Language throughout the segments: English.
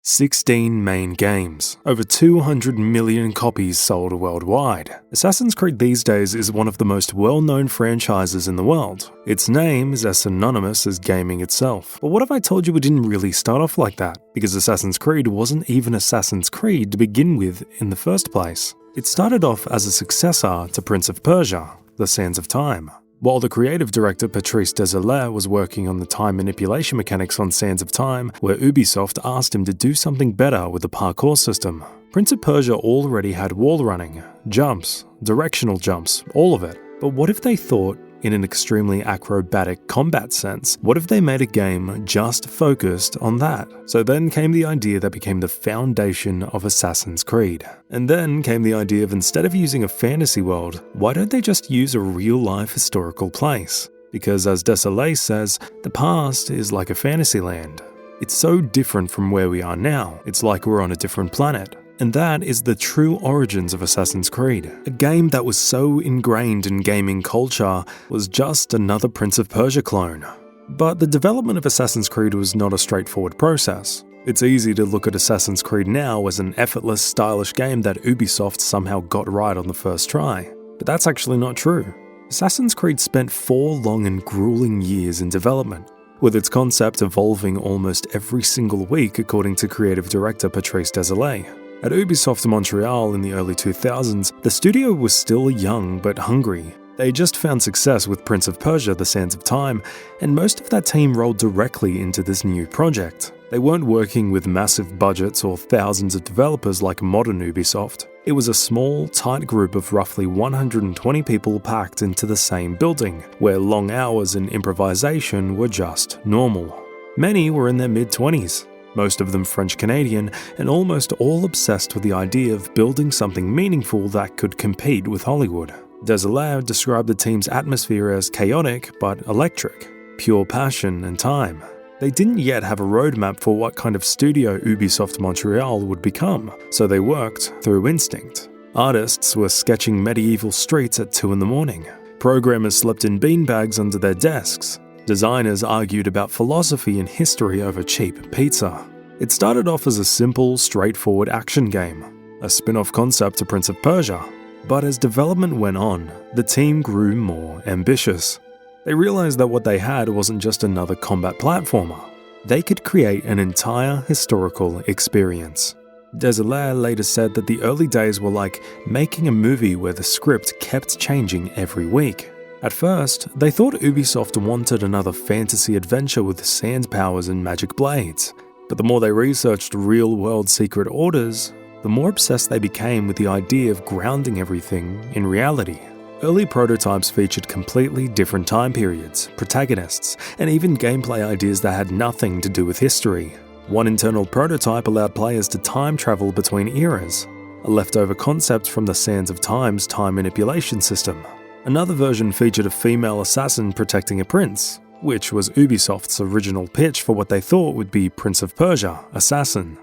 16 main games, over 200 million copies sold worldwide. Assassin's Creed these days is one of the most well-known franchises in the world. Its name is as synonymous as gaming itself. But what if I told you it didn't really start off like that? Because Assassin's Creed wasn't even Assassin's Creed to begin with in the first place. It started off as a successor to Prince of Persia, The Sands of Time. While the creative director Patrice Désilets was working on the time manipulation mechanics on Sands of Time, where Ubisoft asked him to do something better with the parkour system. Prince of Persia already had wall running, jumps, directional jumps, all of it. But what if they thought, in an extremely acrobatic combat sense, what if they made a game just focused on that? So then came the idea that became the foundation of Assassin's Creed. And then came the idea of, instead of using a fantasy world, why don't they just use a real-life historical place? Because as Désilets says, the past is like a fantasy land. It's so different from where we are now, it's like we're on a different planet. And that is the true origins of Assassin's Creed. A game that was so ingrained in gaming culture was just another Prince of Persia clone. But the development of Assassin's Creed was not a straightforward process. It's easy to look at Assassin's Creed now as an effortless, stylish game that Ubisoft somehow got right on the first try. But that's actually not true. Assassin's Creed spent 4 long and grueling years in development, with its concept evolving almost every single week according to creative director Patrice Désilets. At Ubisoft Montreal in the early 2000s, the studio was still young but hungry. They just found success with Prince of Persia: The Sands of Time, and most of that team rolled directly into this new project. They weren't working with massive budgets or thousands of developers like modern Ubisoft. It was a small, tight group of roughly 120 people packed into the same building, where long hours and improvisation were just normal. Many were in their mid-20s. Most of them French-Canadian, and almost all obsessed with the idea of building something meaningful that could compete with Hollywood. Désilets described the team's atmosphere as chaotic but electric, pure passion and time. They didn't yet have a roadmap for what kind of studio Ubisoft Montreal would become, so they worked through instinct. Artists were sketching medieval streets at 2 a.m. Programmers slept in beanbags under their desks. Designers argued about philosophy and history over cheap pizza. It started off as a simple, straightforward action game, a spin-off concept to Prince of Persia. But as development went on, the team grew more ambitious. They realized that what they had wasn't just another combat platformer. They could create an entire historical experience. Désilets later said that the early days were like making a movie where the script kept changing every week. At first, they thought Ubisoft wanted another fantasy adventure with sand powers and magic blades. But the more they researched real-world secret orders, the more obsessed they became with the idea of grounding everything in reality. Early prototypes featured completely different time periods, protagonists, and even gameplay ideas that had nothing to do with history. One internal prototype allowed players to time travel between eras, a leftover concept from the Sands of Time's time manipulation system. Another version featured a female assassin protecting a prince, which was Ubisoft's original pitch for what they thought would be Prince of Persia: Assassin.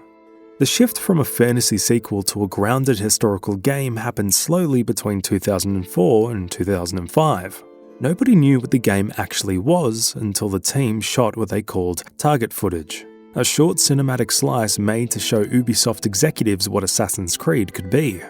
The shift from a fantasy sequel to a grounded historical game happened slowly between 2004 and 2005. Nobody knew what the game actually was until the team shot what they called target footage, a short cinematic slice made to show Ubisoft executives what Assassin's Creed could be.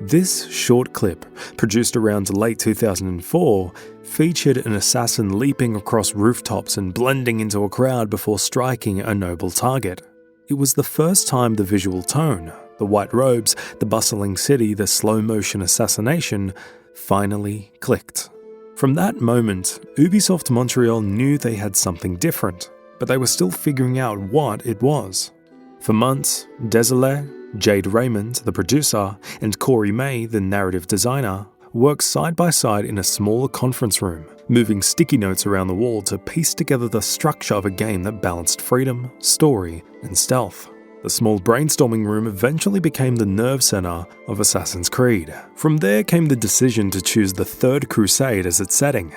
This short clip, produced around late 2004, featured an assassin leaping across rooftops and blending into a crowd before striking a noble target. It was the first time the visual tone, the white robes, the bustling city, the slow-motion assassination, finally clicked. From that moment, Ubisoft Montreal knew they had something different, but they were still figuring out what it was. For months, Désilets, Jade Raymond, the producer, and Corey May, the narrative designer, worked side by side in a smaller conference room, moving sticky notes around the wall to piece together the structure of a game that balanced freedom, story, and stealth. The small brainstorming room eventually became the nerve center of Assassin's Creed. From there came the decision to choose the Third Crusade as its setting.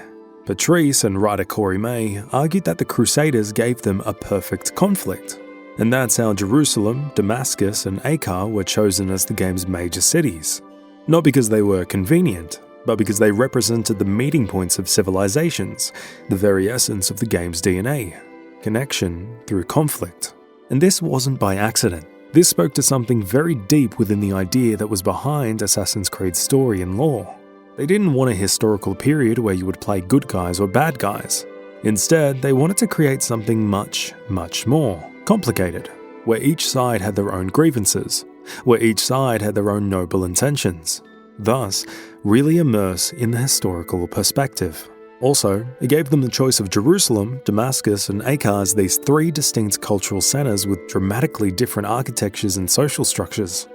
Patrice and writer Corey May argued that the Crusaders gave them a perfect conflict. And that's how Jerusalem, Damascus, and Acre were chosen as the game's major cities. Not because they were convenient, but because they represented the meeting points of civilizations, the very essence of the game's DNA, connection through conflict. And this wasn't by accident. This spoke to something very deep within the idea that was behind Assassin's Creed's story and lore. They didn't want a historical period where you would play good guys or bad guys. Instead, they wanted to create something much, much more complicated, where each side had their own grievances, where each side had their own noble intentions. Thus, really immerse in the historical perspective. Also, it gave them the choice of Jerusalem, Damascus, and Acre as these three distinct cultural centers with dramatically different architectures and social structures.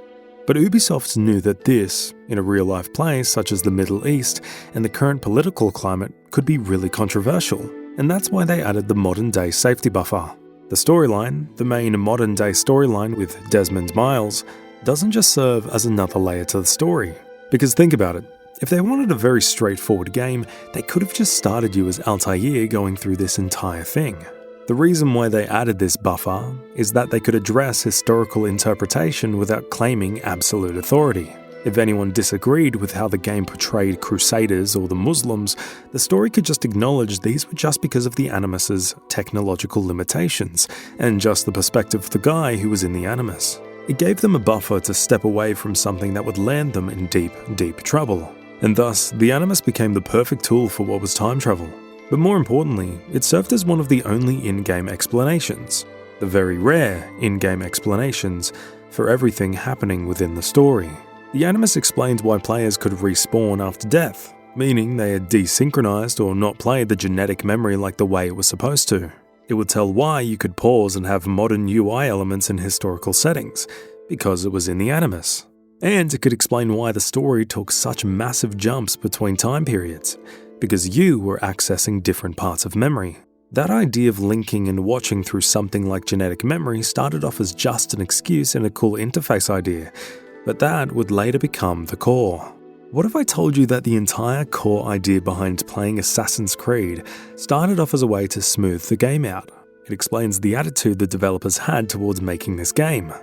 But Ubisoft knew that this, in a real-life place such as the Middle East and the current political climate, could be really controversial, and that's why they added the modern-day safety buffer. The storyline, the main modern-day storyline with Desmond Miles, doesn't just serve as another layer to the story. Because think about it, if they wanted a very straightforward game, they could have just started you as Altair going through this entire thing. The reason why they added this buffer is that they could address historical interpretation without claiming absolute authority. If anyone disagreed with how the game portrayed Crusaders or the Muslims, the story could just acknowledge these were just because of the Animus's technological limitations, and just the perspective of the guy who was in the Animus. It gave them a buffer to step away from something that would land them in deep, deep trouble. And thus, the Animus became the perfect tool for what was time travel. But more importantly, it served as one of the only in-game explanations, the very rare in-game explanations, for everything happening within the story. The Animus explained why players could respawn after death, meaning they had desynchronized or not played the genetic memory like the way it was supposed to. It would tell why you could pause and have modern UI elements in historical settings, because it was in the Animus. And it could explain why the story took such massive jumps between time periods, because you were accessing different parts of memory. That idea of linking and watching through something like genetic memory started off as just an excuse and a cool interface idea, but that would later become the core. What if I told you that the entire core idea behind playing Assassin's Creed started off as a way to smooth the game out? It explains the attitude the developers had towards making this game.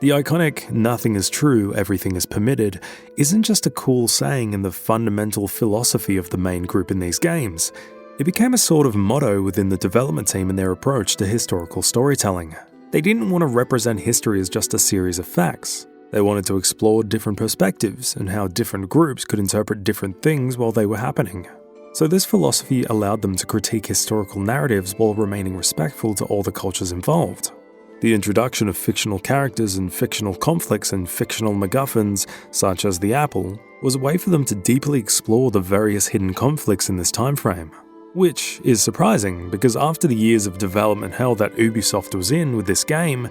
The iconic "nothing is true, everything is permitted" isn't just a cool saying in the fundamental philosophy of the main group in these games. It became a sort of motto within the development team in their approach to historical storytelling. They didn't want to represent history as just a series of facts. They wanted to explore different perspectives and how different groups could interpret different things while they were happening. So this philosophy allowed them to critique historical narratives while remaining respectful to all the cultures involved. The introduction of fictional characters and fictional conflicts and fictional MacGuffins, such as the Apple, was a way for them to deeply explore the various hidden conflicts in this time frame. Which is surprising, because after the years of development hell that Ubisoft was in with this game,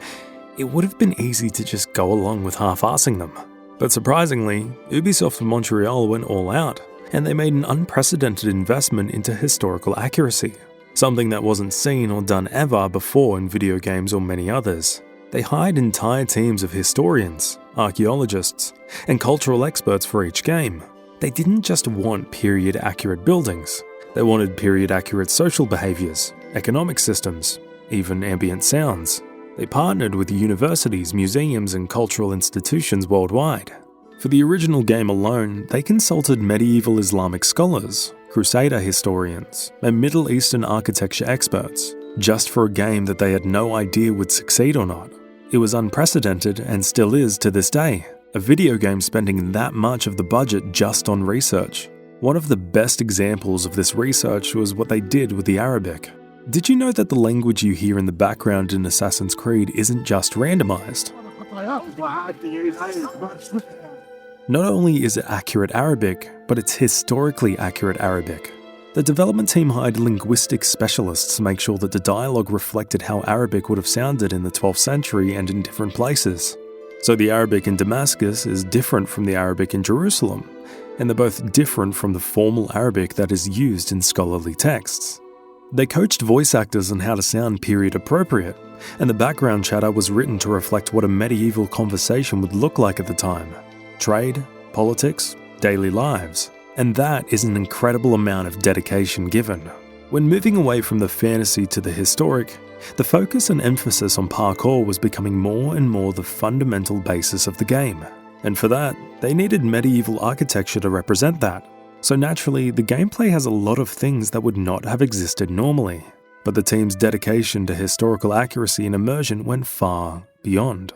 it would have been easy to just go along with half-arsing them. But surprisingly, Ubisoft Montreal went all out, and they made an unprecedented investment into historical accuracy. Something that wasn't seen or done ever before in video games or many others. They hired entire teams of historians, archaeologists, and cultural experts for each game. They didn't just want period-accurate buildings. They wanted period-accurate social behaviors, economic systems, even ambient sounds. They partnered with universities, museums, and cultural institutions worldwide. For the original game alone, they consulted medieval Islamic scholars, Crusader historians, and Middle Eastern architecture experts, just for a game that they had no idea would succeed or not. It was unprecedented and still is to this day, a video game spending that much of the budget just on research. One of the best examples of this research was what they did with the Arabic. Did you know that the language you hear in the background in Assassin's Creed isn't just randomized? Not only is it accurate Arabic, but it's historically accurate Arabic. The development team hired linguistic specialists to make sure that the dialogue reflected how Arabic would have sounded in the 12th century and in different places. So the Arabic in Damascus is different from the Arabic in Jerusalem, and they're both different from the formal Arabic that is used in scholarly texts. They coached voice actors on how to sound period appropriate, and the background chatter was written to reflect what a medieval conversation would look like at the time. Trade, politics, daily lives. And that is an incredible amount of dedication given. When moving away from the fantasy to the historic, the focus and emphasis on parkour was becoming more and more the fundamental basis of the game. And for that, they needed medieval architecture to represent that. So naturally, the gameplay has a lot of things that would not have existed normally. But the team's dedication to historical accuracy and immersion went far beyond.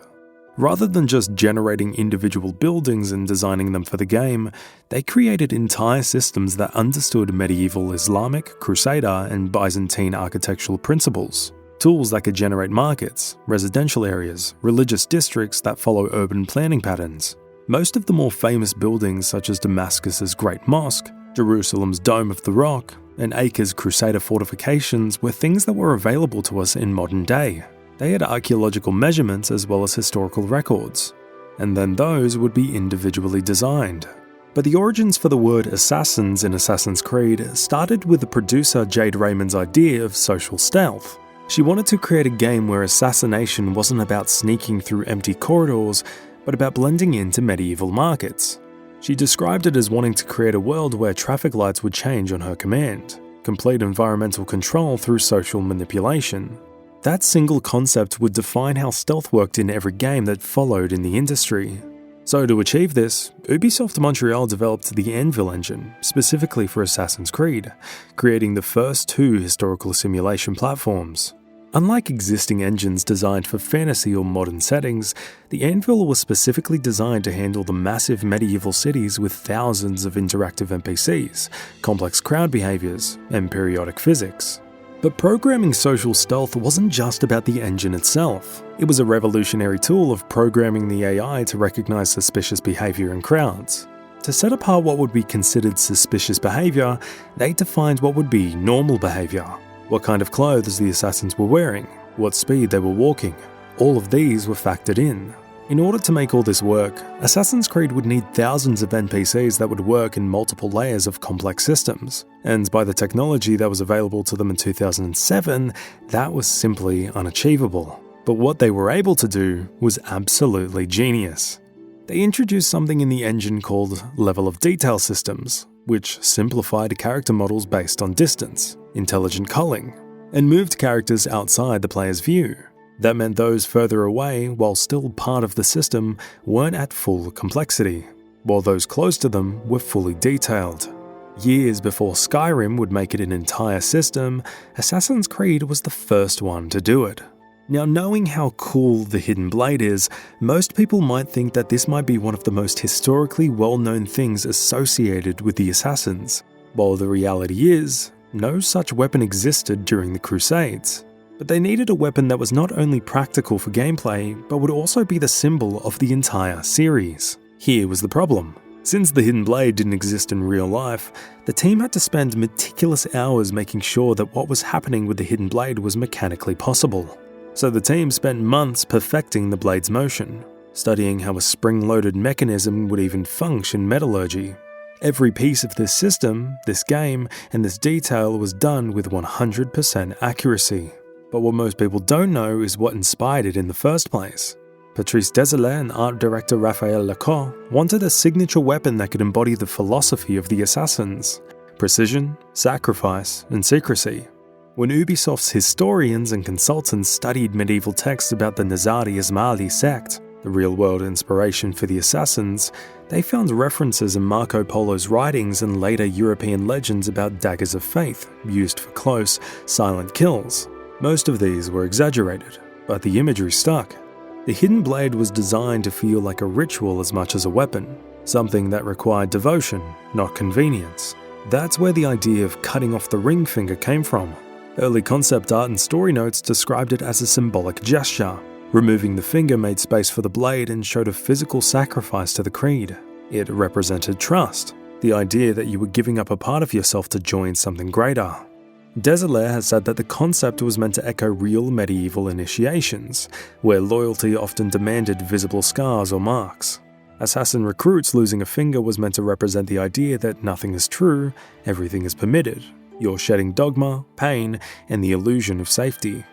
Rather than just generating individual buildings and designing them for the game, they created entire systems that understood medieval Islamic, Crusader, and Byzantine architectural principles. Tools that could generate markets, residential areas, religious districts that follow urban planning patterns. Most of the more famous buildings, such as Damascus's Great Mosque, Jerusalem's Dome of the Rock, and Acre's Crusader fortifications, were things that were available to us in modern day. They had archaeological measurements as well as historical records, and then those would be individually designed. But the origins for the word assassins in Assassin's Creed started with the producer Jade Raymond's idea of social stealth. She wanted to create a game where assassination wasn't about sneaking through empty corridors, but about blending into medieval markets. She described it as wanting to create a world where traffic lights would change on her command, complete environmental control through social manipulation. That single concept would define how stealth worked in every game that followed in the industry. So to achieve this, Ubisoft Montreal developed the Anvil engine, specifically for Assassin's Creed, creating the first 2 historical simulation platforms. Unlike existing engines designed for fantasy or modern settings, the Anvil was specifically designed to handle the massive medieval cities with thousands of interactive NPCs, complex crowd behaviors, and periodic physics. But programming social stealth wasn't just about the engine itself. It was a revolutionary tool of programming the AI to recognize suspicious behavior in crowds. To set apart what would be considered suspicious behavior, they defined what would be normal behavior. What kind of clothes the assassins were wearing, what speed they were walking. All of these were factored in. In order to make all this work, Assassin's Creed would need thousands of NPCs that would work in multiple layers of complex systems, and by the technology that was available to them in 2007, that was simply unachievable. But what they were able to do was absolutely genius. They introduced something in the engine called level of detail systems, which simplified character models based on distance, intelligent culling, and moved characters outside the player's view. That meant those further away, while still part of the system, weren't at full complexity, while those close to them were fully detailed. Years before Skyrim would make it an entire system, Assassin's Creed was the first one to do it. Now, knowing how cool the Hidden Blade is, most people might think that this might be one of the most historically well-known things associated with the Assassins, while the reality is, no such weapon existed during the Crusades. But they needed a weapon that was not only practical for gameplay, but would also be the symbol of the entire series. Here was the problem. Since the Hidden Blade didn't exist in real life, the team had to spend meticulous hours making sure that what was happening with the Hidden Blade was mechanically possible. So the team spent months perfecting the blade's motion, studying how a spring-loaded mechanism would even function in metallurgy. Every piece of this system, this game, and this detail was done with 100% accuracy. But what most people don't know is what inspired it in the first place. Patrice Désilets and art director Raphael Lacour wanted a signature weapon that could embody the philosophy of the Assassins: precision, sacrifice, and secrecy. When Ubisoft's historians and consultants studied medieval texts about the Nizari Ismaili sect, the real-world inspiration for the Assassins, they found references in Marco Polo's writings and later European legends about daggers of faith used for close, silent kills. Most of these were exaggerated, but the imagery stuck. The Hidden Blade was designed to feel like a ritual as much as a weapon, something that required devotion, not convenience. That's where the idea of cutting off the ring finger came from. Early concept art and story notes described it as a symbolic gesture. Removing the finger made space for the blade and showed a physical sacrifice to the creed. It represented trust, the idea that you were giving up a part of yourself to join something greater. Désilets has said that the concept was meant to echo real medieval initiations, where loyalty often demanded visible scars or marks. Assassin recruits losing a finger was meant to represent the idea that nothing is true, everything is permitted. You're shedding dogma, pain, and the illusion of safety.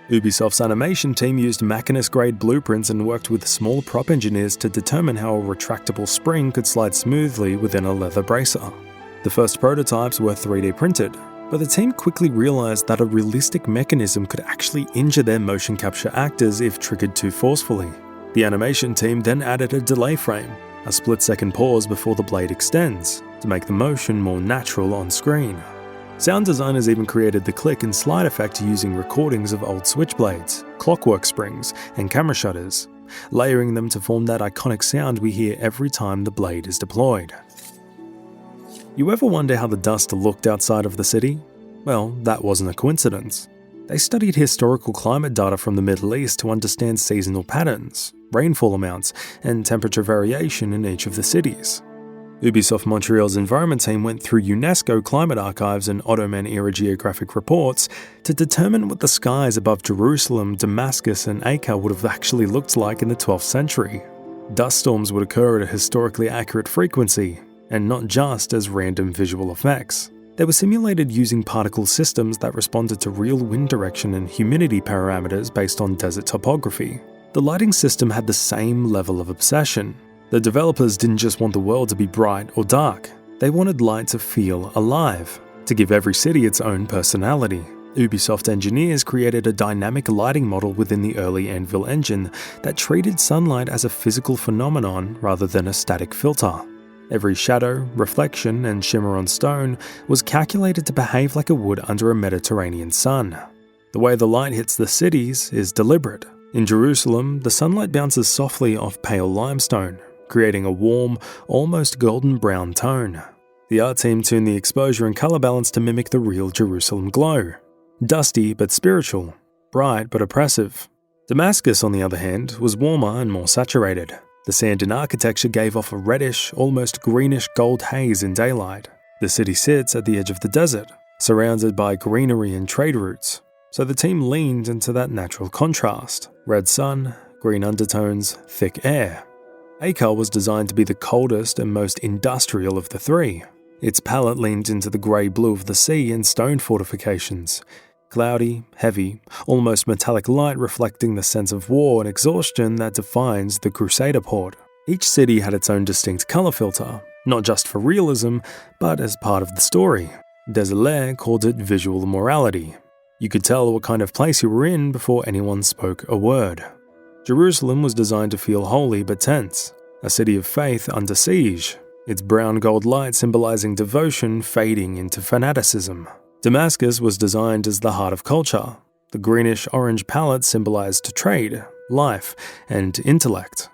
Ubisoft's animation team used Machinist-grade blueprints and worked with small prop engineers to determine how a retractable spring could slide smoothly within a leather bracer. The first prototypes were 3D printed, but the team quickly realized that a realistic mechanism could actually injure their motion capture actors if triggered too forcefully. The animation team then added a delay frame, a split-second pause before the blade extends, to make the motion more natural on screen. Sound designers even created the click and slide effect using recordings of old switchblades, clockwork springs, and camera shutters. layering them to form that iconic sound we hear every time the blade is deployed. You ever wonder how the dust looked outside of the city? Well, that wasn't a coincidence. They studied historical climate data from the Middle East to understand seasonal patterns, rainfall amounts, and temperature variation in each of the cities. Ubisoft Montreal's environment team went through UNESCO climate archives and Ottoman-era geographic reports to determine what the skies above Jerusalem, Damascus, and Acre would have actually looked like in the 12th century. Dust storms would occur at a historically accurate frequency, and not just as random visual effects. They were simulated using particle systems that responded to real wind direction and humidity parameters based on desert topography. The lighting system had the same level of obsession. The developers didn't just want the world to be bright or dark, they wanted light to feel alive, to give every city its own personality. Ubisoft engineers created a dynamic lighting model within the early Anvil engine that treated sunlight as a physical phenomenon rather than a static filter. Every shadow, reflection, and shimmer on stone was calculated to behave like it would under a Mediterranean sun. The way the light hits the cities is deliberate. In Jerusalem, the sunlight bounces softly off pale limestone, creating a warm, almost golden brown tone. The art team tuned the exposure and color balance to mimic the real Jerusalem glow. Dusty but spiritual, bright but oppressive. Damascus, on the other hand, was warmer and more saturated. The sand in architecture gave off a reddish, almost greenish gold haze in daylight. The city sits at the edge of the desert, surrounded by greenery and trade routes, so the team leaned into that natural contrast. Red sun, green undertones, thick air. Acre was designed to be the coldest and most industrial of the three. Its palette leaned into the grey-blue of the sea and stone fortifications. Cloudy, heavy, almost metallic light reflecting the sense of war and exhaustion that defines the Crusader port. Each city had its own distinct colour filter, not just for realism, but as part of the story. Altair called it visual morality. You could tell what kind of place you were in before anyone spoke a word. Jerusalem was designed to feel holy but tense, a city of faith under siege, its brown gold light symbolizing devotion fading into fanaticism. Damascus was designed as the heart of culture. The greenish-orange palette symbolized trade, life, and intellect.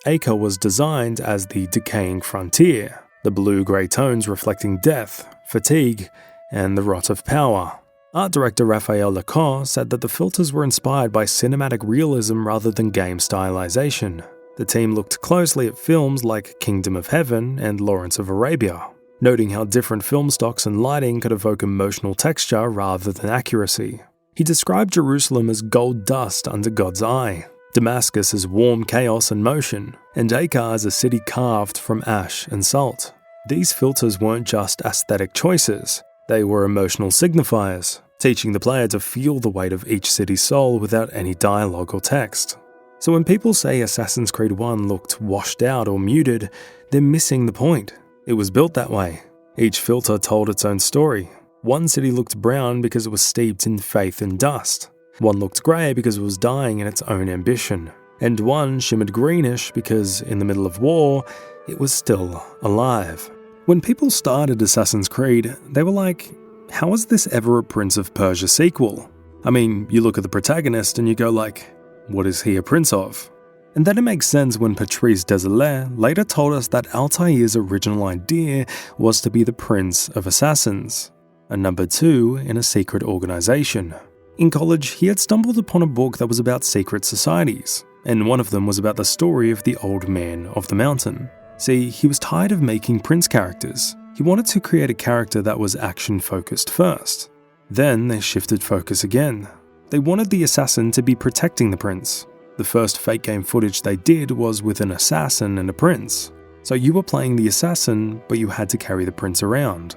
Acre was designed as the decaying frontier, the blue-grey tones reflecting death, fatigue, and the rot of power. Art director Raphael Lacan said that the filters were inspired by cinematic realism rather than game stylization. The team looked closely at films like Kingdom of Heaven and Lawrence of Arabia, noting how different film stocks and lighting could evoke emotional texture rather than accuracy. He described Jerusalem as gold dust under God's eye, Damascus as warm chaos and motion, and Acre as a city carved from ash and salt. These filters weren't just aesthetic choices, they were emotional signifiers, teaching the player to feel the weight of each city's soul without any dialogue or text. So when people say Assassin's Creed 1 looked washed out or muted, they're missing the point. It was built that way. Each filter told its own story. One city looked brown because it was steeped in faith and dust. One looked grey because it was dying in its own ambition. And one shimmered greenish because, in the middle of war, it was still alive. When people started Assassin's Creed, they were like, how is this ever a Prince of Persia sequel? I mean, you look at the protagonist and you go like, what is he a prince of? And then it makes sense when Patrice Désilets later told us that Altair's original idea was to be the Prince of Assassins, a number 2 in a secret organization. In college, he had stumbled upon a book that was about secret societies, and one of them was about the story of the Old Man of the Mountain. See, he was tired of making prince characters. He wanted to create a character that was action-focused first. Then they shifted focus again. They wanted the assassin to be protecting the prince. The first fake game footage they did was with an assassin and a prince. So you were playing the assassin, but you had to carry the prince around.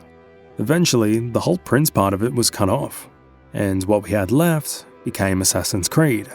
Eventually, the whole prince part of it was cut off, and what we had left became Assassin's Creed.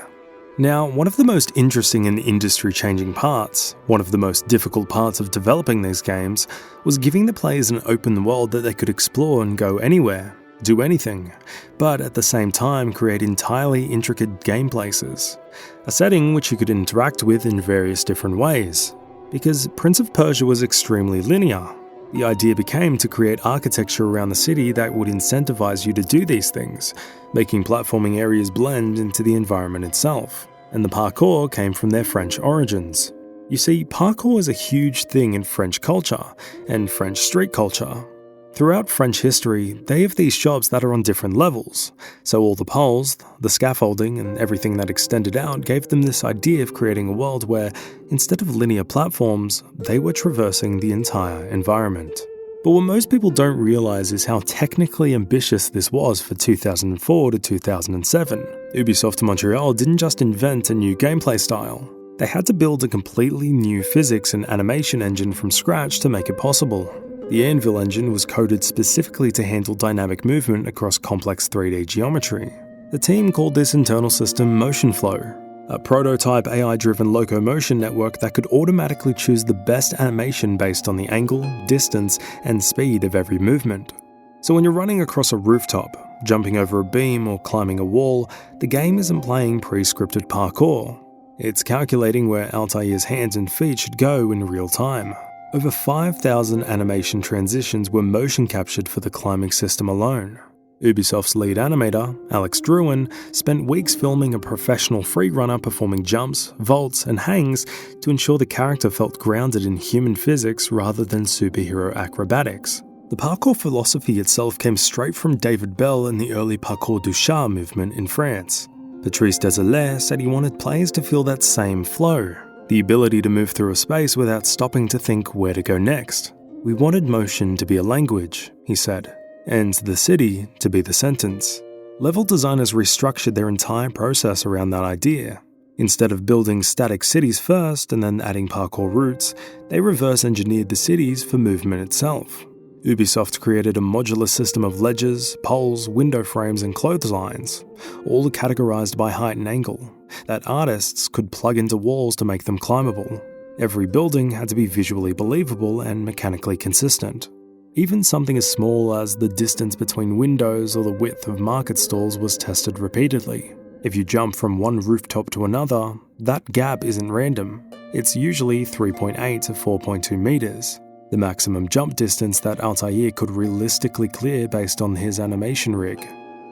Now, one of the most interesting and industry-changing parts, one of the most difficult parts of developing these games, was giving the players an open world that they could explore and go anywhere, do anything, but at the same time create entirely intricate game places, a setting which you could interact with in various different ways. Because Prince of Persia was extremely linear, the idea became to create architecture around the city that would incentivize you to do these things, making platforming areas blend into the environment itself. and the parkour came from their French origins. You see, parkour is a huge thing in French culture and French street culture. Throughout French history, they have these shops that are on different levels, so all the poles, the scaffolding, and everything that extended out gave them this idea of creating a world where, instead of linear platforms, they were traversing the entire environment. But what most people don't realize is how technically ambitious this was for 2004 to 2007. Ubisoft Montreal didn't just invent a new gameplay style. They had to build a completely new physics and animation engine from scratch to make it possible. The Anvil engine was coded specifically to handle dynamic movement across complex 3D geometry. The team called this internal system Motion Flow, a prototype AI-driven locomotion network that could automatically choose the best animation based on the angle, distance, and speed of every movement. So when you're running across a rooftop, jumping over a beam, or climbing a wall, the game isn't playing pre-scripted parkour. It's calculating where Altair's hands and feet should go in real time. Over 5,000 animation transitions were motion captured for the climbing system alone. Ubisoft's lead animator, Alex Grueling, spent weeks filming a professional freerunner performing jumps, vaults, and hangs to ensure the character felt grounded in human physics rather than superhero acrobatics. The parkour philosophy itself came straight from David Bell and the early Parkour du Chat movement in France. Patrice Désilets said he wanted players to feel that same flow, the ability to move through a space without stopping to think where to go next. We wanted motion to be a language, he said, and the city to be the sentence. Level designers restructured their entire process around that idea. Instead of building static cities first and then adding parkour routes, they reverse engineered the cities for movement itself. Ubisoft created a modular system of ledges, poles, window frames, and clotheslines, all categorized by height and angle, that artists could plug into walls to make them climbable. Every building had to be visually believable and mechanically consistent. Even something as small as the distance between windows or the width of market stalls was tested repeatedly. If you jump from one rooftop to another, that gap isn't random. It's usually 3.8 to 4.2 meters, the maximum jump distance that Altair could realistically clear based on his animation rig.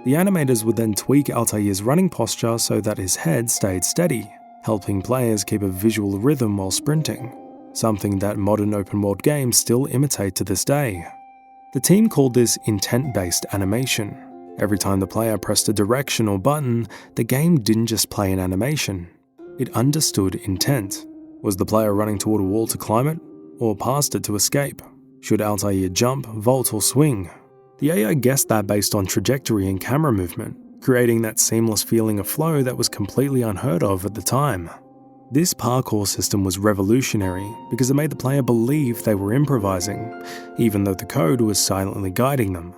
The animators would then tweak Altair's running posture so that his head stayed steady, helping players keep a visual rhythm while sprinting, something that modern open-world games still imitate to this day. The team called this intent-based animation. Every time the player pressed a direction or button, the game didn't just play an animation. It understood intent. Was the player running toward a wall to climb it, or past it to escape? Should Altair jump, vault, or swing? The AI guessed that based on trajectory and camera movement, creating that seamless feeling of flow that was completely unheard of at the time. This parkour system was revolutionary because it made the player believe they were improvising, even though the code was silently guiding them.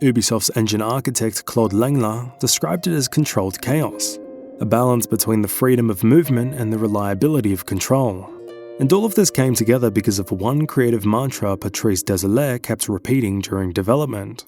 Ubisoft's engine architect Claude Langla described it as controlled chaos, a balance between the freedom of movement and the reliability of control. And all of this came together because of one creative mantra Patrice Désilets kept repeating during development.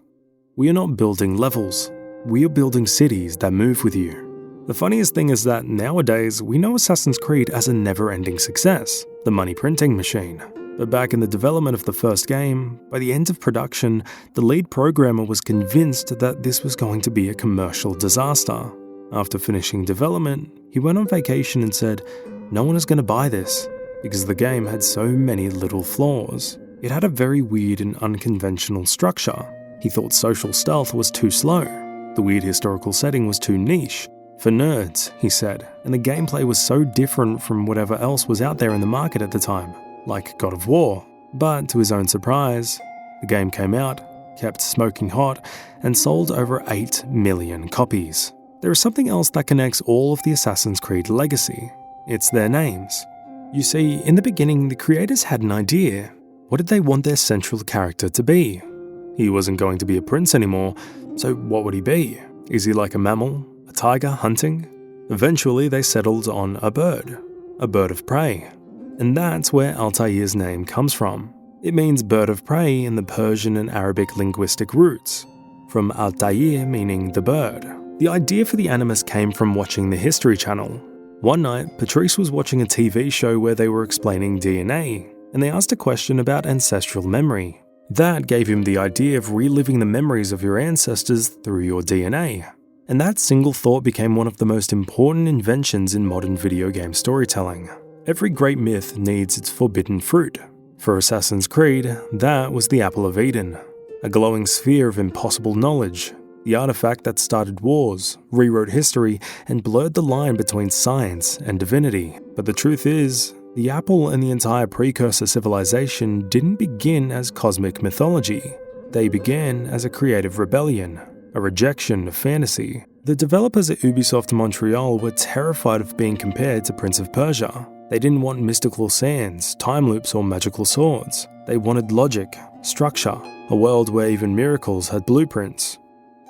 We are not building levels, we are building cities that move with you. The funniest thing is that nowadays we know Assassin's Creed as a never-ending success, the money printing machine. But back in the development of the first game, by the end of production, the lead programmer was convinced that this was going to be a commercial disaster. After finishing development, he went on vacation and said, "No one is going to buy this," because the game had so many little flaws. It had a very weird and unconventional structure. He thought social stealth was too slow. The weird historical setting was too niche. For nerds, he said, and the gameplay was so different from whatever else was out there in the market at the time, like God of War. But to his own surprise, the game came out, kept smoking hot, and sold over 8 million copies. There is something else that connects all of the Assassin's Creed legacy. It's their names. You see, in the beginning, the creators had an idea. What did they want their central character to be? He wasn't going to be a prince anymore, so what would he be? Is he like a mammal? A tiger hunting? Eventually, they settled on a bird of prey. And that's where Altair's name comes from. It means bird of prey in the Persian and Arabic linguistic roots, from Altair meaning the bird. The idea for the Animus came from watching the History Channel. One night, Patrice was watching a TV show where they were explaining DNA, and they asked a question about ancestral memory. That gave him the idea of reliving the memories of your ancestors through your DNA. And that single thought became one of the most important inventions in modern video game storytelling. Every great myth needs its forbidden fruit. For Assassin's Creed, that was the Apple of Eden, a glowing sphere of impossible knowledge, the artifact that started wars, rewrote history, and blurred the line between science and divinity. But the truth is, the Apple and the entire precursor civilization didn't begin as cosmic mythology. They began as a creative rebellion, a rejection of fantasy. The developers at Ubisoft Montreal were terrified of being compared to Prince of Persia. They didn't want mystical sands, time loops, or magical swords. They wanted logic, structure, a world where even miracles had blueprints.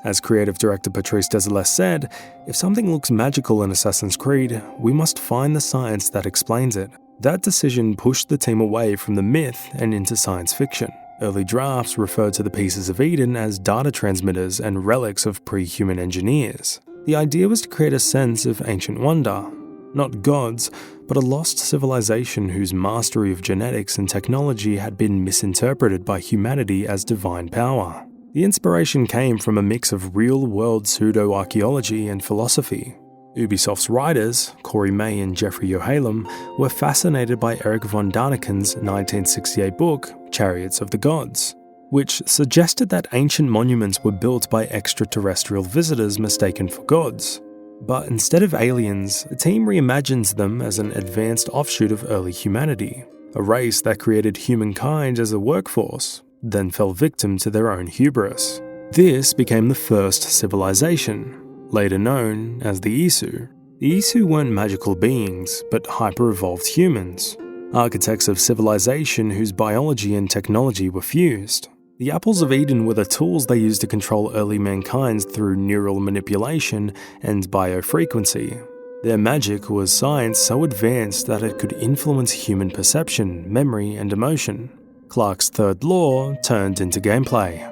As creative director Patrice Désilets said, if something looks magical in Assassin's Creed, we must find the science that explains it. That decision pushed the team away from the myth and into science fiction. Early drafts referred to the pieces of Eden as data transmitters and relics of pre-human engineers. The idea was to create a sense of ancient wonder. Not gods, but a lost civilization whose mastery of genetics and technology had been misinterpreted by humanity as divine power. The inspiration came from a mix of real-world pseudo-archaeology and philosophy. Ubisoft's writers, Corey May and Jeffrey Yohalem, were fascinated by Eric von Daniken's 1968 book, Chariots of the Gods, which suggested that ancient monuments were built by extraterrestrial visitors mistaken for gods. But instead of aliens, the team reimagines them as an advanced offshoot of early humanity, a race that created humankind as a workforce, then fell victim to their own hubris. This became the first civilization, later known as the Isu. The Isu weren't magical beings, but hyper-evolved humans, architects of civilization whose biology and technology were fused. The Apples of Eden were the tools they used to control early mankind through neural manipulation and biofrequency. Their magic was science so advanced that it could influence human perception, memory, and emotion. Clarke's third law turned into gameplay.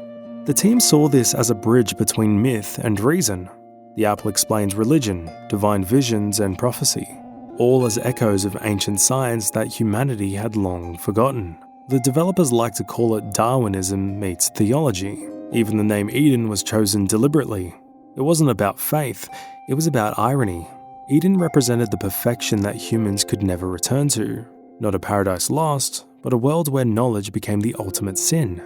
The team saw this as a bridge between myth and reason. The Apple explains religion, divine visions, and prophecy, all as echoes of ancient science that humanity had long forgotten. The developers like to call it Darwinism meets theology. Even the name Eden was chosen deliberately. It wasn't about faith, it was about irony. Eden represented the perfection that humans could never return to. Not a paradise lost, but a world where knowledge became the ultimate sin.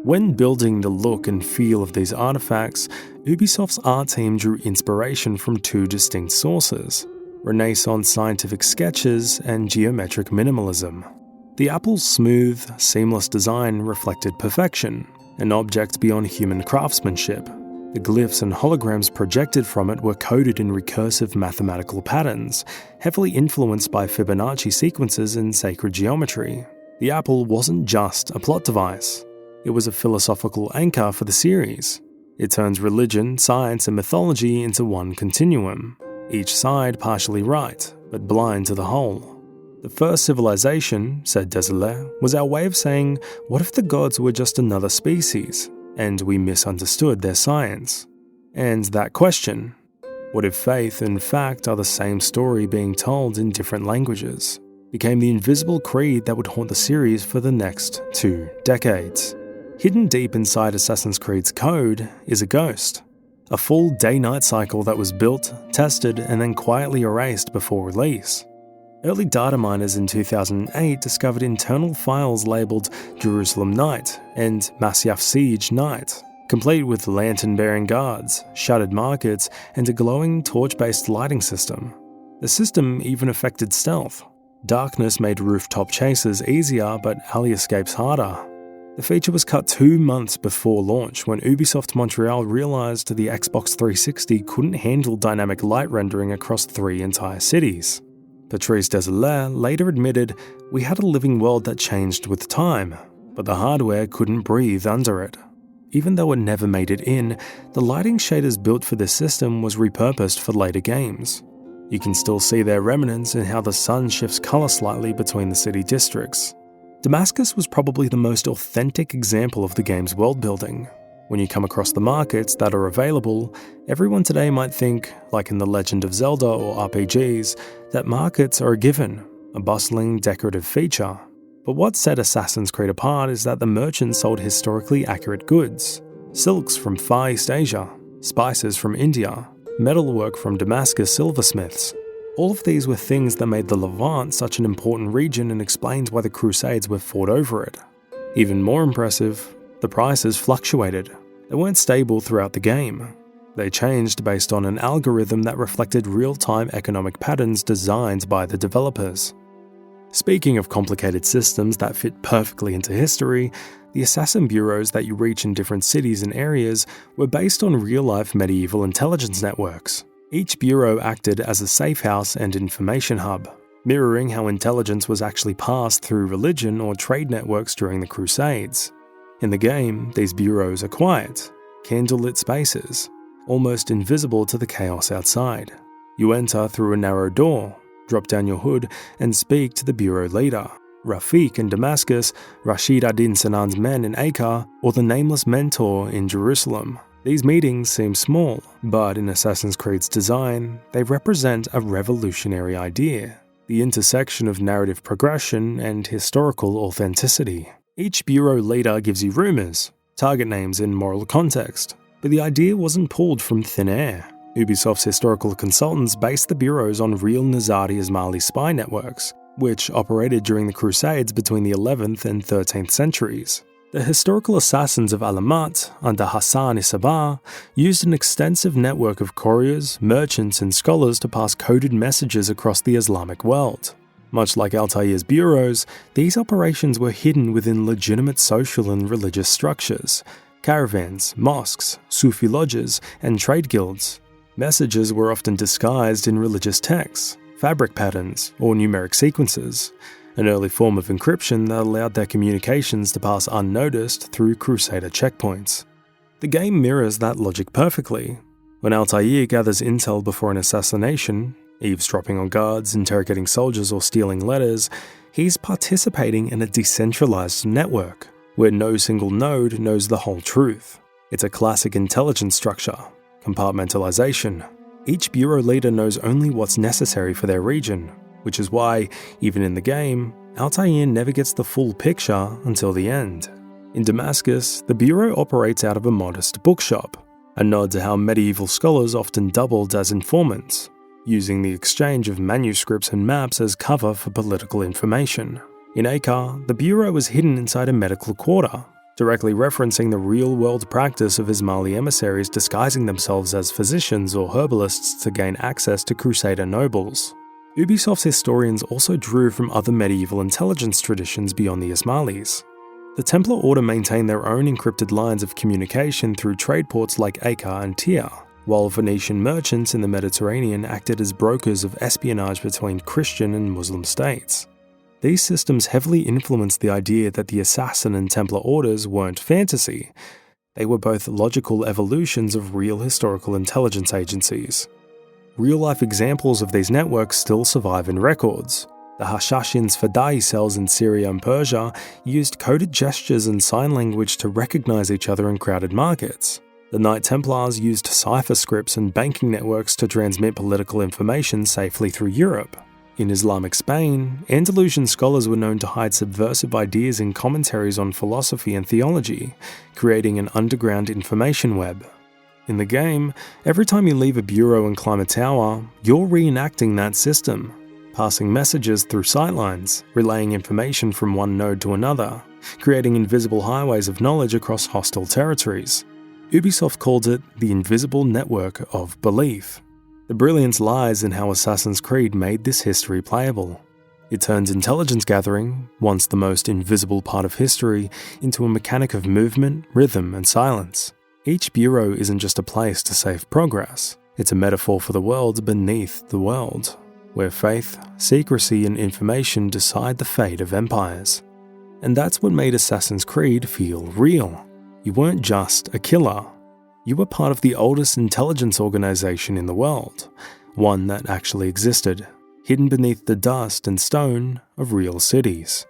When building the look and feel of these artifacts, Ubisoft's art team drew inspiration from two distinct sources: Renaissance scientific sketches and geometric minimalism. The Apple's smooth, seamless design reflected perfection, an object beyond human craftsmanship. The glyphs and holograms projected from it were coded in recursive mathematical patterns, heavily influenced by Fibonacci sequences and sacred geometry. The Apple wasn't just a plot device. It was a philosophical anchor for the series. It turns religion, science, and mythology into one continuum, each side partially right, but blind to the whole. The first civilization, said Désilets, was our way of saying, what if the gods were just another species, and we misunderstood their science? And that question, what if faith and fact are the same story being told in different languages, became the invisible creed that would haunt the series for the next 2 decades. Hidden deep inside Assassin's Creed's code is a ghost, a full day-night cycle that was built, tested, and then quietly erased before release. Early data miners in 2008 discovered internal files labeled Jerusalem Night and Masyaf Siege Night, complete with lantern-bearing guards, shuttered markets, and a glowing torch-based lighting system. The system even affected stealth. Darkness made rooftop chases easier, but alley escapes harder. The feature was cut 2 months before launch when Ubisoft Montreal realized the Xbox 360 couldn't handle dynamic light rendering across 3 entire cities. Patrice Désilets later admitted, "We had a living world that changed with time, but the hardware couldn't breathe under it." Even though it never made it in, the lighting shaders built for this system was repurposed for later games. You can still see their remnants in how the sun shifts color slightly between the city districts. Damascus was probably the most authentic example of the game's world building. When you come across the markets that are available, everyone today might think, like in The Legend of Zelda or RPGs, that markets are a given, a bustling, decorative feature. But what set Assassin's Creed apart is that the merchants sold historically accurate goods: silks from Far East Asia, spices from India, metalwork from Damascus silversmiths. All of these were things that made the Levant such an important region and explains why the Crusades were fought over it. Even more impressive, the prices fluctuated. They weren't stable throughout the game. They changed based on an algorithm that reflected real-time economic patterns designed by the developers. Speaking of complicated systems that fit perfectly into history, the assassin bureaus that you reach in different cities and areas were based on real-life medieval intelligence networks. Each bureau acted as a safe house and information hub, mirroring how intelligence was actually passed through religion or trade networks during the Crusades. In the game, these bureaus are quiet, candlelit spaces, almost invisible to the chaos outside. You enter through a narrow door, drop down your hood, and speak to the bureau leader, Rafiq in Damascus, Rashid ad-Din Sinan's men in Acre, or the nameless mentor in Jerusalem. These meetings seem small, but in Assassin's Creed's design, they represent a revolutionary idea: the intersection of narrative progression and historical authenticity. Each bureau leader gives you rumors, target names, and moral context, but the idea wasn't pulled from thin air. Ubisoft's historical consultants based the bureaus on real Nizari Ismaili spy networks, which operated during the Crusades between the 11th and 13th centuries. The historical assassins of Alamat, under Hassan Isabar, used an extensive network of couriers, merchants, and scholars to pass coded messages across the Islamic world. Much like Altair's bureaus, these operations were hidden within legitimate social and religious structures: caravans, mosques, Sufi lodges, and trade guilds. Messages were often disguised in religious texts, fabric patterns, or numeric sequences, an early form of encryption that allowed their communications to pass unnoticed through Crusader checkpoints. The game mirrors that logic perfectly. When Altair gathers intel before an assassination, eavesdropping on guards, interrogating soldiers, or stealing letters, he's participating in a decentralized network, where no single node knows the whole truth. It's a classic intelligence structure: compartmentalization. Each bureau leader knows only what's necessary for their region, which is why, even in the game, Altair never gets the full picture until the end. In Damascus, the bureau operates out of a modest bookshop, a nod to how medieval scholars often doubled as informants, using the exchange of manuscripts and maps as cover for political information. In Acre, the bureau was hidden inside a medical quarter, directly referencing the real-world practice of Ismaili emissaries disguising themselves as physicians or herbalists to gain access to Crusader nobles. Ubisoft's historians also drew from other medieval intelligence traditions beyond the Ismailis. The Templar Order maintained their own encrypted lines of communication through trade ports like Acre and Tyre, while Venetian merchants in the Mediterranean acted as brokers of espionage between Christian and Muslim states. These systems heavily influenced the idea that the Assassin and Templar orders weren't fantasy. They were both logical evolutions of real historical intelligence agencies. Real-life examples of these networks still survive in records. The Hashashin's Fadai cells in Syria and Persia used coded gestures and sign language to recognize each other in crowded markets. The Knight Templars used cipher scripts and banking networks to transmit political information safely through Europe. In Islamic Spain, Andalusian scholars were known to hide subversive ideas in commentaries on philosophy and theology, creating an underground information web. In the game, every time you leave a bureau and climb a tower, you're reenacting that system, passing messages through sightlines, relaying information from one node to another, creating invisible highways of knowledge across hostile territories. Ubisoft called it the invisible network of belief. The brilliance lies in how Assassin's Creed made this history playable. It turns intelligence gathering, once the most invisible part of history, into a mechanic of movement, rhythm, and silence. Each bureau isn't just a place to save progress, it's a metaphor for the world beneath the world, where faith, secrecy, and information decide the fate of empires. And that's what made Assassin's Creed feel real. You weren't just a killer. You were part of the oldest intelligence organization in the world, one that actually existed, hidden beneath the dust and stone of real cities.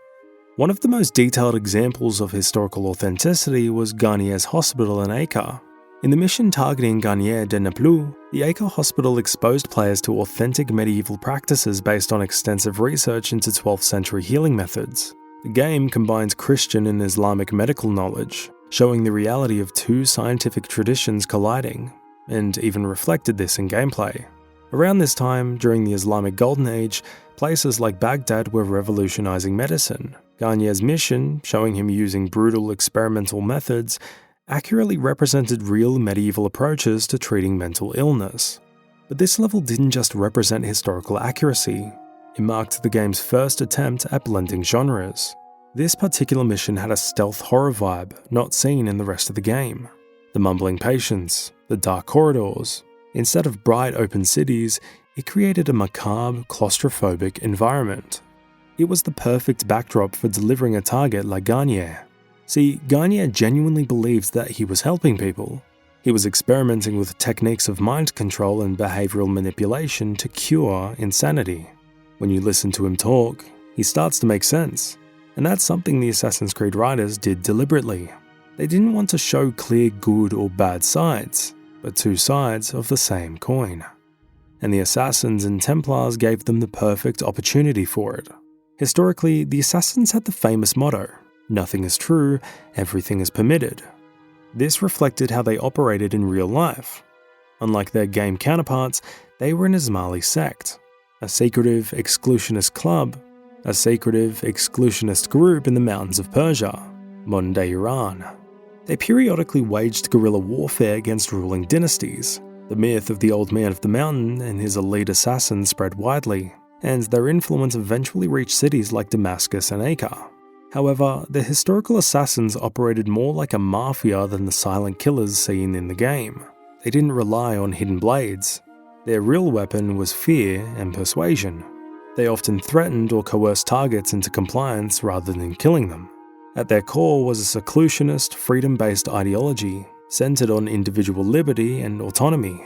One of the most detailed examples of historical authenticity was Garnier's hospital in Acre. In the mission targeting Garnier de Naplouse, the Acre hospital exposed players to authentic medieval practices based on extensive research into 12th century healing methods. The game combines Christian and Islamic medical knowledge, showing the reality of two scientific traditions colliding. and even reflected this in gameplay. Around this time, during the Islamic Golden Age, places like Baghdad were revolutionizing medicine. Garnier's mission, showing him using brutal experimental methods, accurately represented real medieval approaches to treating mental illness. But this level didn't just represent historical accuracy, it marked the game's first attempt at blending genres. This particular mission had a stealth horror vibe not seen in the rest of the game. The mumbling patients, the dark corridors. Instead of bright open cities, it created a macabre, claustrophobic environment. It was the perfect backdrop for delivering a target like Garnier. See, Garnier genuinely believed that he was helping people. He was experimenting with techniques of mind control and behavioral manipulation to cure insanity. When you listen to him talk, he starts to make sense. And that's something the Assassin's Creed writers did deliberately. They didn't want to show clear good or bad sides, but two sides of the same coin. And the Assassins and Templars gave them the perfect opportunity for it. Historically, the Assassins had the famous motto, "Nothing is true, everything is permitted." This reflected how they operated in real life. Unlike their game counterparts, they were an Ismaili sect, a secretive, exclusionist club, a secretive, exclusionist group in the mountains of Persia, modern-day Iran. They periodically waged guerrilla warfare against ruling dynasties. The myth of the Old Man of the Mountain and his elite assassins spread widely, and their influence eventually reached cities like Damascus and Acre. However, the historical assassins operated more like a mafia than the silent killers seen in the game. They didn't rely on hidden blades. Their real weapon was fear and persuasion. They often threatened or coerced targets into compliance rather than killing them. At their core was a seclusionist, freedom-based ideology centered on individual liberty and autonomy.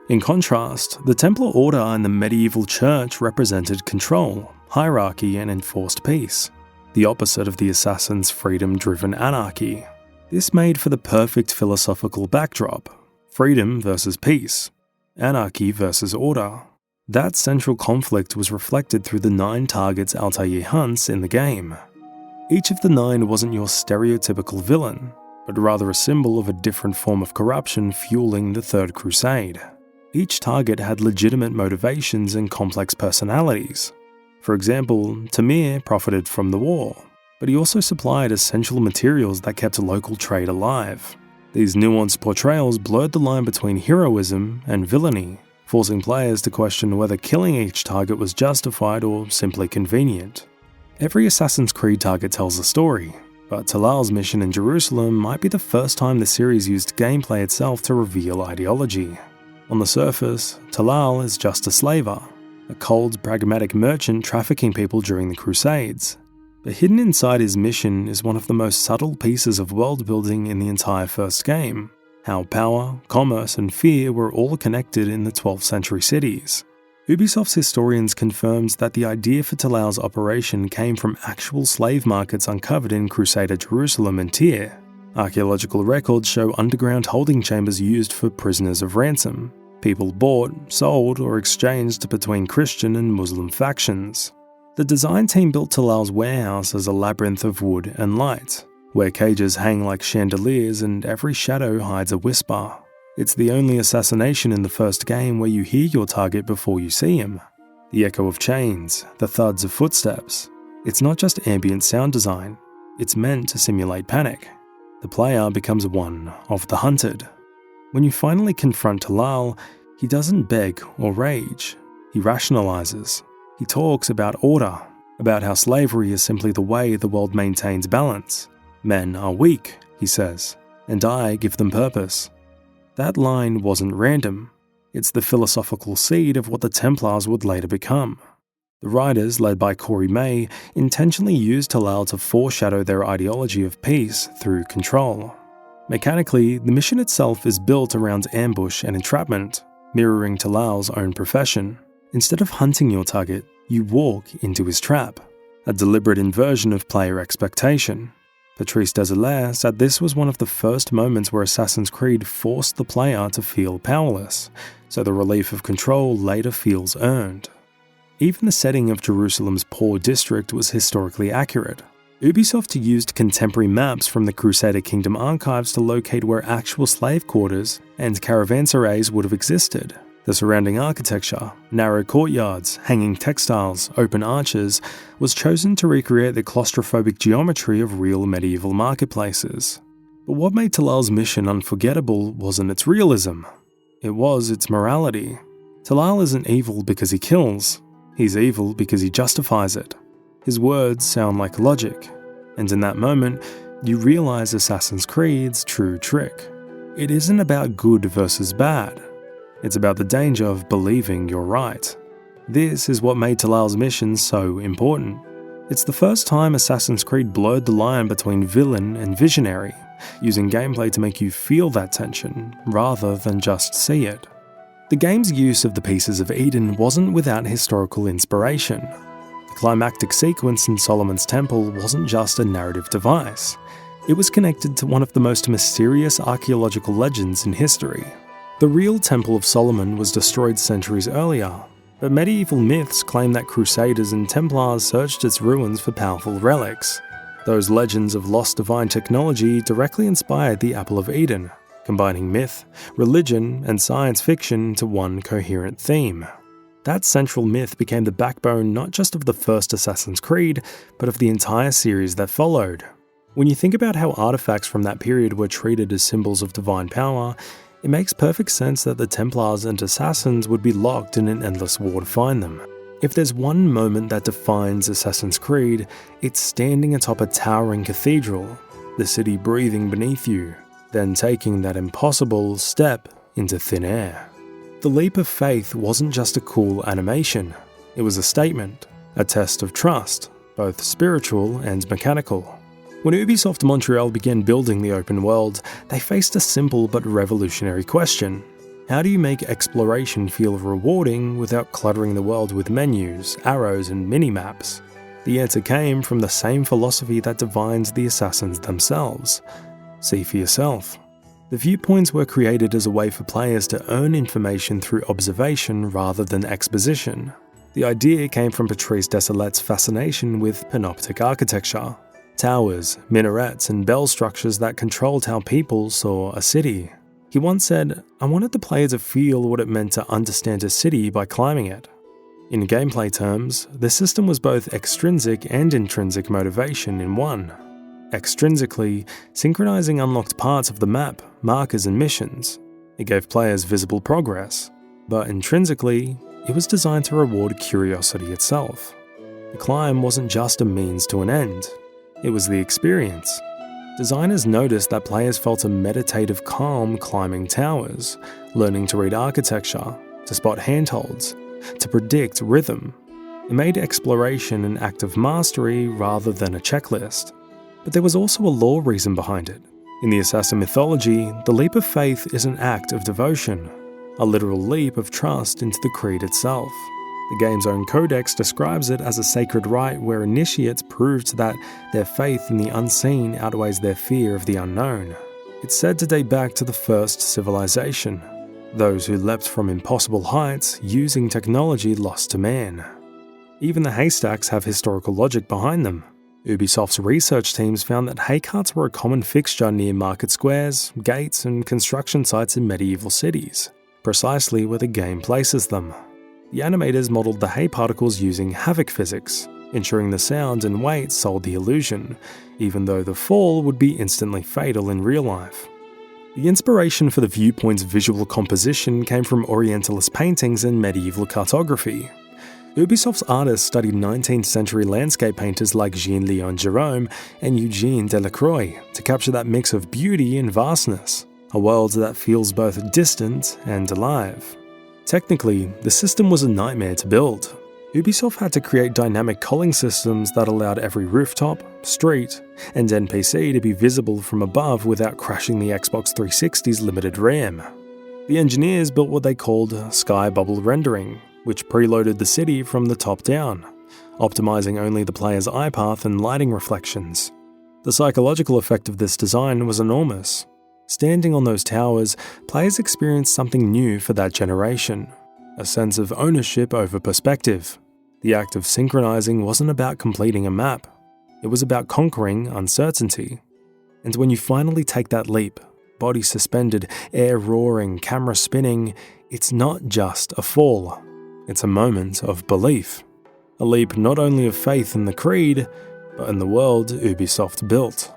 In contrast, the Templar Order and the medieval church represented control, hierarchy, and enforced peace. The opposite of the assassins' freedom-driven anarchy. This made for the perfect philosophical backdrop: freedom versus peace, anarchy versus order. That central conflict was reflected through the 9 targets Altair hunts in the game. Each of the 9 wasn't your stereotypical villain, but rather a symbol of a different form of corruption fueling the Third Crusade. Each target had legitimate motivations and complex personalities. For example, Tamir profited from the war, but he also supplied essential materials that kept local trade alive. These nuanced portrayals blurred the line between heroism and villainy, forcing players to question whether killing each target was justified or simply convenient. Every Assassin's Creed target tells a story, but Talal's mission in Jerusalem might be the first time the series used gameplay itself to reveal ideology. On the surface, Talal is just a slaver, a cold, pragmatic merchant trafficking people during the Crusades. But hidden inside his mission is one of the most subtle pieces of world building in the entire first game: how power, commerce, and fear were all connected in the 12th century cities. Ubisoft's historians confirmed that the idea for Talal's operation came from actual slave markets uncovered in Crusader Jerusalem and Tyre. Archaeological records show underground holding chambers used for prisoners of ransom, people bought, sold, or exchanged between Christian and Muslim factions. The design team built Talal's warehouse as a labyrinth of wood and light, where cages hang like chandeliers and every shadow hides a whisper. It's the only assassination in the first game where you hear your target before you see him. The echo of chains, the thuds of footsteps. It's not just ambient sound design, it's meant to simulate panic. The player becomes one of the hunted. When you finally confront Talal, he doesn't beg or rage. He rationalizes. He talks about order, about how slavery is simply the way the world maintains balance. Men are weak, he says, and I give them purpose. That line wasn't random. It's the philosophical seed of what the Templars would later become. The writers, led by Corey May, intentionally used Talal to foreshadow their ideology of peace through control. Mechanically, the mission itself is built around ambush and entrapment, mirroring Talal's own profession. Instead of hunting your target, you walk into his trap, a deliberate inversion of player expectation. Patrice Desilets said this was one of the first moments where Assassin's Creed forced the player to feel powerless, so the relief of control later feels earned. Even the setting of Jerusalem's poor district was historically accurate. Ubisoft used contemporary maps from the Crusader Kingdom archives to locate where actual slave quarters and caravanserais would have existed. The surrounding architecture, narrow courtyards, hanging textiles, open arches, was chosen to recreate the claustrophobic geometry of real medieval marketplaces. But what made Talal's mission unforgettable wasn't its realism. It was its morality. Talal isn't evil because he kills. He's evil because he justifies it. His words sound like logic. And in that moment, you realize Assassin's Creed's true trick. It isn't about good versus bad. It's about the danger of believing you're right. This is what made Talal's mission so important. It's the first time Assassin's Creed blurred the line between villain and visionary, using gameplay to make you feel that tension, rather than just see it. The game's use of the Pieces of Eden wasn't without historical inspiration. The climactic sequence in Solomon's Temple wasn't just a narrative device. It was connected to one of the most mysterious archaeological legends in history. The real Temple of Solomon was destroyed centuries earlier, but medieval myths claim that Crusaders and Templars searched its ruins for powerful relics. Those legends of lost divine technology directly inspired the Apple of Eden, combining myth, religion, and science fiction into one coherent theme. That central myth became the backbone not just of the first Assassin's Creed, but of the entire series that followed. When you think about how artifacts from that period were treated as symbols of divine power, it makes perfect sense that the Templars and Assassins would be locked in an endless war to find them. If there's one moment that defines Assassin's Creed, it's standing atop a towering cathedral, the city breathing beneath you, then taking that impossible step into thin air. The leap of faith wasn't just a cool animation, it was a statement, a test of trust, both spiritual and mechanical. When Ubisoft Montreal began building the open world, they faced a simple but revolutionary question. How do you make exploration feel rewarding without cluttering the world with menus, arrows, and mini-maps? The answer came from the same philosophy that defines the assassins themselves. See for yourself. The viewpoints were created as a way for players to earn information through observation rather than exposition. The idea came from Patrice Dessolet's fascination with panoptic architecture. Towers, minarets, and bell structures that controlled how people saw a city. He once said, "I wanted the player to feel what it meant to understand a city by climbing it." In gameplay terms, the system was both extrinsic and intrinsic motivation in one. Extrinsically, synchronizing unlocked parts of the map, markers, and missions. It gave players visible progress. But intrinsically, it was designed to reward curiosity itself. The climb wasn't just a means to an end. It was the experience. Designers noticed that players felt a meditative calm climbing towers, learning to read architecture, to spot handholds, to predict rhythm. It made exploration an act of mastery rather than a checklist. But there was also a lore reason behind it. In the Assassin mythology, the leap of faith is an act of devotion, a literal leap of trust into the creed itself. The game's own codex describes it as a sacred rite where initiates proved that their faith in the unseen outweighs their fear of the unknown. It's said to date back to the first civilization, those who leapt from impossible heights using technology lost to man. Even the haystacks have historical logic behind them. Ubisoft's research teams found that hay carts were a common fixture near market squares, gates, and construction sites in medieval cities, precisely where the game places them. The animators modelled the hay particles using havoc physics, ensuring the sound and weight sold the illusion, even though the fall would be instantly fatal in real life. The inspiration for the viewpoint's visual composition came from Orientalist paintings and medieval cartography. Ubisoft's artists studied 19th century landscape painters like Jean-Léon Gérôme and Eugène Delacroix to capture that mix of beauty and vastness, a world that feels both distant and alive. Technically, the system was a nightmare to build. Ubisoft had to create dynamic culling systems that allowed every rooftop, street, and NPC to be visible from above without crashing the Xbox 360's limited RAM. The engineers built what they called sky bubble rendering, which preloaded the city from the top down, optimizing only the player's eye path and lighting reflections. The psychological effect of this design was enormous. Standing on those towers, players experienced something new for that generation, a sense of ownership over perspective. The act of synchronizing wasn't about completing a map. It was about conquering uncertainty. And when you finally take that leap, body suspended, air roaring, camera spinning, it's not just a fall. It's a moment of belief. A leap not only of faith in the Creed, but in the world Ubisoft built.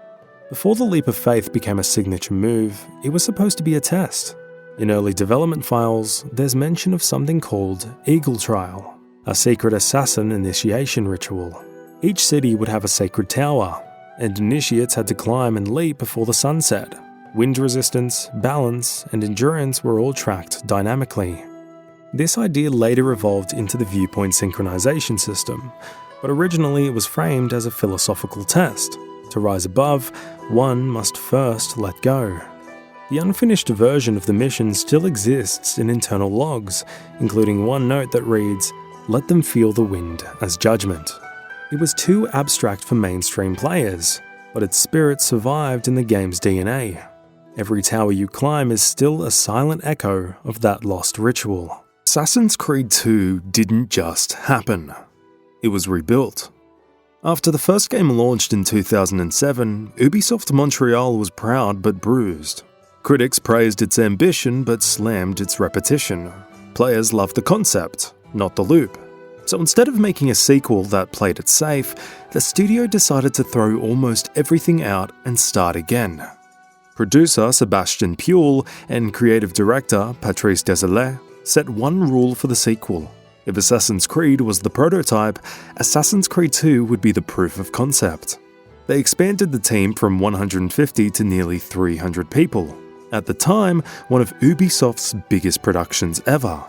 Before the leap of faith became a signature move, it was supposed to be a test. In early development files, there's mention of something called Eagle Trial, a secret assassin initiation ritual. Each city would have a sacred tower, and initiates had to climb and leap before the sun set. Wind resistance, balance, and endurance were all tracked dynamically. This idea later evolved into the viewpoint synchronization system, but originally it was framed as a philosophical test. To rise above, one must first let go. The unfinished version of the mission still exists in internal logs, including one note that reads, "Let them feel the wind as judgment." It was too abstract for mainstream players, but its spirit survived in the game's DNA. Every tower you climb is still a silent echo of that lost ritual. Assassin's Creed 2 didn't just happen. It was rebuilt. After the first game launched in 2007, Ubisoft Montreal was proud but bruised. Critics praised its ambition but slammed its repetition. Players loved the concept, not the loop. So instead of making a sequel that played it safe, the studio decided to throw almost everything out and start again. Producer Sebastian Puel and creative director Patrice Désilets set one rule for the sequel. If Assassin's Creed was the prototype, Assassin's Creed 2 would be the proof of concept. They expanded the team from 150 to nearly 300 people. At the time, one of Ubisoft's biggest productions ever.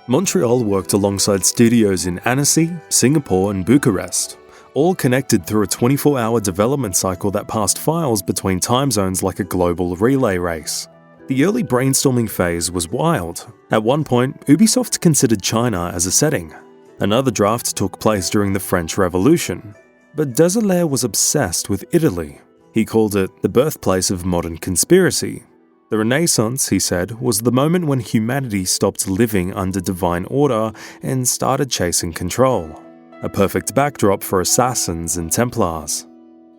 Montreal worked alongside studios in Annecy, Singapore, and Bucharest, all connected through a 24-hour development cycle that passed files between time zones like a global relay race. The early brainstorming phase was wild. At one point, Ubisoft considered China as a setting. Another draft took place during the French Revolution. But Désilets was obsessed with Italy. He called it the birthplace of modern conspiracy. The Renaissance, he said, was the moment when humanity stopped living under divine order and started chasing control. A perfect backdrop for assassins and Templars.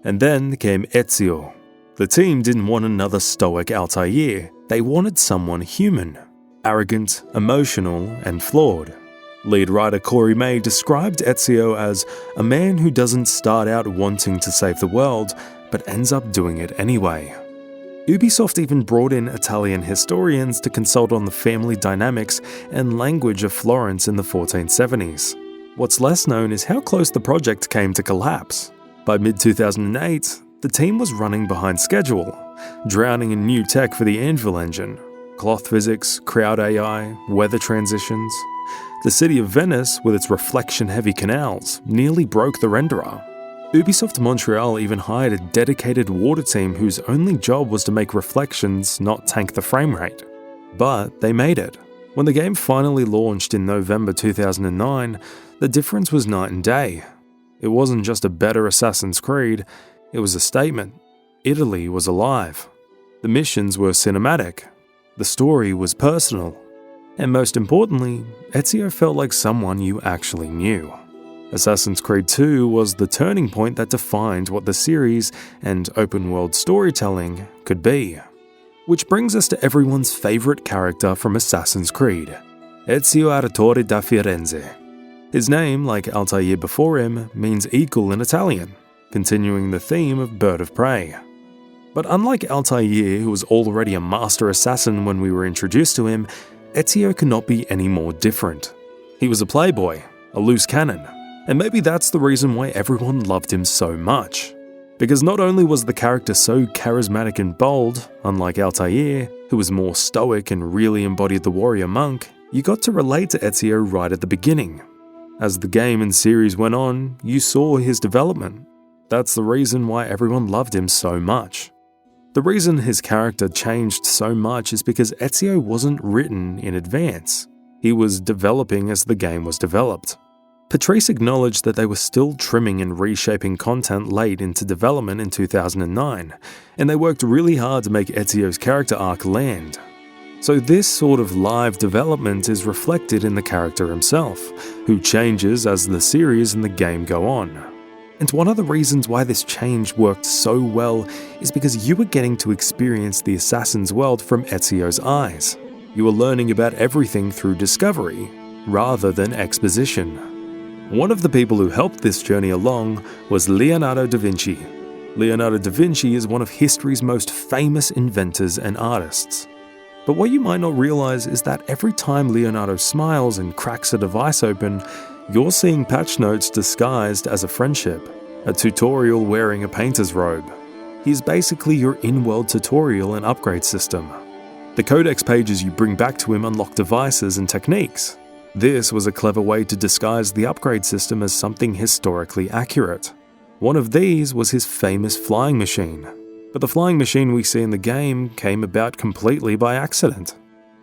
And then came Ezio. The team didn't want another stoic Altair. They wanted someone human, arrogant, emotional, and flawed. Lead writer Corey May described Ezio as a man who doesn't start out wanting to save the world, but ends up doing it anyway. Ubisoft even brought in Italian historians to consult on the family dynamics and language of Florence in the 1470s. What's less known is how close the project came to collapse. By mid-2008, the team was running behind schedule, drowning in new tech for the Anvil engine, cloth physics, crowd AI, weather transitions. The city of Venice, with its reflection-heavy canals, nearly broke the renderer. Ubisoft Montreal even hired a dedicated water team whose only job was to make reflections, not tank the frame rate. But they made it. When the game finally launched in November 2009, the difference was night and day. It wasn't just a better Assassin's Creed, it was a statement. Italy was alive. The missions were cinematic. The story was personal. And most importantly, Ezio felt like someone you actually knew. Assassin's Creed 2 was the turning point that defined what the series and open-world storytelling could be. Which brings us to everyone's favourite character from Assassin's Creed, Ezio Auditore da Firenze. His name, like Altair before him, means eagle in Italian, continuing the theme of Bird of Prey. But unlike Altair, who was already a master assassin when we were introduced to him, Ezio could not be any more different. He was a playboy, a loose cannon, and maybe that's the reason why everyone loved him so much. Because not only was the character so charismatic and bold, unlike Altair, who was more stoic and really embodied the warrior monk, you got to relate to Ezio right at the beginning. As the game and series went on, you saw his development. That's the reason why everyone loved him so much. The reason his character changed so much is because Ezio wasn't written in advance. He was developing as the game was developed. Patrice acknowledged that they were still trimming and reshaping content late into development in 2009, and they worked really hard to make Ezio's character arc land. So this sort of live development is reflected in the character himself, who changes as the series and the game go on. And one of the reasons why this change worked so well is because you were getting to experience the assassin's world from Ezio's eyes. You were learning about everything through discovery, rather than exposition. One of the people who helped this journey along was Leonardo da Vinci. Leonardo da Vinci is one of history's most famous inventors and artists. But what you might not realize is that every time Leonardo smiles and cracks a device open, you're seeing patch notes disguised as a friendship, a tutorial wearing a painter's robe. He's basically your in-world tutorial and upgrade system. The codex pages you bring back to him unlock devices and techniques. This was a clever way to disguise the upgrade system as something historically accurate. One of these was his famous flying machine. But the flying machine we see in the game came about completely by accident.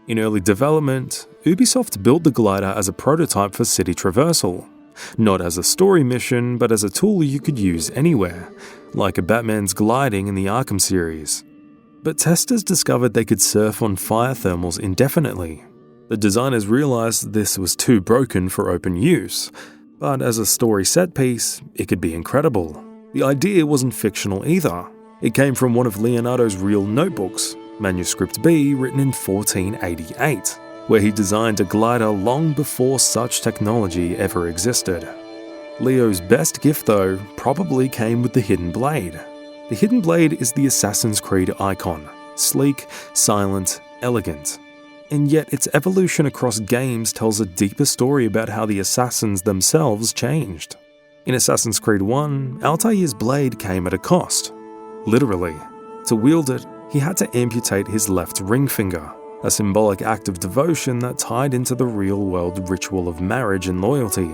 In early development, Ubisoft built the glider as a prototype for city traversal. Not as a story mission, but as a tool you could use anywhere, like a Batman's gliding in the Arkham series. But testers discovered they could surf on fire thermals indefinitely. The designers realized this was too broken for open use, but as a story set piece, it could be incredible. The idea wasn't fictional either. It came from one of Leonardo's real notebooks, Manuscript B, written in 1488, where he designed a glider long before such technology ever existed. Leo's best gift, though, probably came with the Hidden Blade. The Hidden Blade is the Assassin's Creed icon, sleek, silent, elegant. And yet its evolution across games tells a deeper story about how the assassins themselves changed. In Assassin's Creed 1, Altair's blade came at a cost. Literally. To wield it, he had to amputate his left ring finger, a symbolic act of devotion that tied into the real-world ritual of marriage and loyalty.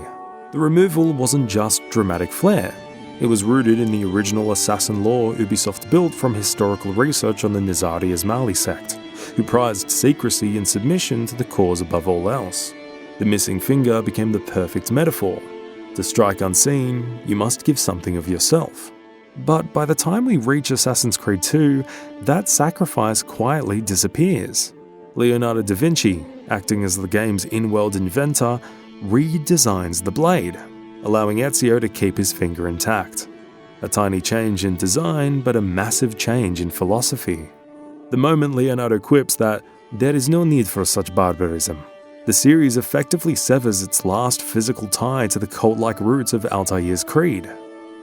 The removal wasn't just dramatic flair. It was rooted in the original assassin lore Ubisoft built from historical research on the Nizari Ismaili sect, who prized secrecy and submission to the cause above all else. The missing finger became the perfect metaphor. To strike unseen, you must give something of yourself. But by the time we reach Assassin's Creed 2, that sacrifice quietly disappears. Leonardo da Vinci, acting as the game's in-world inventor, redesigns the blade, allowing Ezio to keep his finger intact. A tiny change in design, but a massive change in philosophy. The moment Leonardo quips that there is no need for such barbarism, the series effectively severs its last physical tie to the cult-like roots of Altair's Creed.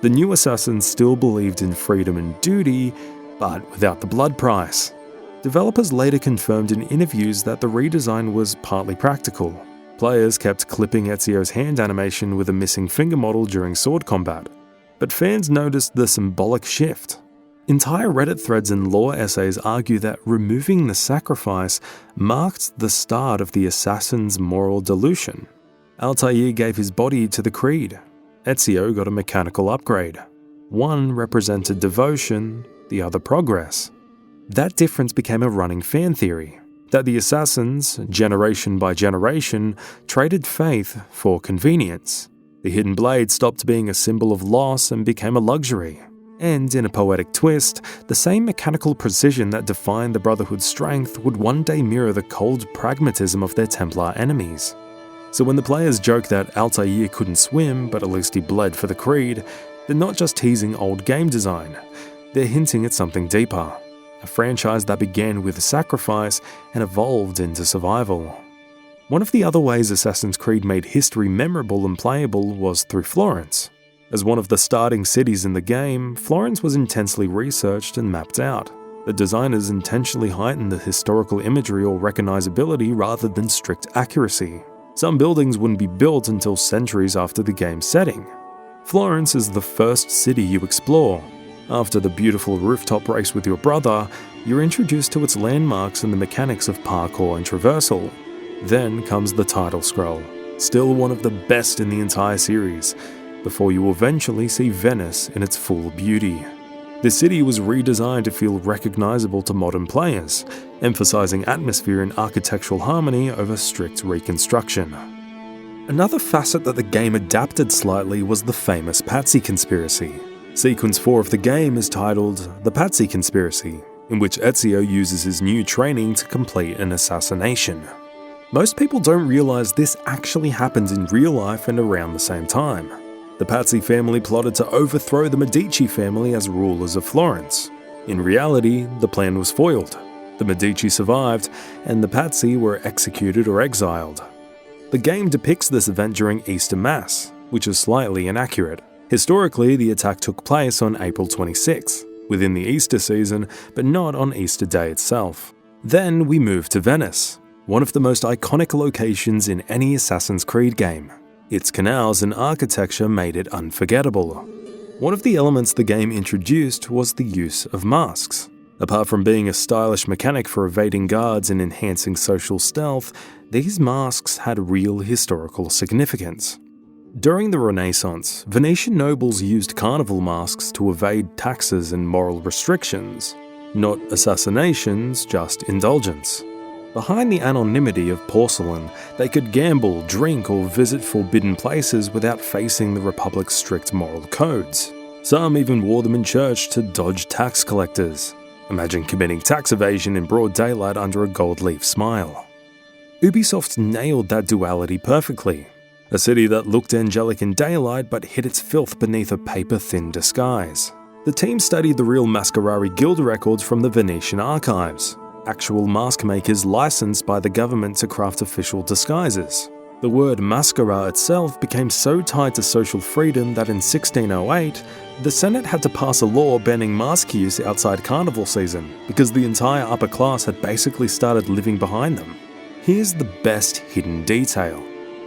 The new assassins still believed in freedom and duty, but without the blood price. Developers later confirmed in interviews that the redesign was partly practical. Players kept clipping Ezio's hand animation with a missing finger model during sword combat, but fans noticed the symbolic shift. Entire Reddit threads and lore essays argue that removing the sacrifice marked the start of the assassin's moral dilution. Altair gave his body to the Creed. Ezio got a mechanical upgrade. One represented devotion, the other progress. That difference became a running fan theory, that the assassins, generation by generation, traded faith for convenience. The Hidden Blade stopped being a symbol of loss and became a luxury. And in a poetic twist, the same mechanical precision that defined the Brotherhood's strength would one day mirror the cold pragmatism of their Templar enemies. So when the players joke that Altair couldn't swim, but at least he bled for the Creed, they're not just teasing old game design, they're hinting at something deeper. A franchise that began with sacrifice and evolved into survival. One of the other ways Assassin's Creed made history memorable and playable was through Florence. As one of the starting cities in the game, Florence was intensely researched and mapped out. The designers intentionally heightened the historical imagery or recognizability rather than strict accuracy. Some buildings wouldn't be built until centuries after the game's setting. Florence is the first city you explore. After the beautiful rooftop race with your brother, you're introduced to its landmarks and the mechanics of parkour and traversal. Then comes the title scroll, still one of the best in the entire series, before you eventually see Venice in its full beauty. The city was redesigned to feel recognizable to modern players, emphasizing atmosphere and architectural harmony over strict reconstruction. Another facet that the game adapted slightly was the famous Patsy Conspiracy. Sequence 4 of the game is titled The Patsy Conspiracy, in which Ezio uses his new training to complete an assassination. Most people don't realize this actually happens in real life and around the same time. The Pazzi family plotted to overthrow the Medici family as rulers of Florence. In reality, the plan was foiled. The Medici survived, and the Pazzi were executed or exiled. The game depicts this event during Easter Mass, which is slightly inaccurate. Historically, the attack took place on April 26, within the Easter season, but not on Easter Day itself. Then we move to Venice, one of the most iconic locations in any Assassin's Creed game. Its canals and architecture made it unforgettable. One of the elements the game introduced was the use of masks. Apart from being a stylish mechanic for evading guards and enhancing social stealth, these masks had real historical significance. During the Renaissance, Venetian nobles used carnival masks to evade taxes and moral restrictions. Not assassinations, just indulgence. Behind the anonymity of porcelain, they could gamble, drink, or visit forbidden places without facing the Republic's strict moral codes. Some even wore them in church to dodge tax collectors. Imagine committing tax evasion in broad daylight under a gold leaf smile. Ubisoft nailed that duality perfectly. A city that looked angelic in daylight but hid its filth beneath a paper-thin disguise. The team studied the real Mascherari guild records from the Venetian archives, actual mask makers licensed by the government to craft official disguises. The word mascara itself became so tied to social freedom that in 1608, the Senate had to pass a law banning mask use outside carnival season because the entire upper class had basically started living behind them. Here's the best hidden detail.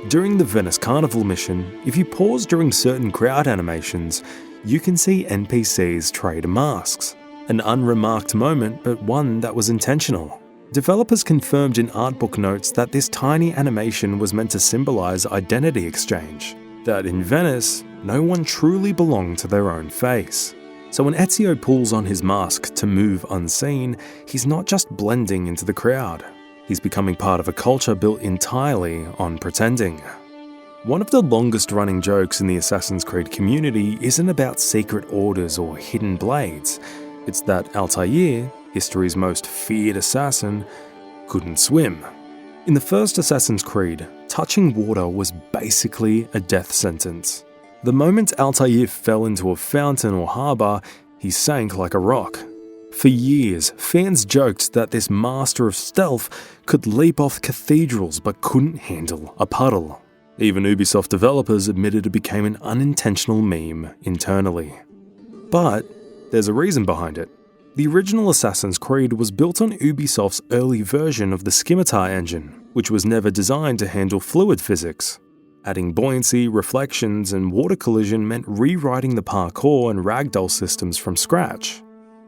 During the Venice Carnival mission, if you pause during certain crowd animations, you can see NPCs trade masks. An unremarked moment, but one that was intentional. Developers confirmed in artbook notes that this tiny animation was meant to symbolize identity exchange, that in Venice, no one truly belonged to their own face. So when Ezio pulls on his mask to move unseen, he's not just blending into the crowd. He's becoming part of a culture built entirely on pretending. One of the longest running jokes in the Assassin's Creed community isn't about secret orders or hidden blades. It's that Altair, history's most feared assassin, couldn't swim. In the first Assassin's Creed, touching water was basically a death sentence. The moment Altair fell into a fountain or harbour, he sank like a rock. For years, fans joked that this master of stealth could leap off cathedrals but couldn't handle a puddle. Even Ubisoft developers admitted it became an unintentional meme internally. But there's a reason behind it. The original Assassin's Creed was built on Ubisoft's early version of the Scimitar engine, which was never designed to handle fluid physics. Adding buoyancy, reflections, and water collision meant rewriting the parkour and ragdoll systems from scratch.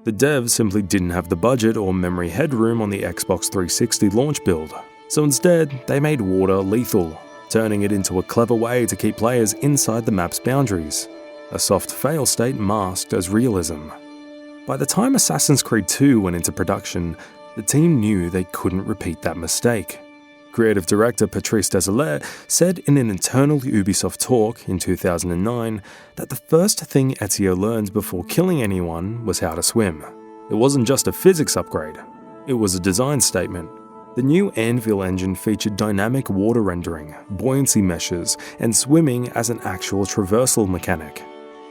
The devs simply didn't have the budget or memory headroom on the Xbox 360 launch build, so instead they made water lethal, turning it into a clever way to keep players inside the map's boundaries, a soft fail-state masked as realism. By the time Assassin's Creed 2 went into production, the team knew they couldn't repeat that mistake. Creative director Patrice Désilets said in an internal Ubisoft talk in 2009 that the first thing Ezio learned before killing anyone was how to swim. It wasn't just a physics upgrade, it was a design statement. The new Anvil engine featured dynamic water rendering, buoyancy meshes, and swimming as an actual traversal mechanic.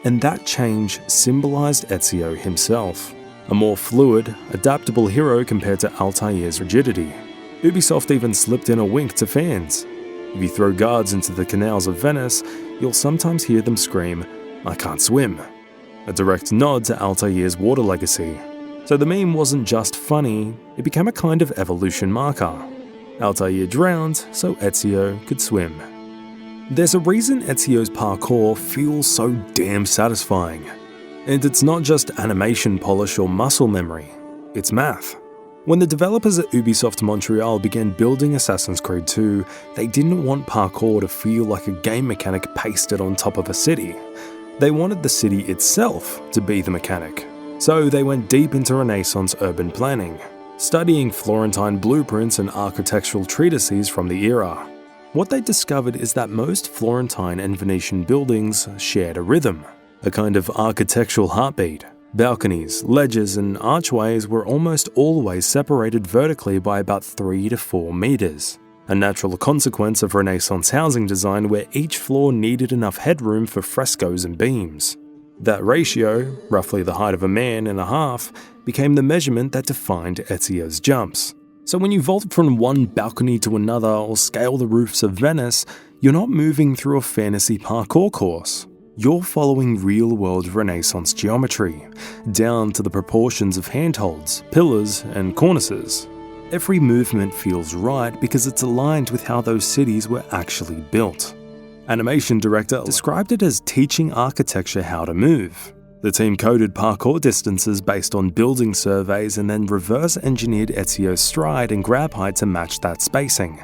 And that change symbolized Ezio himself, a more fluid, adaptable hero compared to Altair's rigidity. Ubisoft even slipped in a wink to fans. If you throw guards into the canals of Venice, you'll sometimes hear them scream, "I can't swim," a direct nod to Altair's water legacy. So the meme wasn't just funny, it became a kind of evolution marker. Altair drowned, so Ezio could swim. There's a reason Ezio's parkour feels so damn satisfying. And it's not just animation polish or muscle memory, it's math. When the developers at Ubisoft Montreal began building Assassin's Creed 2, they didn't want parkour to feel like a game mechanic pasted on top of a city. They wanted the city itself to be the mechanic. So they went deep into Renaissance urban planning, studying Florentine blueprints and architectural treatises from the era. What they discovered is that most Florentine and Venetian buildings shared a rhythm, a kind of architectural heartbeat. Balconies, ledges, and archways were almost always separated vertically by about 3 to 4 meters. a natural consequence of Renaissance housing design where each floor needed enough headroom for frescoes and beams. That ratio, roughly the height of a man and a half, became the measurement that defined Ezio's jumps. So when you vault from one balcony to another or scale the roofs of Venice, you're not moving through a fantasy parkour course. You're following real-world Renaissance geometry, down to the proportions of handholds, pillars, and cornices. Every movement feels right because it's aligned with how those cities were actually built. Animation director described it as teaching architecture how to move. The team coded parkour distances based on building surveys and then reverse-engineered Ezio's stride and grab height to match that spacing,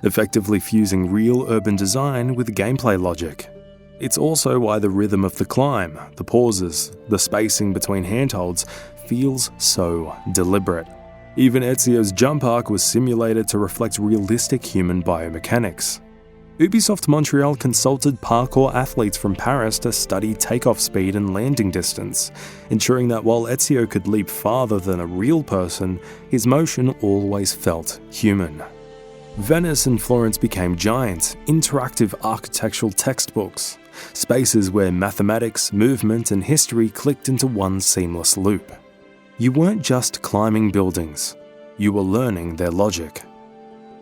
effectively fusing real urban design with gameplay logic. It's also why the rhythm of the climb, the pauses, the spacing between handholds feels so deliberate. Even Ezio's jump arc was simulated to reflect realistic human biomechanics. Ubisoft Montreal consulted parkour athletes from Paris to study takeoff speed and landing distance, ensuring that while Ezio could leap farther than a real person, his motion always felt human. Venice and Florence became giant, interactive architectural textbooks, spaces where mathematics, movement, and history clicked into one seamless loop. You weren't just climbing buildings, you were learning their logic.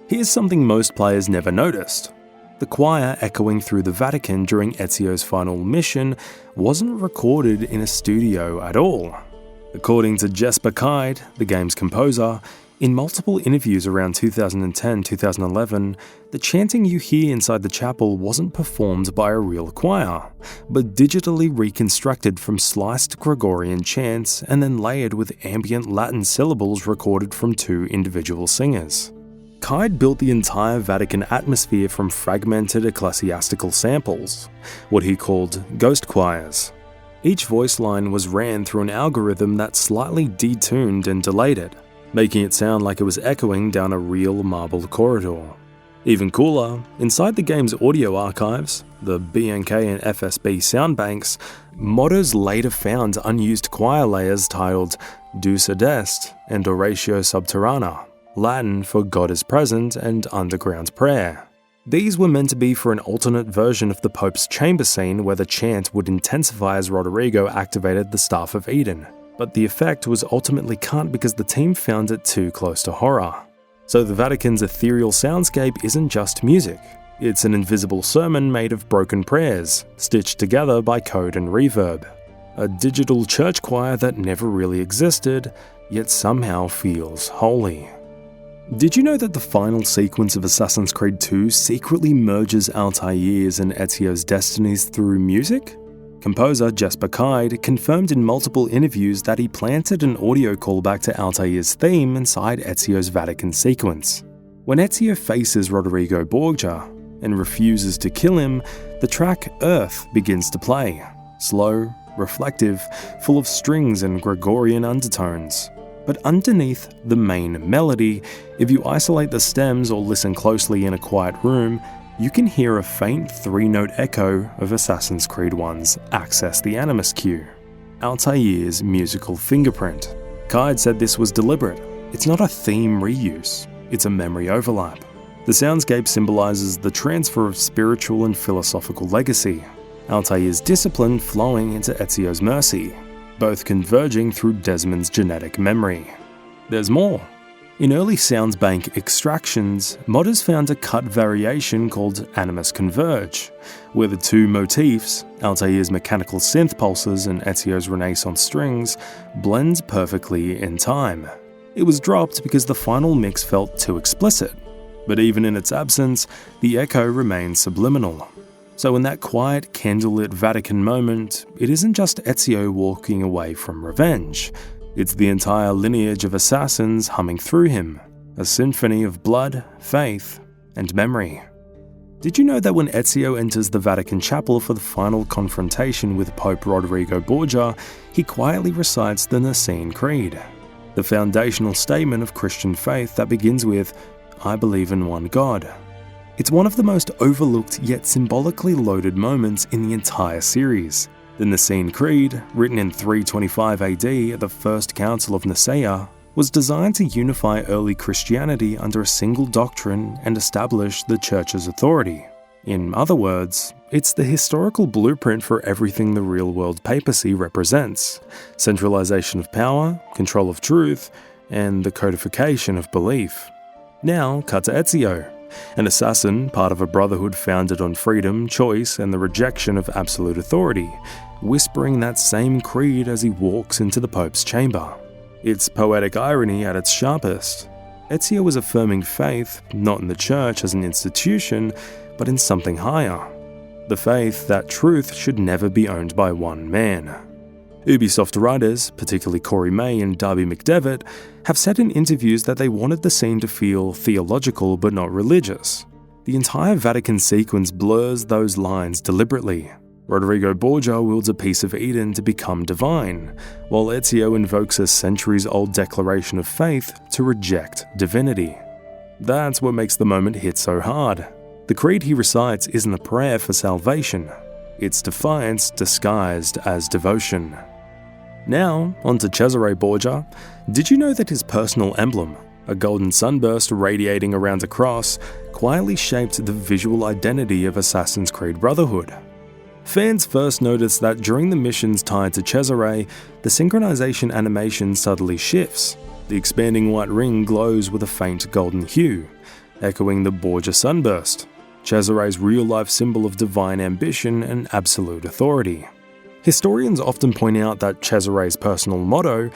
Here's something most players never noticed. The choir echoing through the Vatican during Ezio's final mission wasn't recorded in a studio at all. According to Jesper Kyd, the game's composer, in multiple interviews around 2010-2011, the chanting you hear inside the chapel wasn't performed by a real choir, but digitally reconstructed from sliced Gregorian chants and then layered with ambient Latin syllables recorded from two individual singers. Kyd built the entire Vatican atmosphere from fragmented ecclesiastical samples, what he called ghost choirs. Each voice line was ran through an algorithm that slightly detuned and delayed it, making it sound like it was echoing down a real marble corridor. Even cooler, inside the game's audio archives, the BNK and FSB sound banks, modders later found unused choir layers titled Deus Adest and Oratio Subterrana, Latin for God is present and underground prayer. These were meant to be for an alternate version of the Pope's chamber scene where the chant would intensify as Roderigo activated the Staff of Eden, but the effect was ultimately cut because the team found it too close to horror. So the Vatican's ethereal soundscape isn't just music, it's an invisible sermon made of broken prayers, stitched together by code and reverb. A digital church choir that never really existed, yet somehow feels holy. Did you know that the final sequence of Assassin's Creed 2 secretly merges Altair's and Ezio's destinies through music? Composer Jesper Kyd confirmed in multiple interviews that he planted an audio callback to Altair's theme inside Ezio's Vatican sequence. When Ezio faces Rodrigo Borgia and refuses to kill him, the track Earth begins to play, slow, reflective, full of strings and Gregorian undertones. But underneath the main melody, if you isolate the stems or listen closely in a quiet room, you can hear a faint three-note echo of Assassin's Creed 1's Access the Animus cue, Altair's musical fingerprint. Kyd said this was deliberate. It's not a theme reuse, it's a memory overlap. The soundscape symbolizes the transfer of spiritual and philosophical legacy, Altair's discipline flowing into Ezio's mercy, both converging through Desmond's genetic memory. There's more. In early sounds bank extractions, modders found a cut variation called Animus Converge, where the two motifs, Altair's mechanical synth pulses and Ezio's Renaissance strings, blend perfectly in time. It was dropped because the final mix felt too explicit, but even in its absence, the echo remains subliminal. So in that quiet, candlelit Vatican moment, it isn't just Ezio walking away from revenge. It's the entire lineage of assassins humming through him, a symphony of blood, faith, and memory. Did you know that when Ezio enters the Vatican chapel for the final confrontation with Pope Rodrigo Borgia, he quietly recites the Nicene Creed, the foundational statement of Christian faith that begins with, "I believe in one God." It's one of the most overlooked yet symbolically loaded moments in the entire series. The Nicene Creed, written in 325 AD at the First Council of Nicaea, was designed to unify early Christianity under a single doctrine and establish the Church's authority. In other words, it's the historical blueprint for everything the real-world papacy represents: centralization of power, control of truth, and the codification of belief. Now, cut to Ezio, an assassin, part of a brotherhood founded on freedom, choice, and the rejection of absolute authority, whispering that same creed as he walks into the Pope's chamber. It's poetic irony at its sharpest. Ezio is affirming faith, not in the Church as an institution, but in something higher. The faith that truth should never be owned by one man. Ubisoft writers, particularly Corey May and Darby McDevitt, have said in interviews that they wanted the scene to feel theological but not religious. The entire Vatican sequence blurs those lines deliberately. Rodrigo Borgia wields a piece of Eden to become divine, while Ezio invokes a centuries-old declaration of faith to reject divinity. That's what makes the moment hit so hard. The creed he recites isn't a prayer for salvation. It's defiance disguised as devotion. Now, onto Cesare Borgia. Did you know that his personal emblem, a golden sunburst radiating around a cross, quietly shaped the visual identity of Assassin's Creed Brotherhood? Fans first noticed that during the missions tied to Cesare, the synchronization animation subtly shifts. The expanding white ring glows with a faint golden hue, echoing the Borgia sunburst, Cesare's real-life symbol of divine ambition and absolute authority. Historians often point out that Cesare's personal motto,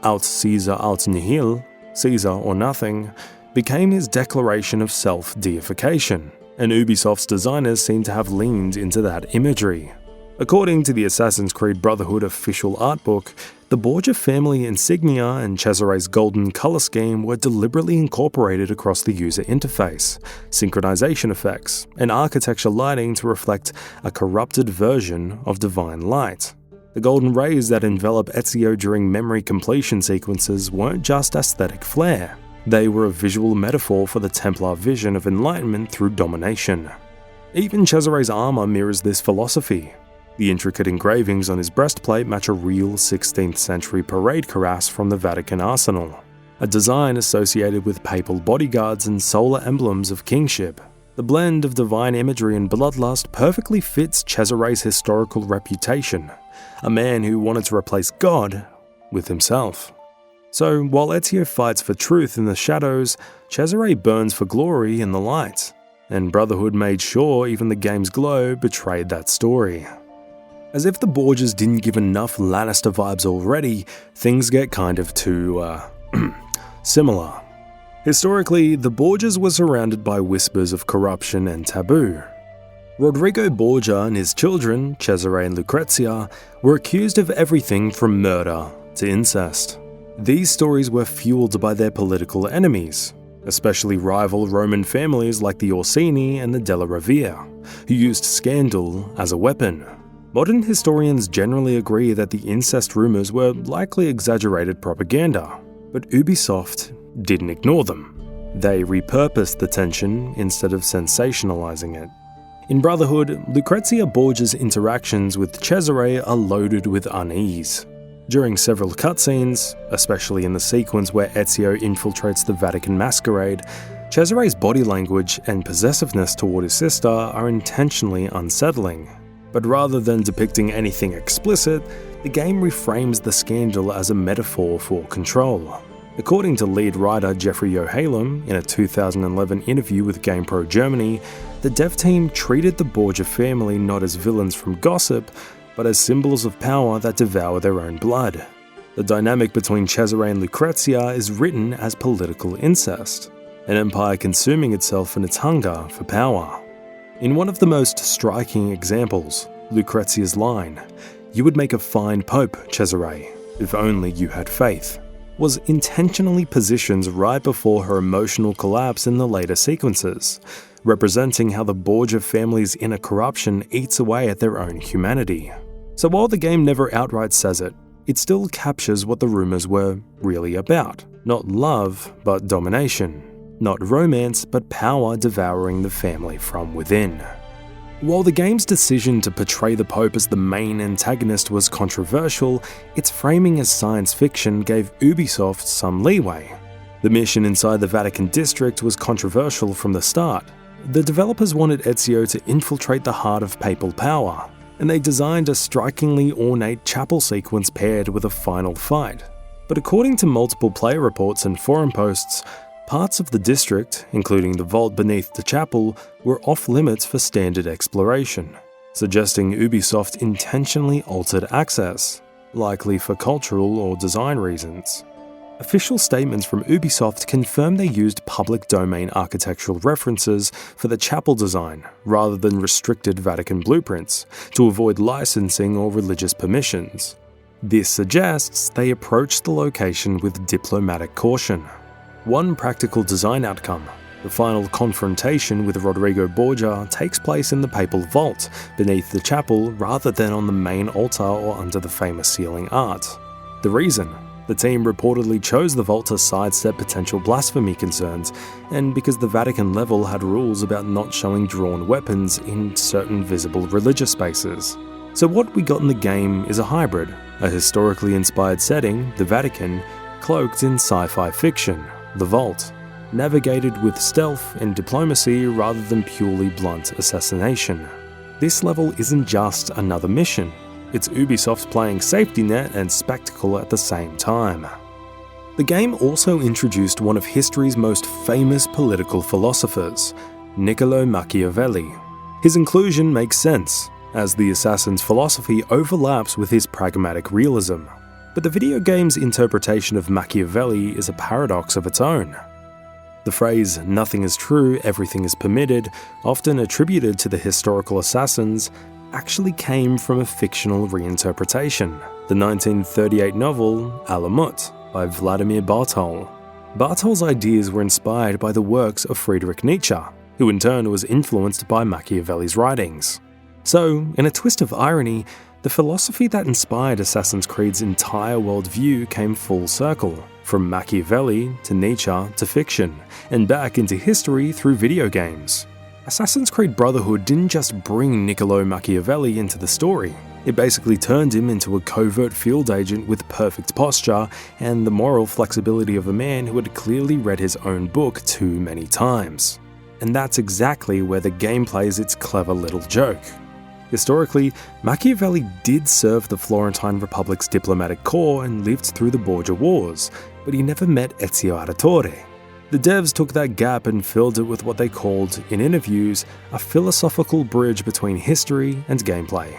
Aut Caesar aut nihil, Caesar or nothing, became his declaration of self-deification, and Ubisoft's designers seem to have leaned into that imagery. According to the Assassin's Creed Brotherhood official artbook, the Borgia family insignia and Cesare's golden color scheme were deliberately incorporated across the user interface, synchronization effects, and architecture lighting to reflect a corrupted version of divine light. The golden rays that envelop Ezio during memory completion sequences weren't just aesthetic flair. They were a visual metaphor for the Templar vision of enlightenment through domination. Even Cesare's armor mirrors this philosophy. The intricate engravings on his breastplate match a real 16th century parade cuirass from the Vatican arsenal, a design associated with papal bodyguards and solar emblems of kingship. The blend of divine imagery and bloodlust perfectly fits Cesare's historical reputation, a man who wanted to replace God with himself. So, while Ezio fights for truth in the shadows, Cesare burns for glory in the light, and Brotherhood made sure even the game's glow betrayed that story. As if the Borgias didn't give enough Lannister vibes already, things get kind of too, similar. Historically, the Borgias were surrounded by whispers of corruption and taboo. Rodrigo Borgia and his children, Cesare and Lucrezia, were accused of everything from murder to incest. These stories were fueled by their political enemies, especially rival Roman families like the Orsini and the Della Rovere, who used scandal as a weapon. Modern historians generally agree that the incest rumors were likely exaggerated propaganda, but Ubisoft didn't ignore them. They repurposed the tension instead of sensationalizing it. In Brotherhood, Lucrezia Borgia's interactions with Cesare are loaded with unease. During several cutscenes, especially in the sequence where Ezio infiltrates the Vatican masquerade, Cesare's body language and possessiveness toward his sister are intentionally unsettling. But rather than depicting anything explicit, the game reframes the scandal as a metaphor for control. According to lead writer Jeffrey Yohalem, in a 2011 interview with GamePro Germany, the dev team treated the Borgia family not as villains from gossip, but as symbols of power that devour their own blood. The dynamic between Cesare and Lucrezia is written as political incest, an empire consuming itself in its hunger for power. In one of the most striking examples, Lucrezia's line, "You would make a fine pope, Cesare, if only you had faith," was intentionally positioned right before her emotional collapse in the later sequences, representing how the Borgia family's inner corruption eats away at their own humanity. So while the game never outright says it, it still captures what the rumors were really about. Not love, but domination. Not romance, but power devouring the family from within. While the game's decision to portray the Pope as the main antagonist was controversial, its framing as science fiction gave Ubisoft some leeway. The mission inside the Vatican district was controversial from the start. The developers wanted Ezio to infiltrate the heart of papal power, and they designed a strikingly ornate chapel sequence paired with a final fight. But according to multiple player reports and forum posts, parts of the district, including the vault beneath the chapel, were off-limits for standard exploration, suggesting Ubisoft intentionally altered access, likely for cultural or design reasons. Official statements from Ubisoft confirm they used public domain architectural references for the chapel design rather than restricted Vatican blueprints, to avoid licensing or religious permissions. This suggests they approached the location with diplomatic caution. One practical design outcome, the final confrontation with Rodrigo Borgia, takes place in the papal vault beneath the chapel rather than on the main altar or under the famous ceiling art. The reason? The team reportedly chose the vault to sidestep potential blasphemy concerns, and because the Vatican level had rules about not showing drawn weapons in certain visible religious spaces. So what we got in the game is a hybrid, a historically inspired setting, the Vatican, cloaked in sci-fi fiction, the vault, navigated with stealth and diplomacy rather than purely blunt assassination. This level isn't just another mission, it's Ubisoft playing safety net and spectacle at the same time. The game also introduced one of history's most famous political philosophers, Niccolo Machiavelli. His inclusion makes sense, as the assassin's philosophy overlaps with his pragmatic realism. But the video game's interpretation of Machiavelli is a paradox of its own. The phrase, "nothing is true, everything is permitted," often attributed to the historical assassins, actually came from a fictional reinterpretation, the 1938 novel Alamut by Vladimir Bartol. Bartol's ideas were inspired by the works of Friedrich Nietzsche, who in turn was influenced by Machiavelli's writings. So, in a twist of irony, the philosophy that inspired Assassin's Creed's entire worldview came full circle, from Machiavelli to Nietzsche to fiction, and back into history through video games. Assassin's Creed Brotherhood didn't just bring Niccolo Machiavelli into the story, it basically turned him into a covert field agent with perfect posture and the moral flexibility of a man who had clearly read his own book too many times. And that's exactly where the game plays its clever little joke. Historically, Machiavelli did serve the Florentine Republic's diplomatic corps and lived through the Borgia Wars, but he never met Ezio Auditore. The devs took that gap and filled it with what they called, in interviews, a philosophical bridge between history and gameplay.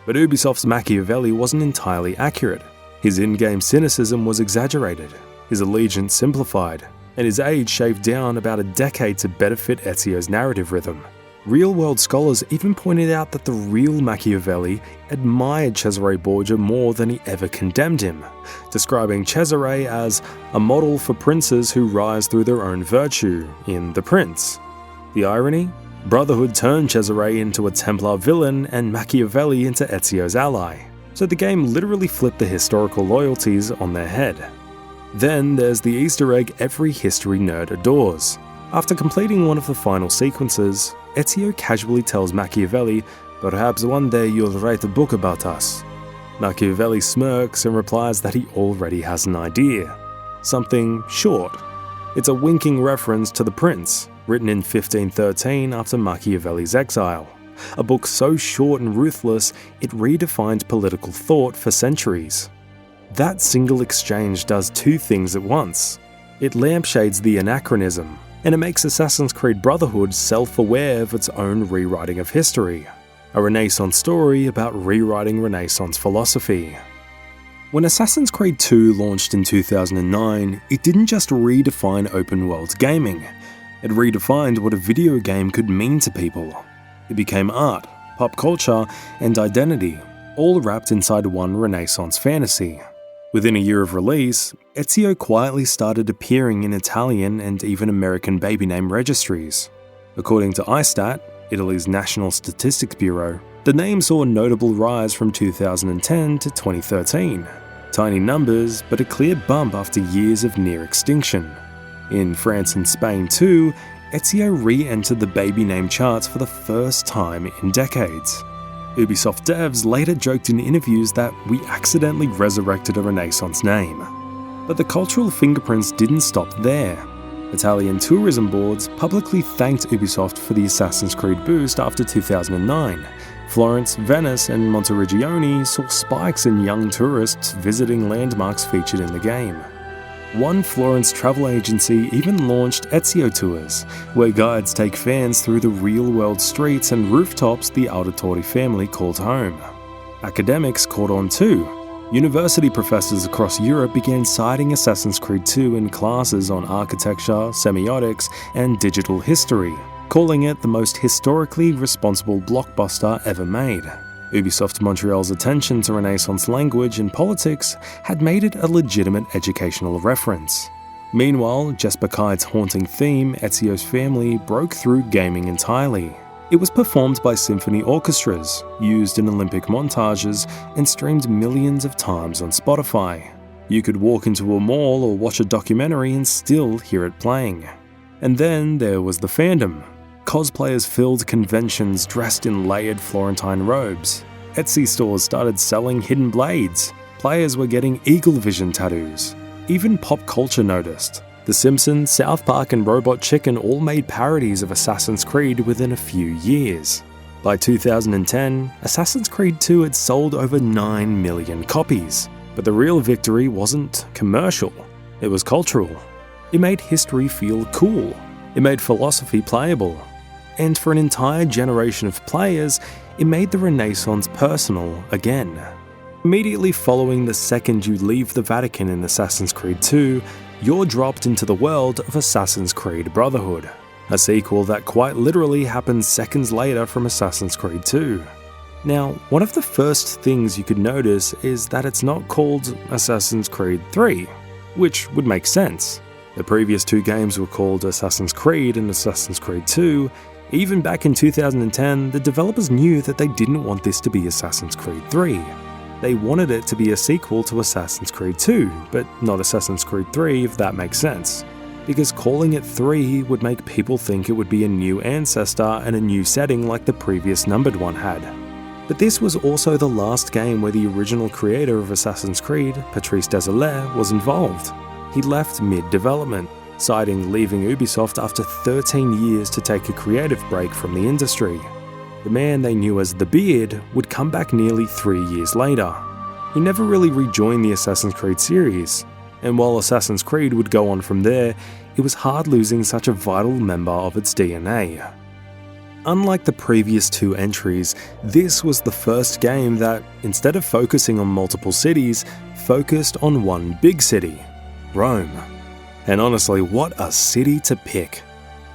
But Ubisoft's Machiavelli wasn't entirely accurate. His in-game cynicism was exaggerated, his allegiance simplified, and his age shaved down about a decade to better fit Ezio's narrative rhythm. Real-world scholars even pointed out that the real Machiavelli admired Cesare Borgia more than he ever condemned him, describing Cesare as a model for princes who rise through their own virtue in The Prince. The irony? Brotherhood turned Cesare into a Templar villain and Machiavelli into Ezio's ally, so the game literally flipped the historical loyalties on their head. Then there's the Easter egg every history nerd adores. After completing one of the final sequences, Ezio casually tells Machiavelli, "Perhaps one day you'll write a book about us." Machiavelli smirks and replies that he already has an idea. Something short. It's a winking reference to The Prince, written in 1513 after Machiavelli's exile. A book so short and ruthless, it redefined political thought for centuries. That single exchange does two things at once. It lampshades the anachronism, and it makes Assassin's Creed Brotherhood self-aware of its own rewriting of history. A Renaissance story about rewriting Renaissance philosophy. When Assassin's Creed 2 launched in 2009, it didn't just redefine open-world gaming. It redefined what a video game could mean to people. It became art, pop culture, and identity, all wrapped inside one Renaissance fantasy. Within a year of release, Ezio quietly started appearing in Italian and even American baby name registries. According to ISTAT, Italy's National Statistics Bureau, the name saw a notable rise from 2010 to 2013. Tiny numbers, but a clear bump after years of near extinction. In France and Spain too, Ezio re-entered the baby name charts for the first time in decades. Ubisoft devs later joked in interviews that we accidentally resurrected a Renaissance name. But the cultural fingerprints didn't stop there. Italian tourism boards publicly thanked Ubisoft for the Assassin's Creed boost after 2009. Florence, Venice, and Monteriggioni saw spikes in young tourists visiting landmarks featured in the game. One Florence travel agency even launched Ezio tours, where guides take fans through the real-world streets and rooftops the Auditore family called home. Academics caught on too. University professors across Europe began citing Assassin's Creed 2 in classes on architecture, semiotics, and digital history, calling it the most historically responsible blockbuster ever made. Ubisoft Montreal's attention to Renaissance language and politics had made it a legitimate educational reference. Meanwhile, Jesper Kite's haunting theme, Ezio's family, broke through gaming entirely. It was performed by symphony orchestras, used in Olympic montages, and streamed millions of times on Spotify. You could walk into a mall or watch a documentary and still hear it playing. And then there was the fandom. Cosplayers filled conventions dressed in layered Florentine robes. Etsy stores started selling hidden blades. Players were getting eagle vision tattoos. Even pop culture noticed. The Simpsons, South Park, and Robot Chicken all made parodies of Assassin's Creed within a few years. By 2010, Assassin's Creed 2 had sold over 9 million copies. But the real victory wasn't commercial. It was cultural. It made history feel cool. It made philosophy playable. And for an entire generation of players, it made the Renaissance personal again. Immediately following the second you leave the Vatican in Assassin's Creed 2, you're dropped into the world of Assassin's Creed Brotherhood, a sequel that quite literally happens seconds later from Assassin's Creed 2. Now, one of the first things you could notice is that it's not called Assassin's Creed 3, which would make sense. The previous two games were called Assassin's Creed and Assassin's Creed 2. Even back in 2010, the developers knew that they didn't want this to be Assassin's Creed 3. They wanted it to be a sequel to Assassin's Creed 2, but not Assassin's Creed 3 if that makes sense. Because calling it 3 would make people think it would be a new ancestor and a new setting like the previous numbered one had. But this was also the last game where the original creator of Assassin's Creed, Patrice Désilets, was involved. He left mid-development, citing leaving Ubisoft after 13 years to take a creative break from the industry. The man they knew as The Beard would come back nearly 3 years later. He never really rejoined the Assassin's Creed series, and while Assassin's Creed would go on from there, it was hard losing such a vital member of its DNA. Unlike the previous two entries, this was the first game that, instead of focusing on multiple cities, focused on one big city, Rome. And honestly, what a city to pick.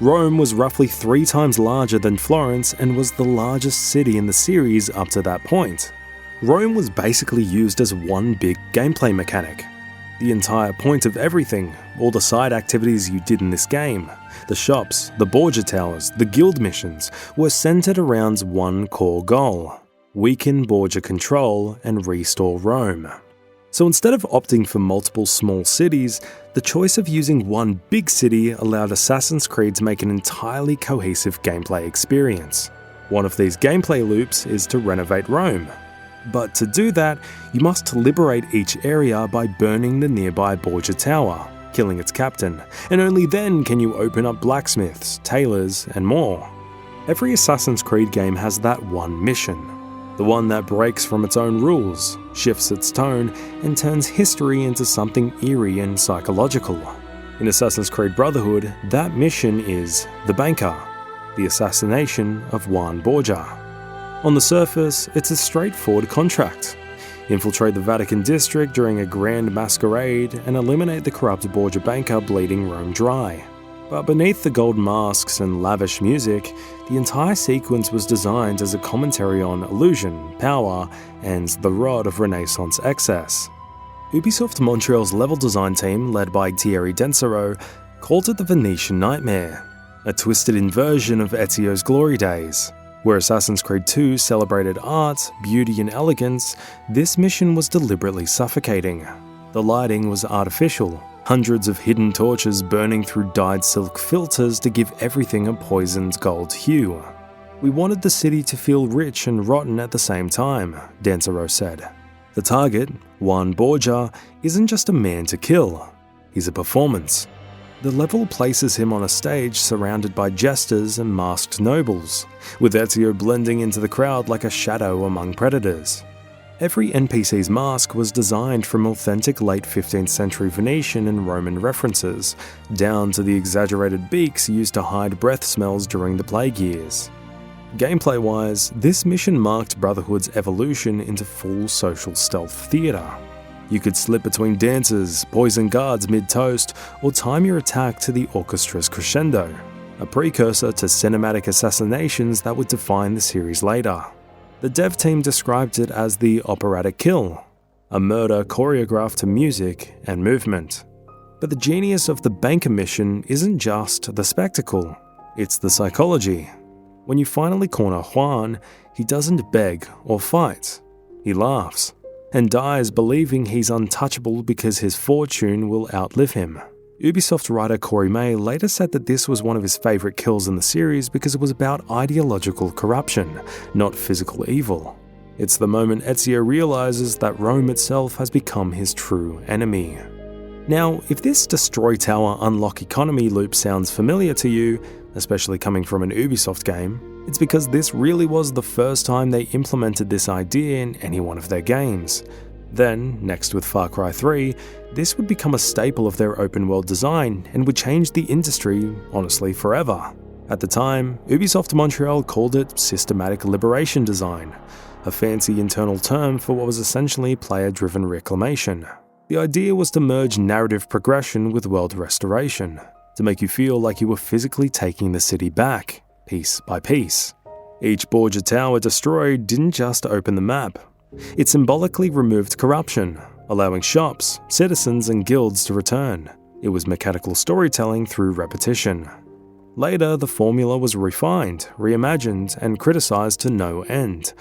Rome was roughly 3 times larger than Florence and was the largest city in the series up to that point. Rome was basically used as one big gameplay mechanic. The entire point of everything, all the side activities you did in this game, the shops, the Borgia towers, the guild missions, were centered around one core goal: weaken Borgia control and restore Rome. So instead of opting for multiple small cities, the choice of using one big city allowed Assassin's Creed to make an entirely cohesive gameplay experience. One of these gameplay loops is to renovate Rome. But to do that, you must liberate each area by burning the nearby Borgia Tower, killing its captain, and only then can you open up blacksmiths, tailors, and more. Every Assassin's Creed game has that one mission. The one that breaks from its own rules, shifts its tone, and turns history into something eerie and psychological. In Assassin's Creed Brotherhood, that mission is the Banker, the assassination of Juan Borgia. On the surface, it's a straightforward contract. Infiltrate the Vatican district during a grand masquerade and eliminate the corrupt Borgia banker bleeding Rome dry. But beneath the gold masks and lavish music, the entire sequence was designed as a commentary on illusion, power, and the rod of Renaissance excess. Ubisoft Montreal's level design team, led by Thierry Densero, called it the Venetian Nightmare, a twisted inversion of Ezio's glory days. Where Assassin's Creed 2 celebrated art, beauty, and elegance, this mission was deliberately suffocating. The lighting was artificial, hundreds of hidden torches burning through dyed silk filters to give everything a poisoned gold hue. "We wanted the city to feel rich and rotten at the same time," Dansereau said. The target, Juan Borgia, isn't just a man to kill. He's a performance. The level places him on a stage surrounded by jesters and masked nobles, with Ezio blending into the crowd like a shadow among predators. Every NPC's mask was designed from authentic late 15th century Venetian and Roman references, down to the exaggerated beaks used to hide breath smells during the plague years. Gameplay-wise, this mission marked Brotherhood's evolution into full social stealth theatre. You could slip between dancers, poison guards mid-toast, or time your attack to the orchestra's crescendo, a precursor to cinematic assassinations that would define the series later. The dev team described it as the operatic kill, a murder choreographed to music and movement. But the genius of the banker mission isn't just the spectacle, it's the psychology. When you finally corner Juan, he doesn't beg or fight. He laughs, and dies believing he's untouchable because his fortune will outlive him. Ubisoft writer Corey May later said that this was one of his favourite kills in the series because it was about ideological corruption, not physical evil. It's the moment Ezio realises that Rome itself has become his true enemy. Now, if this Destroy Tower Unlock Economy loop sounds familiar to you, especially coming from an Ubisoft game, it's because this really was the first time they implemented this idea in any one of their games. Then, next with Far Cry 3, this would become a staple of their open world design and would change the industry, honestly, forever. At the time, Ubisoft Montreal called it systematic liberation design, a fancy internal term for what was essentially player-driven reclamation. The idea was to merge narrative progression with world restoration, to make you feel like you were physically taking the city back, piece by piece. Each Borgia tower destroyed didn't just open the map. It symbolically removed corruption, allowing shops, citizens, and guilds to return. It was mechanical storytelling through repetition. Later, the formula was refined, reimagined, and criticized to no end.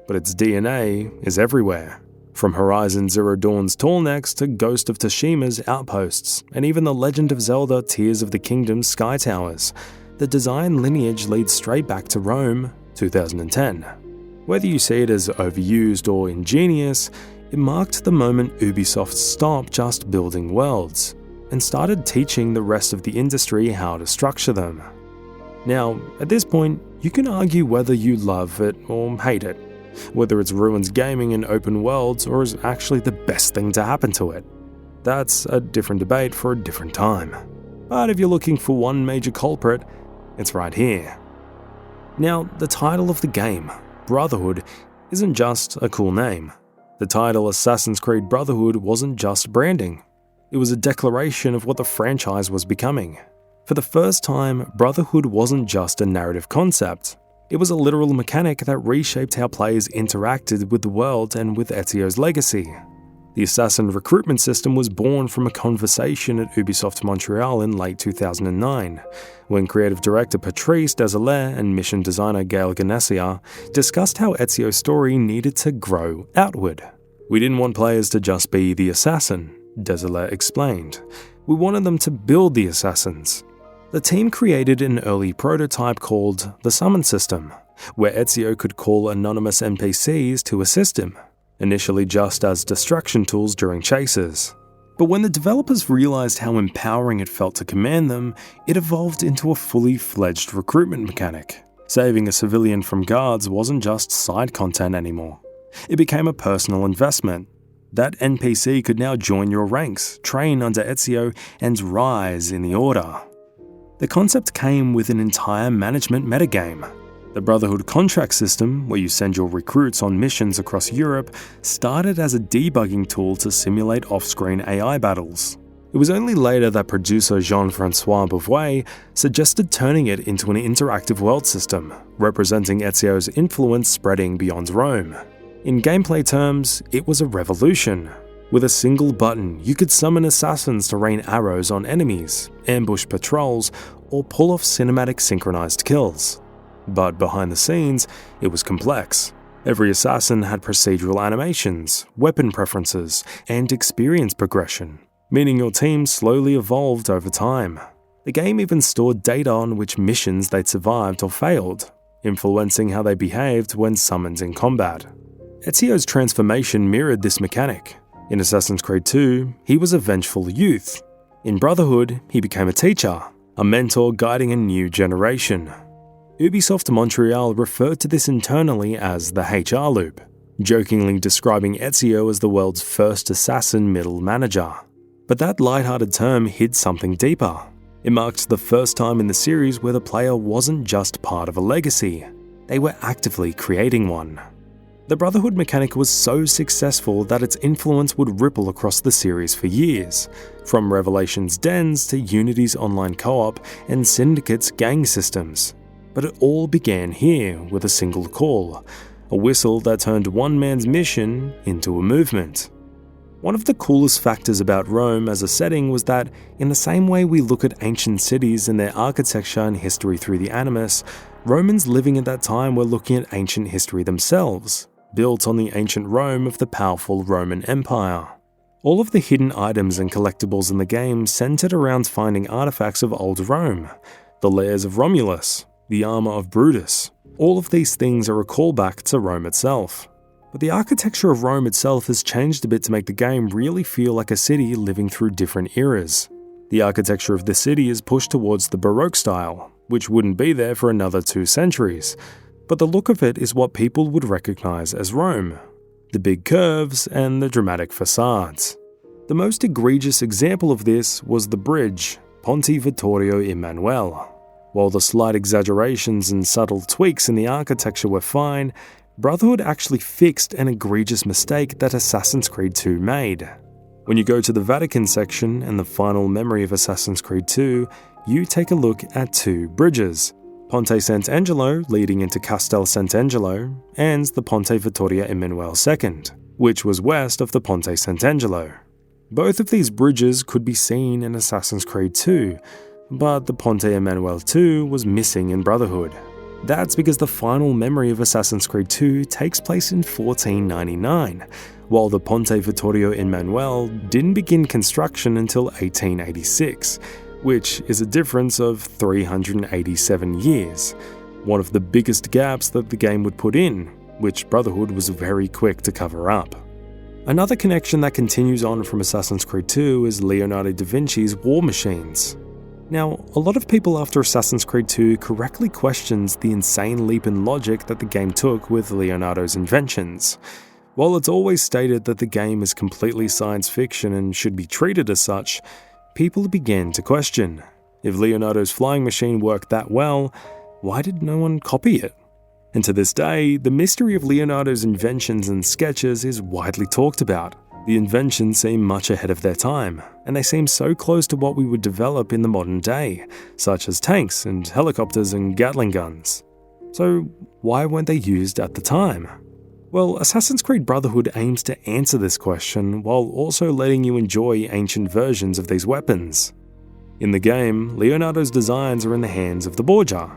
But its DNA is everywhere. From Horizon Zero Dawn's Tallnecks to Ghost of Tsushima's Outposts, and even The Legend of Zelda Tears of the Kingdom's Sky Towers, the design lineage leads straight back to Rome, 2010. Whether you see it as overused or ingenious, it marked the moment Ubisoft stopped just building worlds, and started teaching the rest of the industry how to structure them. Now, at this point, you can argue whether you love it or hate it, whether it's ruins gaming in open worlds or is actually the best thing to happen to it. That's a different debate for a different time. But if you're looking for one major culprit, it's right here. Now, the title of the game, Brotherhood, isn't just a cool name. The title Assassin's Creed Brotherhood wasn't just branding. It was a declaration of what the franchise was becoming. For the first time, Brotherhood wasn't just a narrative concept. It was a literal mechanic that reshaped how players interacted with the world and with Ezio's legacy. The assassin recruitment system was born from a conversation at Ubisoft Montreal in late 2009, when creative director Patrice Desilets and mission designer Gail Ganessia discussed how Ezio's story needed to grow outward. "We didn't want players to just be the assassin," Desilets explained. "We wanted them to build the assassins." The team created an early prototype called the Summon System, where Ezio could call anonymous NPCs to assist him, initially just as distraction tools during chases. But when the developers realized how empowering it felt to command them, it evolved into a fully fledged recruitment mechanic. Saving a civilian from guards wasn't just side content anymore. It became a personal investment. That NPC could now join your ranks, train under Ezio, and rise in the order. The concept came with an entire management metagame. The Brotherhood contract system, where you send your recruits on missions across Europe, started as a debugging tool to simulate off-screen AI battles. It was only later that producer Jean-Francois Beauvois suggested turning it into an interactive world system, representing Ezio's influence spreading beyond Rome. In gameplay terms, it was a revolution. With a single button, you could summon assassins to rain arrows on enemies, ambush patrols, or pull off cinematic synchronized kills. But behind the scenes, it was complex. Every assassin had procedural animations, weapon preferences, and experience progression. meaning your team slowly evolved over time. The game even stored data on which missions they'd survived or failed, influencing how they behaved when summoned in combat. Ezio's transformation mirrored this mechanic. In Assassin's Creed 2, he was a vengeful youth. In Brotherhood, he became a teacher, a mentor guiding a new generation. Ubisoft Montreal referred to this internally as the HR loop, jokingly describing Ezio as the world's first assassin middle manager. But that lighthearted term hid something deeper. It marked the first time in the series where the player wasn't just part of a legacy, they were actively creating one. The Brotherhood mechanic was so successful that its influence would ripple across the series for years, from Revelation's dens to Unity's online co-op and Syndicate's gang systems. But it all began here with a single call, a whistle that turned one man's mission into a movement. One of the coolest factors about Rome as a setting was that, in the same way we look at ancient cities and their architecture and history through the Animus, Romans living at that time were looking at ancient history themselves, built on the ancient Rome of the powerful Roman Empire. All of the hidden items and collectibles in the game centered around finding artifacts of old Rome, the lairs of Romulus, the armor of Brutus. All of these things are a callback to Rome itself. But the architecture of Rome itself has changed a bit to make the game really feel like a city living through different eras. The architecture of the city is pushed towards the Baroque style, which wouldn't be there for another 2 centuries, but the look of it is what people would recognize as Rome. The big curves and the dramatic facades. The most egregious example of this was the bridge, Ponte Vittorio Emanuele. While the slight exaggerations and subtle tweaks in the architecture were fine, Brotherhood actually fixed an egregious mistake that Assassin's Creed 2 made. When you go to the Vatican section and the final memory of Assassin's Creed 2, you take a look at 2 bridges, Ponte Sant'Angelo leading into Castel Sant'Angelo, and the Ponte Vittorio Emanuele II, which was west of the Ponte Sant'Angelo. Both of these bridges could be seen in Assassin's Creed 2, but the Ponte Emanuele II was missing in Brotherhood. That's because the final memory of Assassin's Creed 2 takes place in 1499, while the Ponte Vittorio Emanuele didn't begin construction until 1886, which is a difference of 387 years, one of the biggest gaps that the game would put in, which Brotherhood was very quick to cover up. Another connection that continues on from Assassin's Creed 2 is Leonardo da Vinci's war machines. Now, a lot of people after Assassin's Creed 2 correctly questions the insane leap in logic that the game took with Leonardo's inventions. While it's always stated that the game is completely science fiction and should be treated as such, people began to question, if Leonardo's flying machine worked that well, why did no one copy it? And to this day, the mystery of Leonardo's inventions and sketches is widely talked about. The inventions seem much ahead of their time, and they seem so close to what we would develop in the modern day, such as tanks and helicopters and Gatling guns. So why weren't they used at the time? Well, Assassin's Creed Brotherhood aims to answer this question while also letting you enjoy ancient versions of these weapons. In the game, Leonardo's designs are in the hands of the Borgia.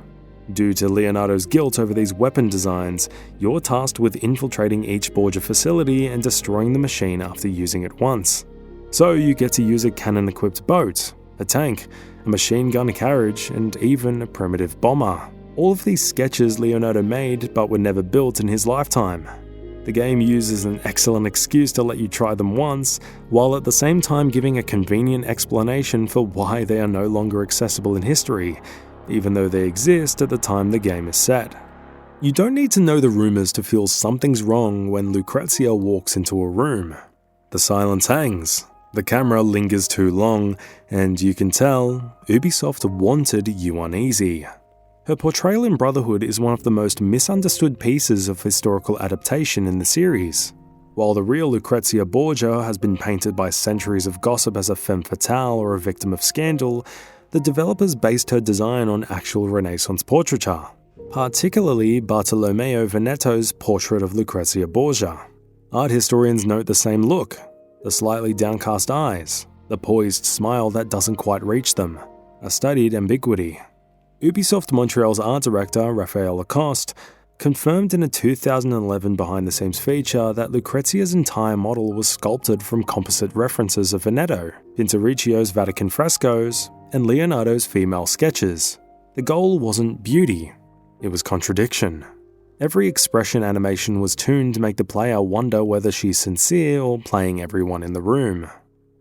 Due to Leonardo's guilt over these weapon designs, you're tasked with infiltrating each Borgia facility and destroying the machine after using it once. So you get to use a cannon-equipped boat, a tank, a machine gun carriage, and even a primitive bomber. All of these sketches Leonardo made but were never built in his lifetime. The game uses an excellent excuse to let you try them once, while at the same time giving a convenient explanation for why they are no longer accessible in history, even though they exist at the time the game is set. You don't need to know the rumors to feel something's wrong when Lucrezia walks into a room. The silence hangs, the camera lingers too long, and you can tell Ubisoft wanted you uneasy. Her portrayal in Brotherhood is one of the most misunderstood pieces of historical adaptation in the series. While the real Lucrezia Borgia has been painted by centuries of gossip as a femme fatale or a victim of scandal, the developers based her design on actual Renaissance portraiture, particularly Bartolomeo Veneto's portrait of Lucrezia Borgia. Art historians note the same look, the slightly downcast eyes, the poised smile that doesn't quite reach them, a studied ambiguity. Ubisoft Montreal's art director, Raphael Lacoste, confirmed in a 2011 behind-the-scenes feature that Lucrezia's entire model was sculpted from composite references of Veneto, Pinturicchio's Vatican frescoes, and Leonardo's female sketches. The goal wasn't beauty, it was contradiction. Every expression animation was tuned to make the player wonder whether she's sincere or playing everyone in the room.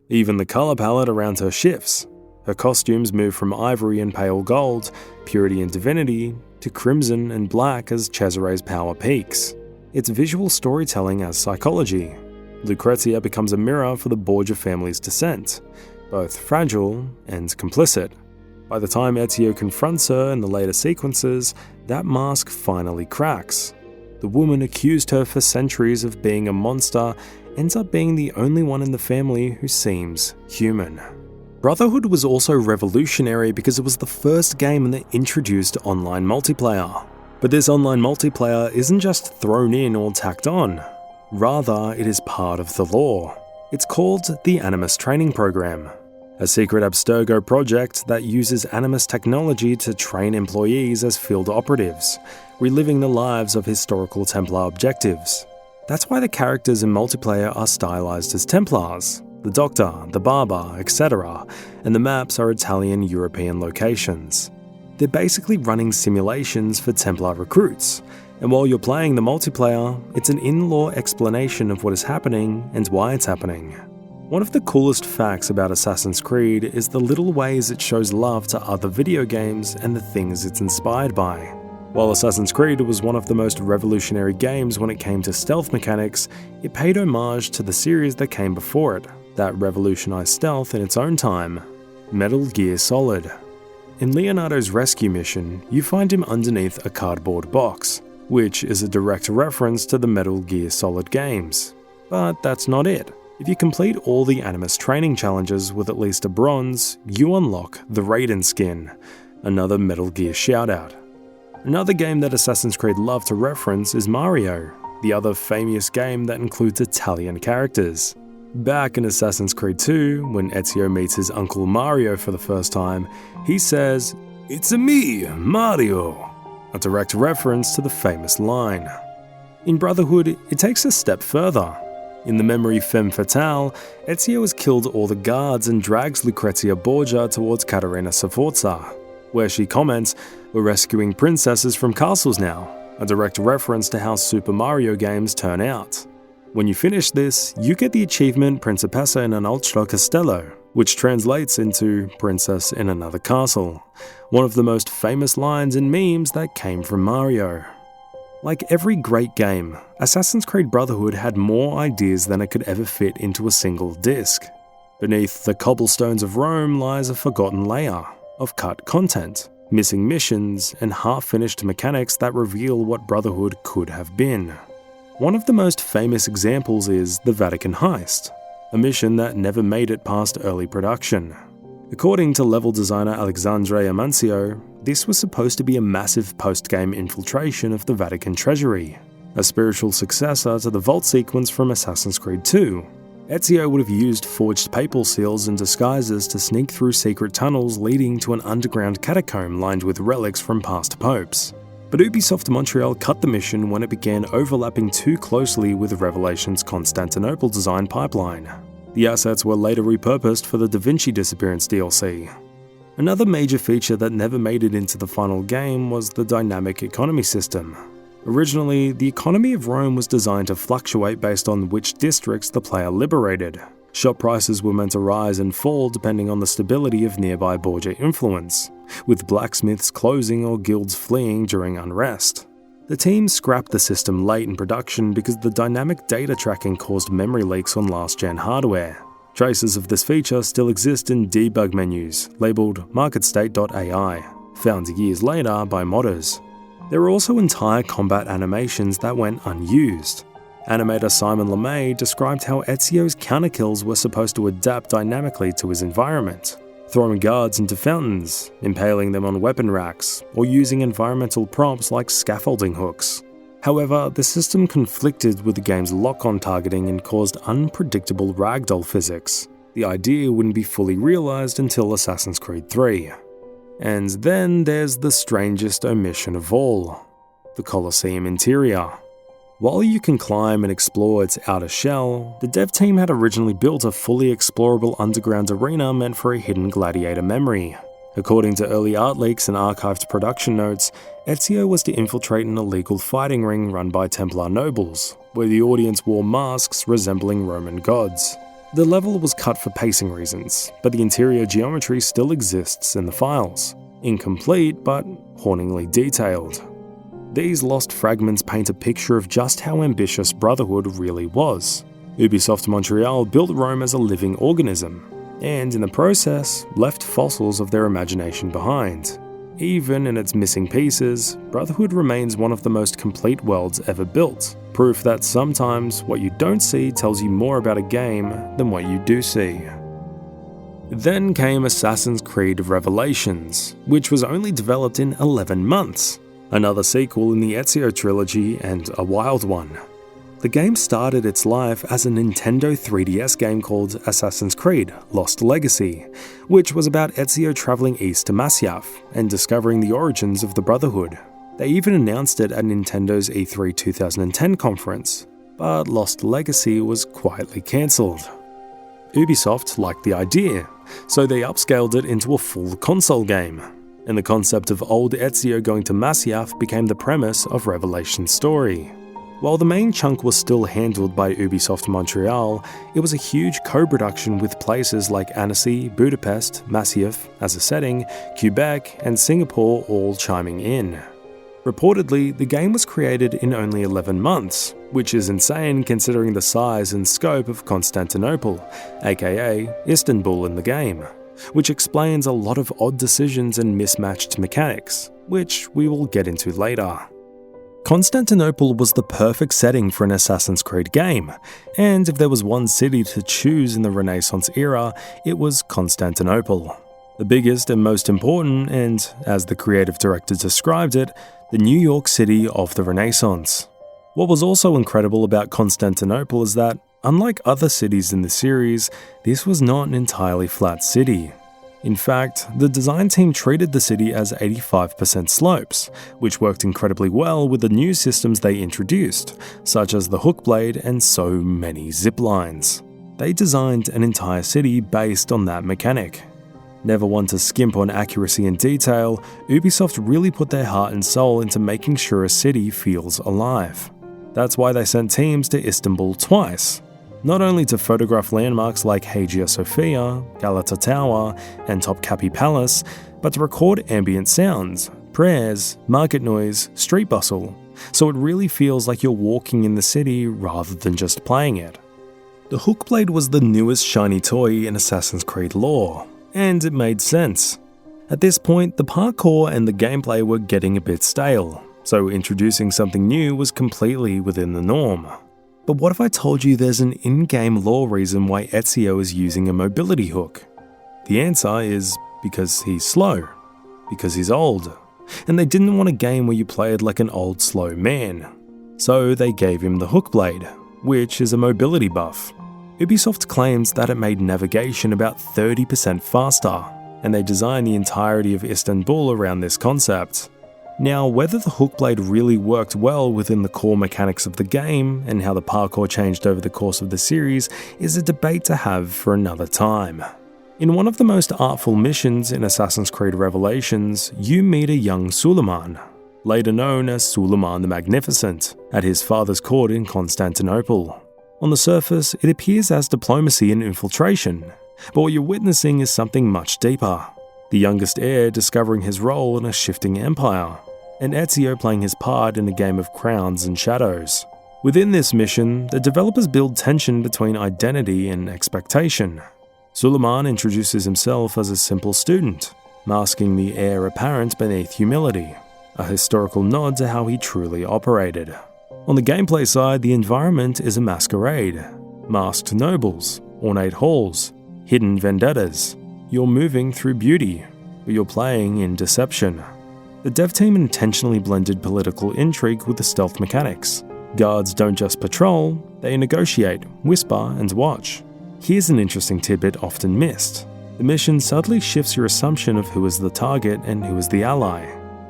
Even the colour palette around her shifts. Her costumes move from ivory and pale gold, purity and divinity, to crimson and black as Cesare's power peaks. It's visual storytelling as psychology. Lucrezia becomes a mirror for the Borgia family's descent, both fragile and complicit. By the time Ezio confronts her in the later sequences, that mask finally cracks. The woman accused her for centuries of being a monster ends up being the only one in the family who seems human. Brotherhood was also revolutionary because it was the first game that introduced online multiplayer. But this online multiplayer isn't just thrown in or tacked on. Rather, it is part of the lore. It's called the Animus training program, a secret Abstergo project that uses Animus technology to train employees as field operatives, reliving the lives of historical Templar objectives. That's why the characters in multiplayer are stylized as Templars, the doctor, the barber, etc., and the maps are Italian European locations. They're basically running simulations for Templar recruits, and while you're playing the multiplayer, it's an in-lore explanation of what is happening and why it's happening. One of the coolest facts about Assassin's Creed is the little ways it shows love to other video games and the things it's inspired by. While Assassin's Creed was one of the most revolutionary games when it came to stealth mechanics, it paid homage to the series that came before it, that revolutionized stealth in its own time, Metal Gear Solid. In Leonardo's rescue mission, you find him underneath a cardboard box, which is a direct reference to the Metal Gear Solid games. But that's not it. If you complete all the Animus training challenges with at least a bronze, you unlock the Raiden skin, another Metal Gear shoutout. Another game that Assassin's Creed love to reference is Mario, the other famous game that includes Italian characters. Back in Assassin's Creed 2, when Ezio meets his uncle Mario for the first time, he says, "It's-a me, Mario," a direct reference to the famous line. In Brotherhood, it takes a step further. In the memory Femme Fatale, Ezio has killed all the guards and drags Lucrezia Borgia towards Caterina Sforza, where she comments, "We're rescuing princesses from castles now," a direct reference to how Super Mario games turn out. When you finish this, you get the achievement Principessa in un altro castello, which translates into Princess in Another Castle, one of the most famous lines in memes that came from Mario. Like every great game, Assassin's Creed Brotherhood had more ideas than it could ever fit into a single disc. Beneath the cobblestones of Rome lies a forgotten layer of cut content, missing missions, and half-finished mechanics that reveal what Brotherhood could have been. One of the most famous examples is the Vatican Heist, a mission that never made it past early production. According to level designer Alexandre Amancio, this was supposed to be a massive post-game infiltration of the Vatican treasury, a spiritual successor to the vault sequence from Assassin's Creed 2. Ezio would have used forged papal seals and disguises to sneak through secret tunnels leading to an underground catacomb lined with relics from past popes. But Ubisoft Montreal cut the mission when it began overlapping too closely with Revelation's Constantinople design pipeline. The assets were later repurposed for the Da Vinci Disappearance DLC. Another major feature that never made it into the final game was the dynamic economy system. Originally, the economy of Rome was designed to fluctuate based on which districts the player liberated. Shop prices were meant to rise and fall depending on the stability of nearby Borgia influence, with blacksmiths closing or guilds fleeing during unrest. The team scrapped the system late in production because the dynamic data tracking caused memory leaks on last-gen hardware. Traces of this feature still exist in debug menus, labelled marketstate.ai, found years later by modders. There were also entire combat animations that went unused. Animator Simon LeMay described how Ezio's counterkills were supposed to adapt dynamically to his environment, throwing guards into fountains, impaling them on weapon racks, or using environmental props like scaffolding hooks. However, the system conflicted with the game's lock-on targeting and caused unpredictable ragdoll physics. The idea wouldn't be fully realized until Assassin's Creed 3. And then there's the strangest omission of all. the Colosseum interior. While you can climb and explore its outer shell, the dev team had originally built a fully explorable underground arena meant for a hidden gladiator memory. According to early art leaks and archived production notes, Ezio was to infiltrate an illegal fighting ring run by Templar nobles, where the audience wore masks resembling Roman gods. The level was cut for pacing reasons, but the interior geometry still exists in the files. Incomplete, but hauntingly detailed. These lost fragments paint a picture of just how ambitious Brotherhood really was. Ubisoft Montreal built Rome as a living organism, and in the process, left fossils of their imagination behind. Even in its missing pieces, Brotherhood remains one of the most complete worlds ever built, proof that sometimes what you don't see tells you more about a game than what you do see. Then came Assassin's Creed Revelations, which was only developed in 11 months, another sequel in the Ezio trilogy and a wild one. The game started its life as a Nintendo 3DS game called Assassin's Creed Lost Legacy, which was about Ezio traveling east to Masyaf and discovering the origins of the Brotherhood. They even announced it at Nintendo's E3 2010 conference, but Lost Legacy was quietly cancelled. Ubisoft liked the idea, so they upscaled it into a full console game, and the concept of old Ezio going to Masyaf became the premise of Revelation's story. While the main chunk was still handled by Ubisoft Montreal, it was a huge co-production with places like Annecy, Budapest, Masyaf as a setting, Quebec, and Singapore all chiming in. Reportedly, the game was created in only 11 months, which is insane considering the size and scope of Constantinople, aka Istanbul in the game, which explains a lot of odd decisions and mismatched mechanics, which we will get into later. Constantinople was the perfect setting for an Assassin's Creed game, and if there was one city to choose in the Renaissance era, it was Constantinople. The biggest and most important, and as the creative director described it, the New York City of the Renaissance. What was also incredible about Constantinople is that, unlike other cities in the series, this was not an entirely flat city. In fact, the design team treated the city as 85% slopes, which worked incredibly well with the new systems they introduced, such as the Hookblade and so many ziplines. They designed an entire city based on that mechanic. Never one to skimp on accuracy and detail, Ubisoft really put their heart and soul into making sure a city feels alive. That's why they sent teams to Istanbul twice. Not only to photograph landmarks like Hagia Sophia, Galata Tower, and Topkapi Palace, but to record ambient sounds, prayers, market noise, street bustle, so it really feels like you're walking in the city rather than just playing it. The Hookblade was the newest shiny toy in Assassin's Creed lore, and it made sense. At this point, the parkour and the gameplay were getting a bit stale, so introducing something new was completely within the norm. But what if I told you there's an in-game lore reason why Ezio is using a mobility hook? The answer is because he's slow, because he's old, and they didn't want a game where you played like an old slow man. So they gave him the Hookblade, which is a mobility buff. Ubisoft claims that it made navigation about 30% faster, and they designed the entirety of Istanbul around this concept. Now, whether the Hookblade really worked well within the core mechanics of the game and how the parkour changed over the course of the series is a debate to have for another time. In one of the most artful missions in Assassin's Creed Revelations, you meet a young Suleiman, later known as Suleiman the Magnificent, at his father's court in Constantinople. On the surface, it appears as diplomacy and infiltration, but what you're witnessing is something much deeper. The youngest heir discovering his role in a shifting empire, and Ezio playing his part in a game of crowns and shadows. Within this mission, the developers build tension between identity and expectation. Suleiman introduces himself as a simple student, masking the heir apparent beneath humility, a historical nod to how he truly operated. On the gameplay side, the environment is a masquerade. Masked nobles, ornate halls, hidden vendettas. You're moving through beauty, but you're playing in deception. The dev team intentionally blended political intrigue with the stealth mechanics. Guards don't just patrol, they negotiate, whisper, and watch. Here's an interesting tidbit often missed. The mission subtly shifts your assumption of who is the target and who is the ally.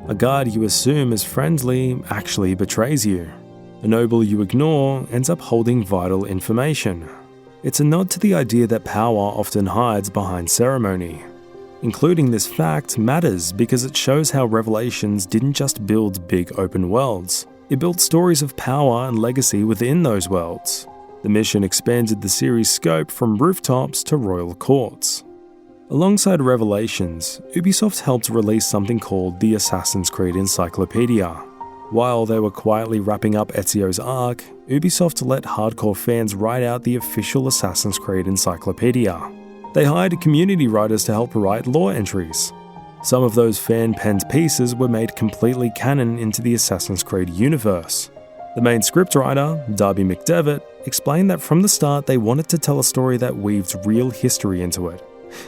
A guard you assume is friendly actually betrays you. A noble you ignore ends up holding vital information. It's a nod to the idea that power often hides behind ceremony. Including this fact matters because it shows how Revelations didn't just build big open worlds, it built stories of power and legacy within those worlds. The mission expanded the series' scope from rooftops to royal courts. Alongside Revelations, Ubisoft helped release something called the Assassin's Creed Encyclopedia. While they were quietly wrapping up Ezio's arc, Ubisoft let hardcore fans write out the official Assassin's Creed Encyclopedia. They hired community writers to help write lore entries. Some of those fan-penned pieces were made completely canon into the Assassin's Creed universe. The main scriptwriter, Darby McDevitt, explained that from the start they wanted to tell a story that weaved real history into it,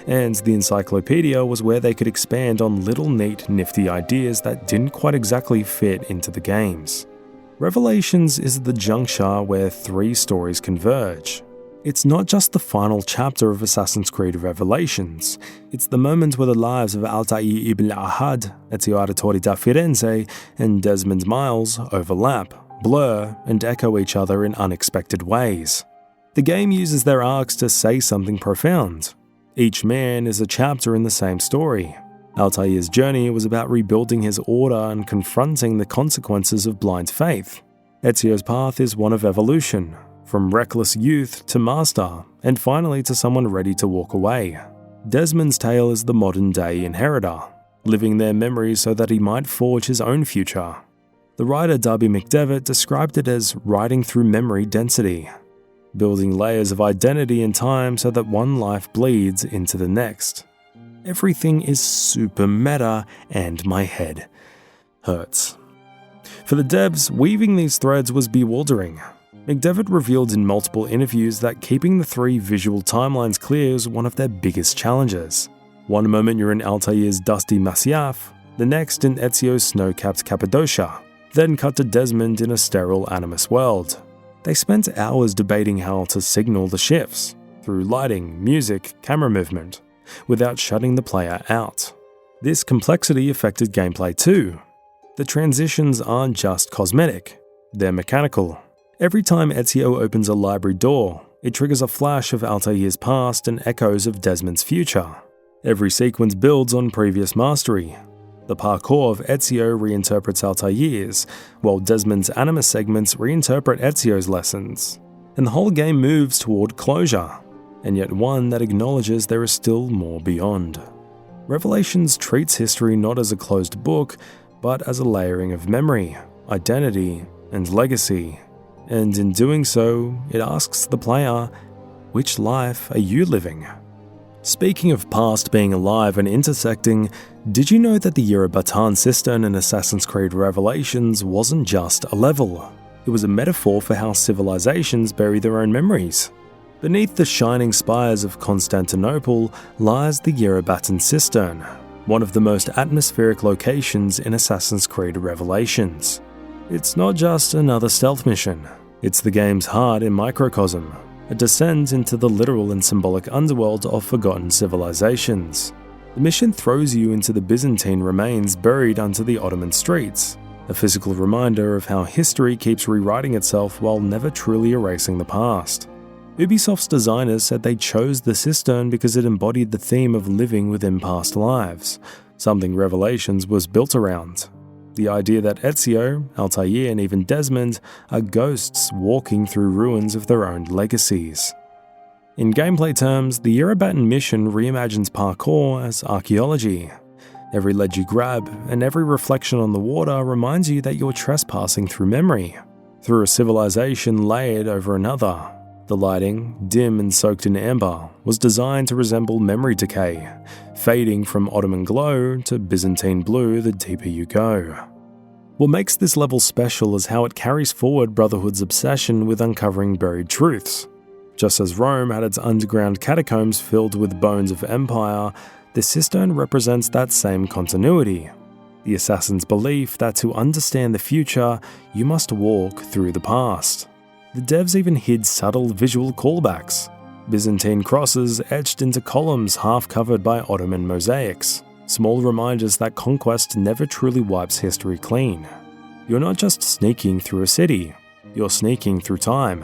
and the Encyclopedia was where they could expand on little neat, nifty ideas that didn't quite exactly fit into the games. Revelations is the juncture where three stories converge. It's not just the final chapter of Assassin's Creed Revelations, it's the moment where the lives of Altair ibn Ahad, Ezio Auditore da Firenze, and Desmond Miles overlap, blur, and echo each other in unexpected ways. The game uses their arcs to say something profound. Each man is a chapter in the same story. Altair's journey was about rebuilding his order and confronting the consequences of blind faith. Ezio's path is one of evolution, from reckless youth to master, and finally to someone ready to walk away. Desmond's tale is the modern-day inheritor, living their memories so that he might forge his own future. The writer Darby McDevitt described it as riding through memory density, building layers of identity and time so that one life bleeds into the next. Everything is super meta, and my head hurts. For the devs, weaving these threads was bewildering. McDevitt revealed in multiple interviews that keeping the three visual timelines clear is one of their biggest challenges. One moment you're in Altair's dusty Masyaf, the next in Ezio's snow-capped Cappadocia, then cut to Desmond in a sterile Animus world. They spent hours debating how to signal the shifts, through lighting, music, camera movement, without shutting the player out. This complexity affected gameplay too. The transitions aren't just cosmetic, they're mechanical. Every time Ezio opens a library door, it triggers a flash of Altair's past and echoes of Desmond's future. Every sequence builds on previous mastery. The parkour of Ezio reinterprets Altair's, while Desmond's Animus segments reinterpret Ezio's lessons. And the whole game moves toward closure, and yet one that acknowledges there is still more beyond. Revelations treats history not as a closed book, but as a layering of memory, identity, and legacy. And in doing so, it asks the player, which life are you living? Speaking of past being alive and intersecting, did you know that the Yerubatan cistern in Assassin's Creed Revelations wasn't just a level? It was a metaphor for how civilizations bury their own memories. Beneath the shining spires of Constantinople lies the Yerubatan cistern, one of the most atmospheric locations in Assassin's Creed Revelations. It's not just another stealth mission, it's the game's heart in microcosm, a descent into the literal and symbolic underworld of forgotten civilizations. The mission throws you into the Byzantine remains buried under the Ottoman streets, a physical reminder of how history keeps rewriting itself while never truly erasing the past. Ubisoft's designers said they chose the cistern because it embodied the theme of living within past lives, something Revelations was built around. The idea that Ezio, Altair, and even Desmond are ghosts walking through ruins of their own legacies. In gameplay terms, the Yerubatan mission reimagines parkour as archaeology. Every ledge you grab, and every reflection on the water reminds you that you're trespassing through memory, through a civilization layered over another. The lighting, dim and soaked in amber, was designed to resemble memory decay, fading from Ottoman glow to Byzantine blue the deeper you go. What makes this level special is how it carries forward Brotherhood's obsession with uncovering buried truths. Just as Rome had its underground catacombs filled with bones of empire, the cistern represents that same continuity. The assassin's belief that to understand the future, you must walk through the past. The devs even hid subtle visual callbacks, Byzantine crosses etched into columns half covered by Ottoman mosaics, small reminders that conquest never truly wipes history clean. You're not just sneaking through a city, you're sneaking through time.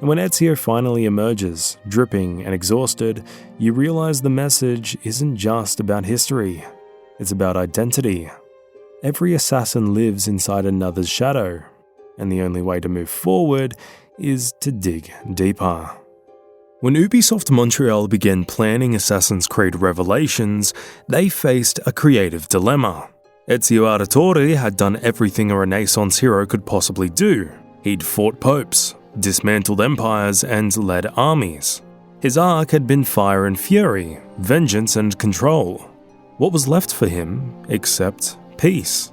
And when Ezio finally emerges, dripping and exhausted, you realize the message isn't just about history, it's about identity. Every assassin lives inside another's shadow, and the only way to move forward is to dig deeper. When Ubisoft Montreal began planning Assassin's Creed Revelations, they faced a creative dilemma. Ezio Auditore had done everything a Renaissance hero could possibly do. He'd fought popes, dismantled empires, and led armies. His arc had been fire and fury, vengeance and control. What was left for him except peace?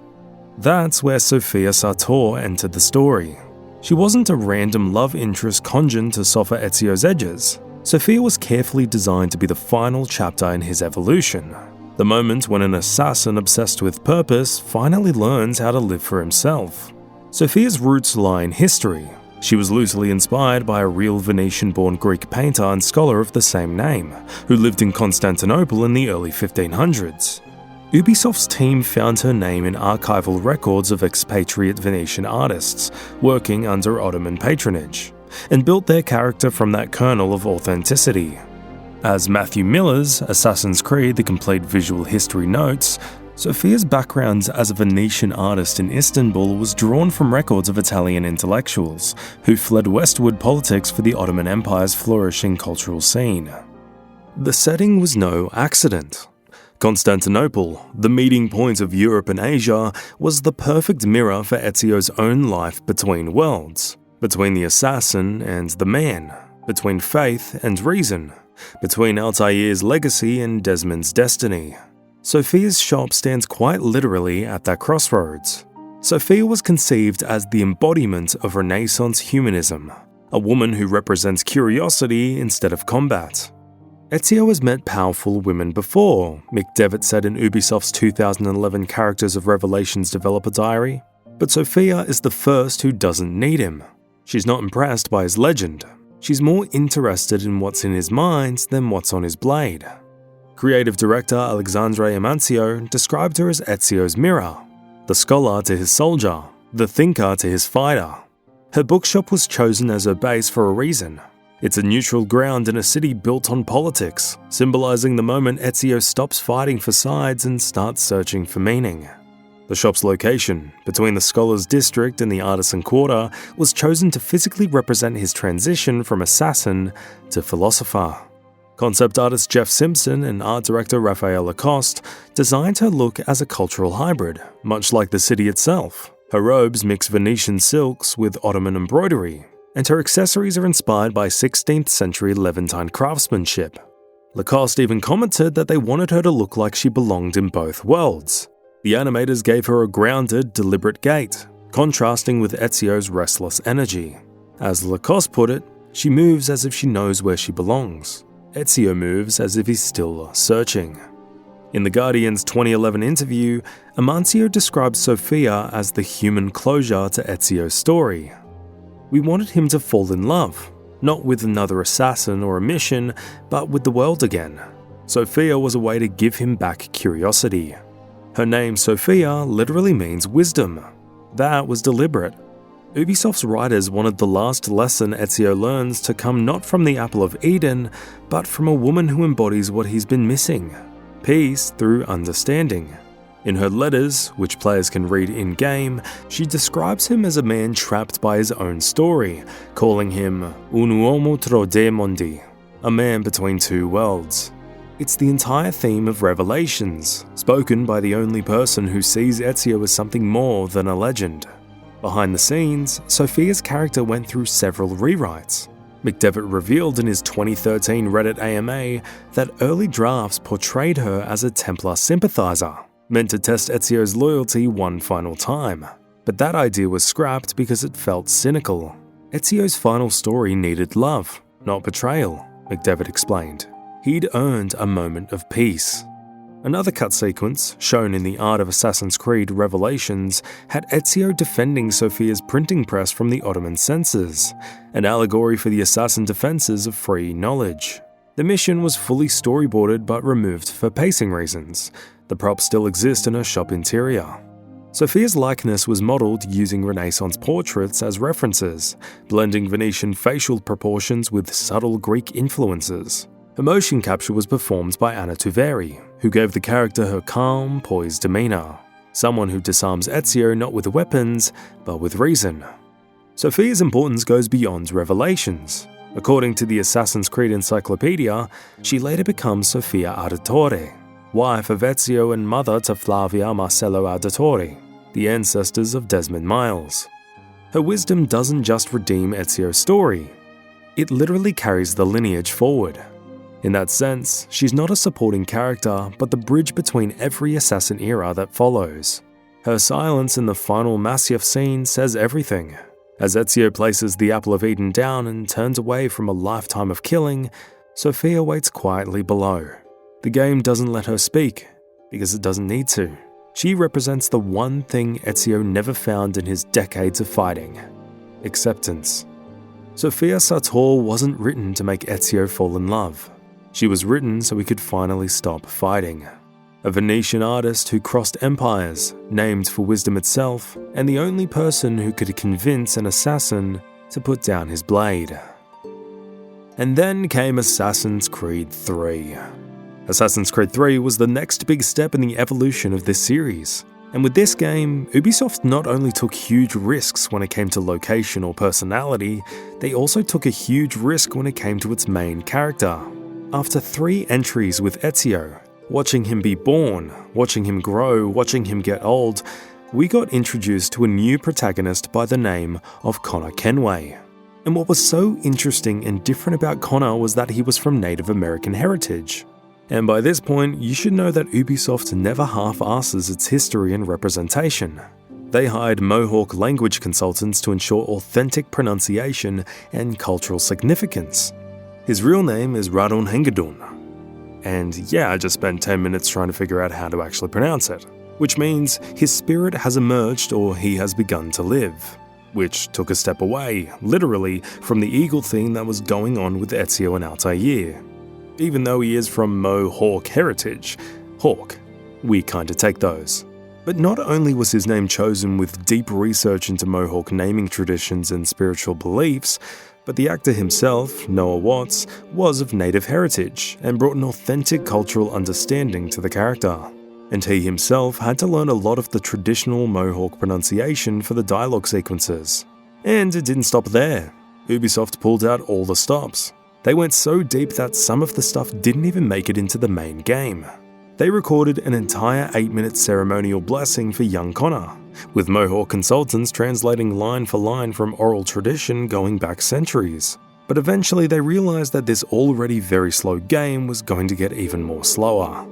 That's where Sophia Sartor entered the story. She wasn't a random love interest conjured to soften Ezio's edges. Sophia was carefully designed to be the final chapter in his evolution. The moment when an assassin obsessed with purpose finally learns how to live for himself. Sophia's roots lie in history. She was loosely inspired by a real Venetian-born Greek painter and scholar of the same name, who lived in Constantinople in the early 1500s. Ubisoft's team found her name in archival records of expatriate Venetian artists working under Ottoman patronage, and built their character from that kernel of authenticity. As Matthew Miller's Assassin's Creed: The Complete Visual History notes, Sophia's background as a Venetian artist in Istanbul was drawn from records of Italian intellectuals who fled westward politics for the Ottoman Empire's flourishing cultural scene. The setting was no accident. Constantinople, the meeting point of Europe and Asia, was the perfect mirror for Ezio's own life between worlds, between the assassin and the man, between faith and reason, between Altair's legacy and Desmond's destiny. Sophia's shop stands quite literally at that crossroads. Sophia was conceived as the embodiment of Renaissance humanism, a woman who represents curiosity instead of combat. Ezio has met powerful women before, Mick Devitt said in Ubisoft's 2011 Characters of Revelations developer diary, but Sophia is the first who doesn't need him. She's not impressed by his legend. She's more interested in what's in his mind than what's on his blade. Creative director Alexandre Amancio described her as Ezio's mirror, the scholar to his soldier, the thinker to his fighter. Her bookshop was chosen as her base for a reason. It's a neutral ground in a city built on politics, symbolizing the moment Ezio stops fighting for sides and starts searching for meaning. The shop's location, between the Scholars District and the Artisan Quarter, was chosen to physically represent his transition from assassin to philosopher. Concept artist Jeff Simpson and art director Raphael Lacoste designed her look as a cultural hybrid, much like the city itself. Her robes mix Venetian silks with Ottoman embroidery, and her accessories are inspired by 16th century Levantine craftsmanship. Lacoste even commented that they wanted her to look like she belonged in both worlds. The animators gave her a grounded, deliberate gait, contrasting with Ezio's restless energy. As Lacoste put it, she moves as if she knows where she belongs. Ezio moves as if he's still searching. In The Guardian's 2011 interview, Amancio describes Sophia as the human closure to Ezio's story. We wanted him to fall in love, not with another assassin or a mission, but with the world again. Sophia was a way to give him back curiosity. Her name, Sophia, literally means wisdom. That was deliberate. Ubisoft's writers wanted the last lesson Ezio learns to come not from the Apple of Eden, but from a woman who embodies what he's been missing: peace through understanding. In her letters, which players can read in-game, she describes him as a man trapped by his own story, calling him un uomo tra due mondi, a man between two worlds. It's the entire theme of Revelations, spoken by the only person who sees Ezio as something more than a legend. Behind the scenes, Sophia's character went through several rewrites. McDevitt revealed in his 2013 Reddit AMA that early drafts portrayed her as a Templar sympathizer, meant to test Ezio's loyalty one final time. But that idea was scrapped because it felt cynical. Ezio's final story needed love, not betrayal, McDevitt explained. He'd earned a moment of peace. Another cut sequence, shown in the Art of Assassin's Creed Revelations, had Ezio defending Sophia's printing press from the Ottoman censors, an allegory for the assassin defenses of free knowledge. The mission was fully storyboarded but removed for pacing reasons. The props still exist in her shop interior. Sophia's likeness was modelled using Renaissance portraits as references, blending Venetian facial proportions with subtle Greek influences. Her motion capture was performed by Anna Tuveri, who gave the character her calm, poised demeanour. Someone who disarms Ezio not with weapons, but with reason. Sophia's importance goes beyond revelations. According to the Assassin's Creed Encyclopedia, she later becomes Sophia Auditore, wife of Ezio and mother to Flavia Marcello Auditore, the ancestors of Desmond Miles. Her wisdom doesn't just redeem Ezio's story, it literally carries the lineage forward. In that sense, she's not a supporting character, but the bridge between every assassin era that follows. Her silence in the final Machiavelli scene says everything. As Ezio places the Apple of Eden down and turns away from a lifetime of killing, Sophia waits quietly below. The game doesn't let her speak, because it doesn't need to. She represents the one thing Ezio never found in his decades of fighting: acceptance. Sophia Sartor wasn't written to make Ezio fall in love. She was written so he could finally stop fighting. A Venetian artist who crossed empires, named for wisdom itself, and the only person who could convince an assassin to put down his blade. And then came Assassin's Creed 3. Assassin's Creed 3 was the next big step in the evolution of this series. And with this game, Ubisoft not only took huge risks when it came to location or personality, they also took a huge risk when it came to its main character. After 3 entries with Ezio, watching him be born, watching him grow, watching him get old, we got introduced to a new protagonist by the name of Connor Kenway. And what was so interesting and different about Connor was that he was from Native American heritage. And by this point, you should know that Ubisoft never half-asses its history and representation. They hired Mohawk language consultants to ensure authentic pronunciation and cultural significance. His real name is Radon Hengedun. And yeah, I just spent 10 minutes trying to figure out how to actually pronounce it, which means his spirit has emerged or he has begun to live, which took a step away, literally, from the eagle theme that was going on with Ezio and Altair. Even though he is from Mohawk heritage, Hawk, we kinda take those. But not only was his name chosen with deep research into Mohawk naming traditions and spiritual beliefs, but the actor himself, Noah Watts, was of native heritage and brought an authentic cultural understanding to the character. And he himself had to learn a lot of the traditional Mohawk pronunciation for the dialogue sequences. And it didn't stop there. Ubisoft pulled out all the stops. They went so deep that some of the stuff didn't even make it into the main game. They recorded an entire 8-minute ceremonial blessing for young Connor, with Mohawk consultants translating line for line from oral tradition going back centuries. But eventually they realized that this already very slow game was going to get even more slower.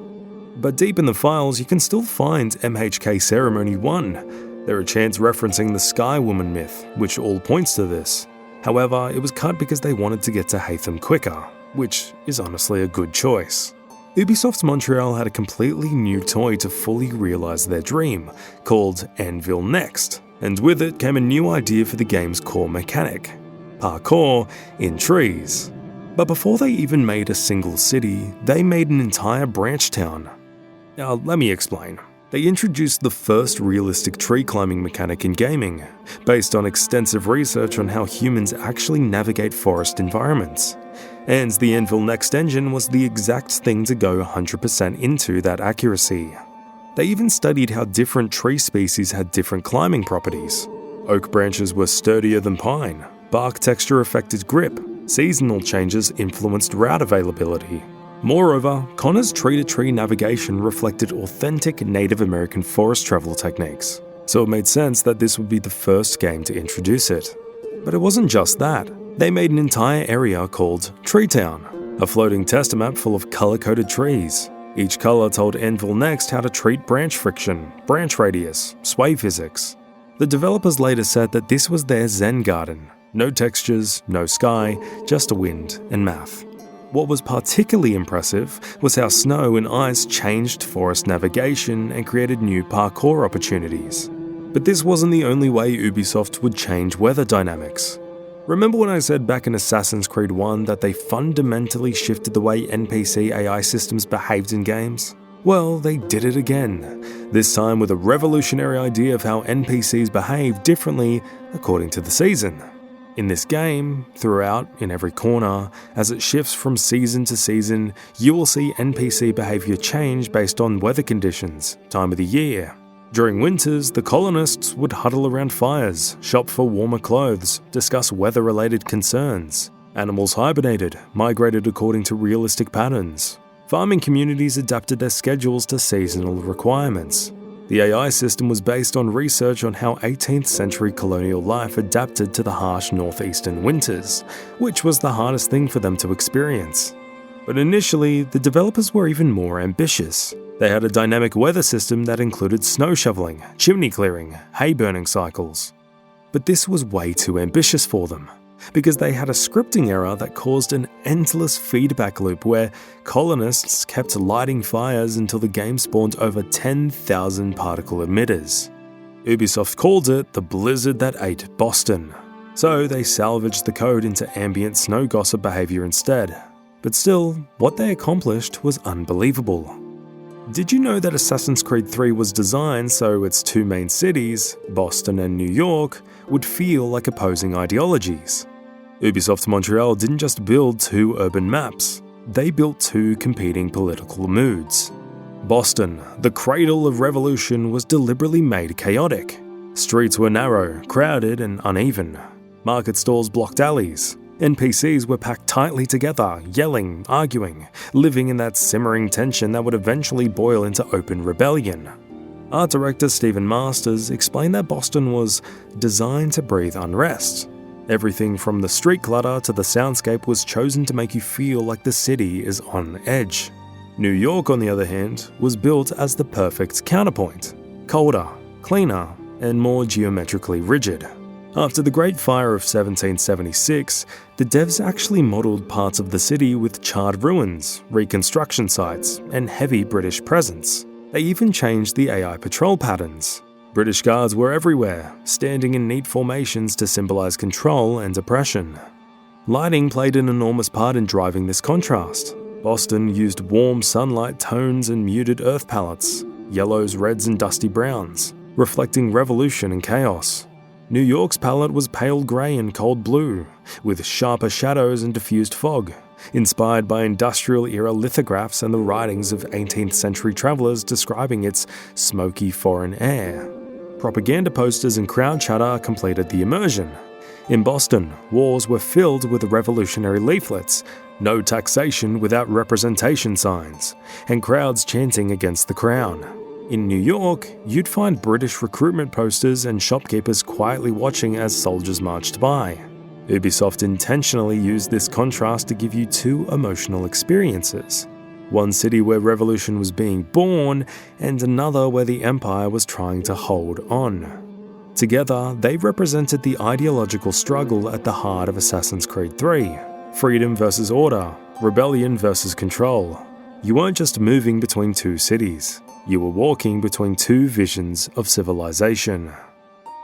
But deep in the files you can still find MHK Ceremony 1. There are chants referencing the Sky Woman myth, which all points to this. However, it was cut because they wanted to get to Hatham quicker, which is honestly a good choice. Ubisoft Montreal had a completely new toy to fully realize their dream, called Anvil Next, and with it came a new idea for the game's core mechanic: parkour in trees. But before they even made a single city, they made an entire branch town. Now, let me explain. They introduced the first realistic tree climbing mechanic in gaming, based on extensive research on how humans actually navigate forest environments. And the Anvil Next engine was the exact thing to go 100% into that accuracy. They even studied how different tree species had different climbing properties. Oak branches were sturdier than pine, bark texture affected grip, seasonal changes influenced route availability. Moreover, Connor's tree-to-tree navigation reflected authentic Native American forest travel techniques, so it made sense that this would be the first game to introduce it. But it wasn't just that. They made an entire area called Tree Town, a floating tester map full of color-coded trees. Each color told Anvil Next how to treat branch friction, branch radius, sway physics. The developers later said that this was their Zen garden. No textures, no sky, just wind and math. What was particularly impressive was how snow and ice changed forest navigation and created new parkour opportunities. But this wasn't the only way Ubisoft would change weather dynamics. Remember when I said back in Assassin's Creed 1 that they fundamentally shifted the way NPC AI systems behaved in games? Well, they did it again, this time with a revolutionary idea of how NPCs behave differently according to the season. In this game, throughout, in every corner, as it shifts from season to season, you will see NPC behavior change based on weather conditions, time of the year. During winters, the colonists would huddle around fires, shop for warmer clothes, discuss weather-related concerns. Animals hibernated, migrated according to realistic patterns. Farming communities adapted their schedules to seasonal requirements. The AI system was based on research on how 18th century colonial life adapted to the harsh northeastern winters, which was the hardest thing for them to experience. But initially, the developers were even more ambitious. They had a dynamic weather system that included snow shoveling, chimney clearing, hay burning cycles. But this was way too ambitious for them, because they had a scripting error that caused an endless feedback loop where colonists kept lighting fires until the game spawned over 10,000 particle emitters. Ubisoft called it the blizzard that ate Boston, so they salvaged the code into ambient snow gossip behavior instead. But still, what they accomplished was unbelievable. Did you know that Assassin's Creed 3 was designed so its two main cities, Boston and New York, would feel like opposing ideologies? Ubisoft Montreal didn't just build two urban maps, they built two competing political moods. Boston, the cradle of revolution, was deliberately made chaotic. Streets were narrow, crowded and uneven. Market stalls blocked alleys. NPCs were packed tightly together, yelling, arguing, living in that simmering tension that would eventually boil into open rebellion. Art director Stephen Masters explained that Boston was designed to breathe unrest. Everything from the street clutter to the soundscape was chosen to make you feel like the city is on edge. New York, on the other hand, was built as the perfect counterpoint, colder, cleaner, and more geometrically rigid. After the Great Fire of 1776, the devs actually modelled parts of the city with charred ruins, reconstruction sites, and heavy British presence. They even changed the AI patrol patterns. British guards were everywhere, standing in neat formations to symbolise control and oppression. Lighting played an enormous part in driving this contrast. Boston used warm sunlight tones and muted earth palettes, yellows, reds, and dusty browns, reflecting revolution and chaos. New York's palette was pale grey and cold blue, with sharper shadows and diffused fog, inspired by industrial-era lithographs and the writings of 18th century travellers describing its smoky foreign air. Propaganda posters and crowd chatter completed the immersion. In Boston, walls were filled with revolutionary leaflets, no taxation without representation signs, and crowds chanting against the crown. In New York, you'd find British recruitment posters and shopkeepers quietly watching as soldiers marched by. Ubisoft intentionally used this contrast to give you two emotional experiences. One city where revolution was being born, and another where the Empire was trying to hold on. Together, they represented the ideological struggle at the heart of Assassin's Creed 3. Freedom versus order, rebellion versus control. You weren't just moving between two cities. You were walking between two visions of civilization.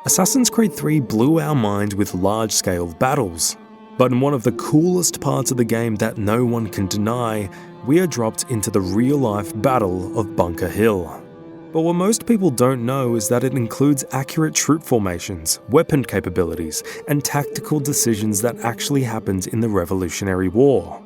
Assassin's Creed 3 blew our mind with large-scale battles, but in one of the coolest parts of the game that no one can deny, we are dropped into the real-life Battle of Bunker Hill. But what most people don't know is that it includes accurate troop formations, weapon capabilities, and tactical decisions that actually happened in the Revolutionary War.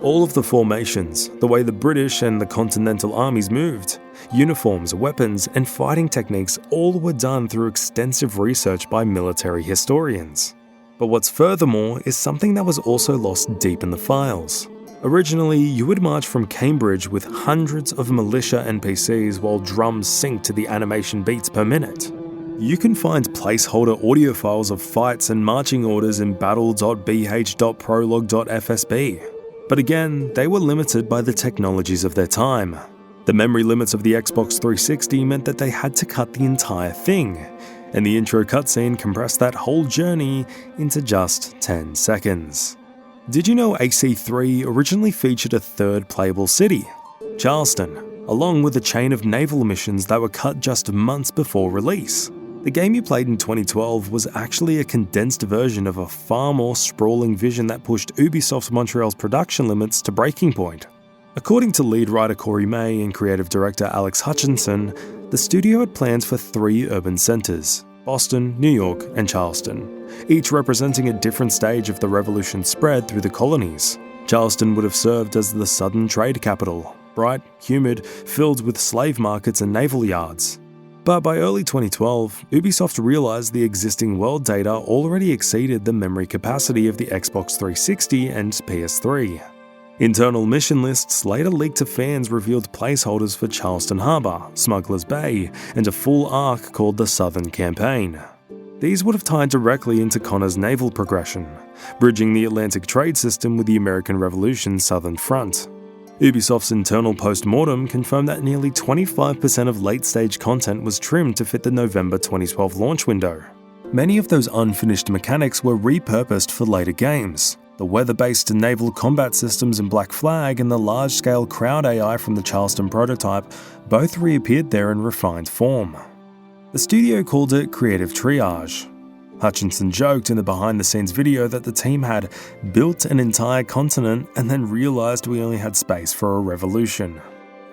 All of the formations, the way the British and the Continental armies moved, uniforms, weapons, and fighting techniques all were done through extensive research by military historians. But what's furthermore is something that was also lost deep in the files. Originally, you would march from Cambridge with hundreds of militia NPCs while drums sync to the animation beats per minute. You can find placeholder audio files of fights and marching orders in battle.bh.prolog.fsb. But again, they were limited by the technologies of their time. The memory limits of the Xbox 360 meant that they had to cut the entire thing, and the intro cutscene compressed that whole journey into just 10 seconds. Did you know AC3 originally featured a third playable city, Charleston, along with a chain of naval missions that were cut just months before release? The game you played in 2012 was actually a condensed version of a far more sprawling vision that pushed Ubisoft Montreal's production limits to breaking point. According to lead writer Corey May and creative director Alex Hutchinson, the studio had plans for 3 urban centers: Boston, New York, and Charleston, each representing a different stage of the revolution's spread through the colonies. Charleston would have served as the southern trade capital, bright, humid, filled with slave markets and naval yards. But by early 2012, Ubisoft realized the existing world data already exceeded the memory capacity of the Xbox 360 and PS3. Internal mission lists later leaked to fans revealed placeholders for Charleston Harbor, Smuggler's Bay, and a full arc called the Southern Campaign. These would have tied directly into Connor's naval progression, bridging the Atlantic trade system with the American Revolution's Southern Front. Ubisoft's internal post-mortem confirmed that nearly 25% of late-stage content was trimmed to fit the November 2012 launch window. Many of those unfinished mechanics were repurposed for later games. The weather-based naval combat systems in Black Flag and the large-scale crowd AI from the Charleston prototype both reappeared there in refined form. The studio called it creative triage. Hutchinson joked in the behind-the-scenes video that the team had built an entire continent and then realized we only had space for a revolution.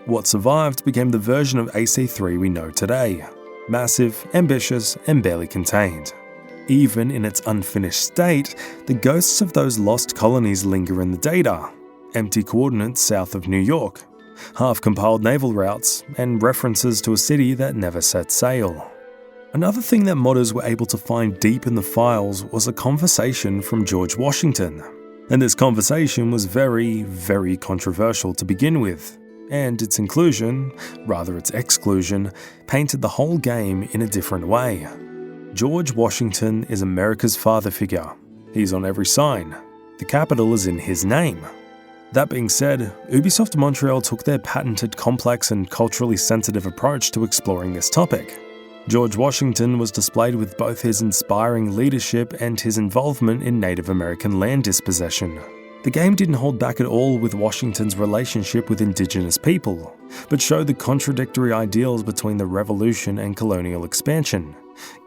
What survived became the version of AC3 we know today: massive, ambitious, and barely contained. Even in its unfinished state, the ghosts of those lost colonies linger in the data: empty coordinates south of New York, half-compiled naval routes, and references to a city that never set sail. Another thing that modders were able to find deep in the files was a conversation from George Washington. And this conversation was very, very controversial to begin with, and its inclusion, rather its exclusion, painted the whole game in a different way. George Washington is America's father figure. He's on every sign. The capital is in his name. That being said, Ubisoft Montreal took their patented complex and culturally sensitive approach to exploring this topic. George Washington was displayed with both his inspiring leadership and his involvement in Native American land dispossession. The game didn't hold back at all with Washington's relationship with indigenous people, but showed the contradictory ideals between the revolution and colonial expansion,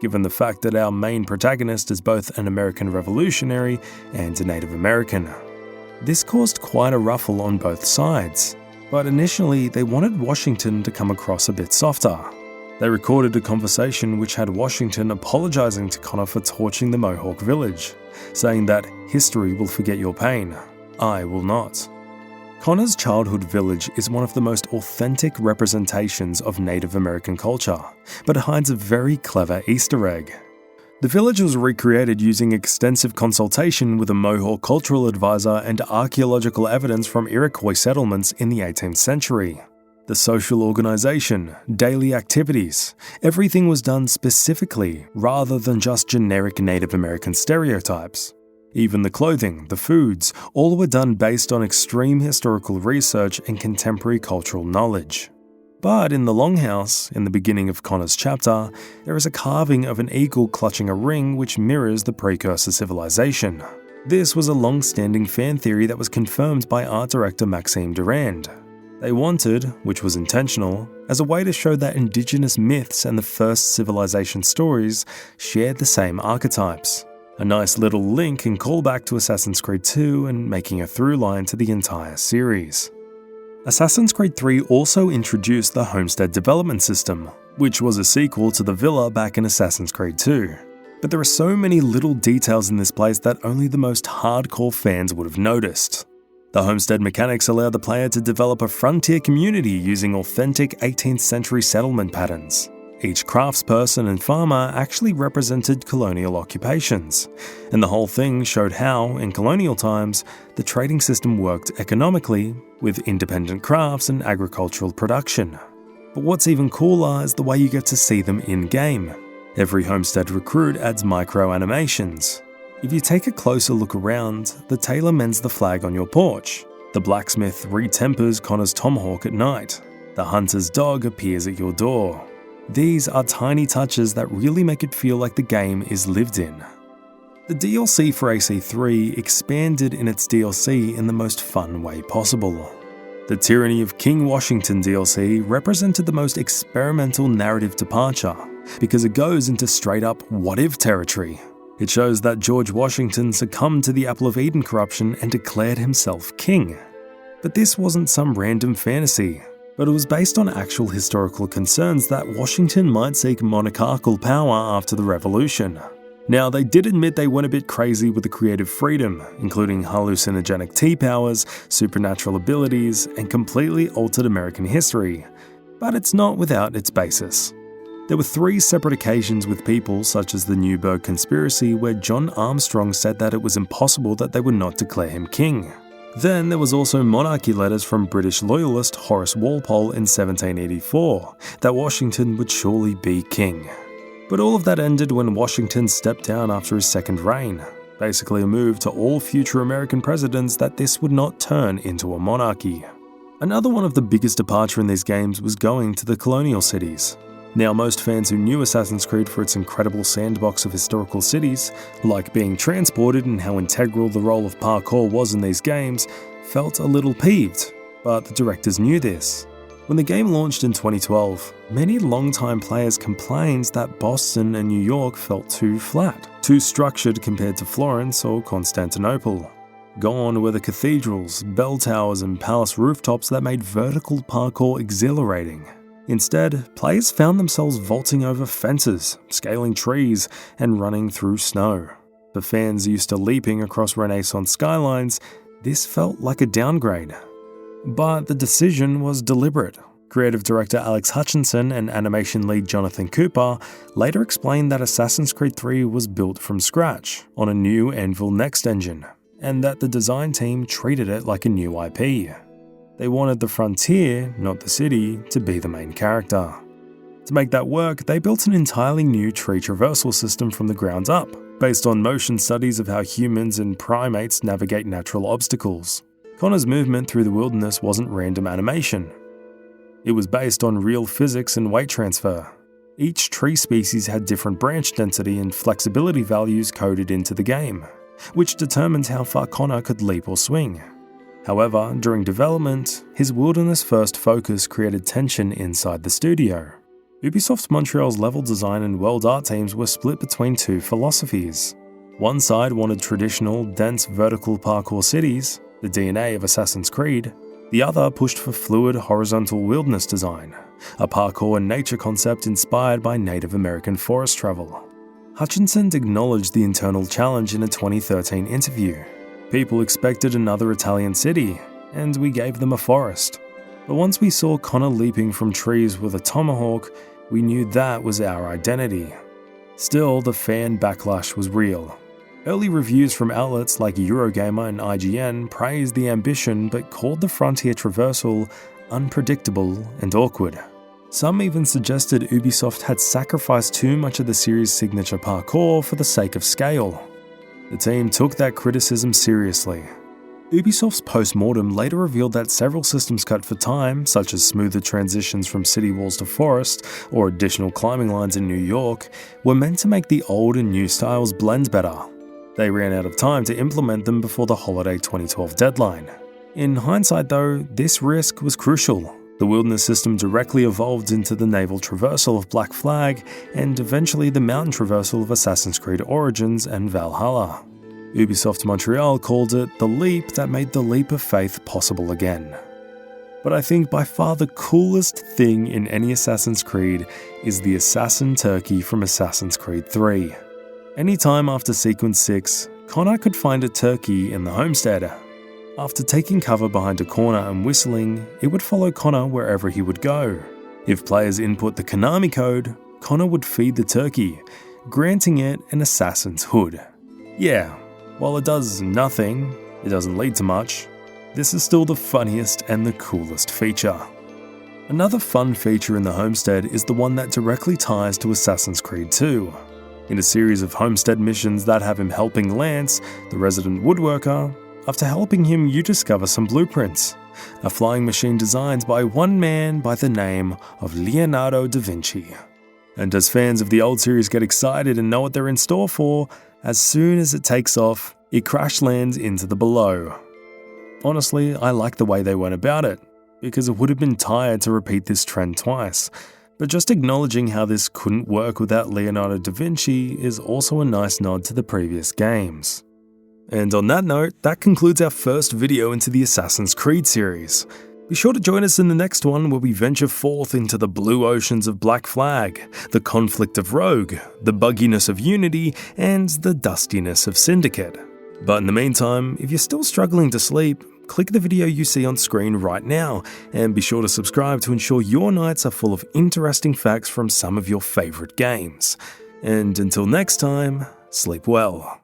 given the fact that our main protagonist is both an American revolutionary and a Native American. This caused quite a ruffle on both sides, but initially they wanted Washington to come across a bit softer. They recorded a conversation which had Washington apologizing to Connor for torching the Mohawk village, saying that history will forget your pain, I will not. Connor's childhood village is one of the most authentic representations of Native American culture, but hides a very clever Easter egg. The village was recreated using extensive consultation with a Mohawk cultural advisor and archaeological evidence from Iroquois settlements in the 18th century. The social organization, daily activities, everything was done specifically rather than just generic Native American stereotypes. Even the clothing, the foods, all were done based on extreme historical research and contemporary cultural knowledge. But in the Longhouse, in the beginning of Connor's chapter, there is a carving of an eagle clutching a ring which mirrors the precursor civilization. This was a long-standing fan theory that was confirmed by art director Maxime Durand. They wanted, which was intentional, as a way to show that indigenous myths and the first civilization stories shared the same archetypes. A nice little link and callback to Assassin's Creed 2 and making a through line to the entire series. Assassin's Creed 3 also introduced the Homestead development system, which was a sequel to the villa back in Assassin's Creed 2. But there are so many little details in this place that only the most hardcore fans would have noticed. The Homestead mechanics allow the player to develop a frontier community using authentic 18th century settlement patterns. Each craftsperson and farmer actually represented colonial occupations, and the whole thing showed how, in colonial times, the trading system worked economically with independent crafts and agricultural production. But what's even cooler is the way you get to see them in-game. Every Homestead recruit adds micro-animations. If you take a closer look around, the tailor mends the flag on your porch. The blacksmith retempers Connor's tomahawk at night. The hunter's dog appears at your door. These are tiny touches that really make it feel like the game is lived in. The DLC for AC3 expanded in its DLC in the most fun way possible. The Tyranny of King Washington DLC represented the most experimental narrative departure, because it goes into straight up what-if territory. It shows that George Washington succumbed to the Apple of Eden corruption and declared himself king. But this wasn't some random fantasy, but it was based on actual historical concerns that Washington might seek monarchical power after the Revolution. Now, they did admit they went a bit crazy with the creative freedom, including hallucinogenic tea powers, supernatural abilities, and completely altered American history. But it's not without its basis. There were 3 separate occasions with people such as the Newburgh Conspiracy where John Armstrong said that it was impossible that they would not declare him king. Then there was also monarchy letters from British loyalist Horace Walpole in 1784 that Washington would surely be king. But all of that ended when Washington stepped down after his second reign, basically a move to all future American presidents that this would not turn into a monarchy. Another one of the biggest departure in these games was going to the colonial cities. Now, most fans who knew Assassin's Creed for its incredible sandbox of historical cities, like being transported and how integral the role of parkour was in these games, felt a little peeved, but the directors knew this. When the game launched in 2012, many longtime players complained that Boston and New York felt too flat, too structured compared to Florence or Constantinople. Gone were the cathedrals, bell towers, and palace rooftops that made vertical parkour exhilarating. Instead, players found themselves vaulting over fences, scaling trees, and running through snow. For fans used to leaping across Renaissance skylines, this felt like a downgrade. But the decision was deliberate. Creative director Alex Hutchinson and animation lead Jonathan Cooper later explained that Assassin's Creed 3 was built from scratch on a new Anvil Next engine, and that the design team treated it like a new IP. They wanted the frontier, not the city, to be the main character. To make that work, they built an entirely new tree traversal system from the ground up, based on motion studies of how humans and primates navigate natural obstacles. Connor's movement through the wilderness wasn't random animation. It was based on real physics and weight transfer. Each tree species had different branch density and flexibility values coded into the game, which determined how far Connor could leap or swing. However, during development, his wilderness-first focus created tension inside the studio. Ubisoft Montreal's level design and world art teams were split between 2 philosophies. One side wanted traditional, dense vertical parkour cities, the DNA of Assassin's Creed. The other pushed for fluid, horizontal wilderness design, a parkour and nature concept inspired by Native American forest travel. Hutchinson acknowledged the internal challenge in a 2013 interview. People expected another Italian city, and we gave them a forest. But once we saw Connor leaping from trees with a tomahawk, we knew that was our identity. Still, the fan backlash was real. Early reviews from outlets like Eurogamer and IGN praised the ambition but called the frontier traversal unpredictable and awkward. Some even suggested Ubisoft had sacrificed too much of the series' signature parkour for the sake of scale. The team took that criticism seriously. Ubisoft's post-mortem later revealed that several systems cut for time, such as smoother transitions from city walls to forest or additional climbing lines in New York, were meant to make the old and new styles blend better. They ran out of time to implement them before the holiday 2012 deadline. In hindsight though, this risk was crucial. The wilderness system directly evolved into the naval traversal of Black Flag and eventually the mountain traversal of Assassin's Creed Origins and Valhalla. Ubisoft Montreal called it the leap that made the leap of faith possible again. But I think by far the coolest thing in any Assassin's Creed is the assassin turkey from Assassin's Creed 3. Anytime after Sequence 6, Connor could find a turkey in the Homestead. After taking cover behind a corner and whistling, it would follow Connor wherever he would go. If players input the Konami code, Connor would feed the turkey, granting it an assassin's hood. Yeah, while it does nothing, it doesn't lead to much, this is still the funniest and the coolest feature. Another fun feature in the Homestead is the one that directly ties to Assassin's Creed 2. In a series of Homestead missions that have him helping Lance, the resident woodworker, after helping him, you discover some blueprints. A flying machine designed by one man by the name of Leonardo da Vinci. And as fans of the old series get excited and know what they're in store for, as soon as it takes off, it crash lands into the below. Honestly, I like the way they went about it, because it would have been tired to repeat this trend twice. But just acknowledging how this couldn't work without Leonardo da Vinci is also a nice nod to the previous games. And on that note, that concludes our first video into the Assassin's Creed series. Be sure to join us in the next one where we venture forth into the blue oceans of Black Flag, the conflict of Rogue, the bugginess of Unity, and the dustiness of Syndicate. But in the meantime, if you're still struggling to sleep, click the video you see on screen right now, and be sure to subscribe to ensure your nights are full of interesting facts from some of your favorite games. And until next time, sleep well.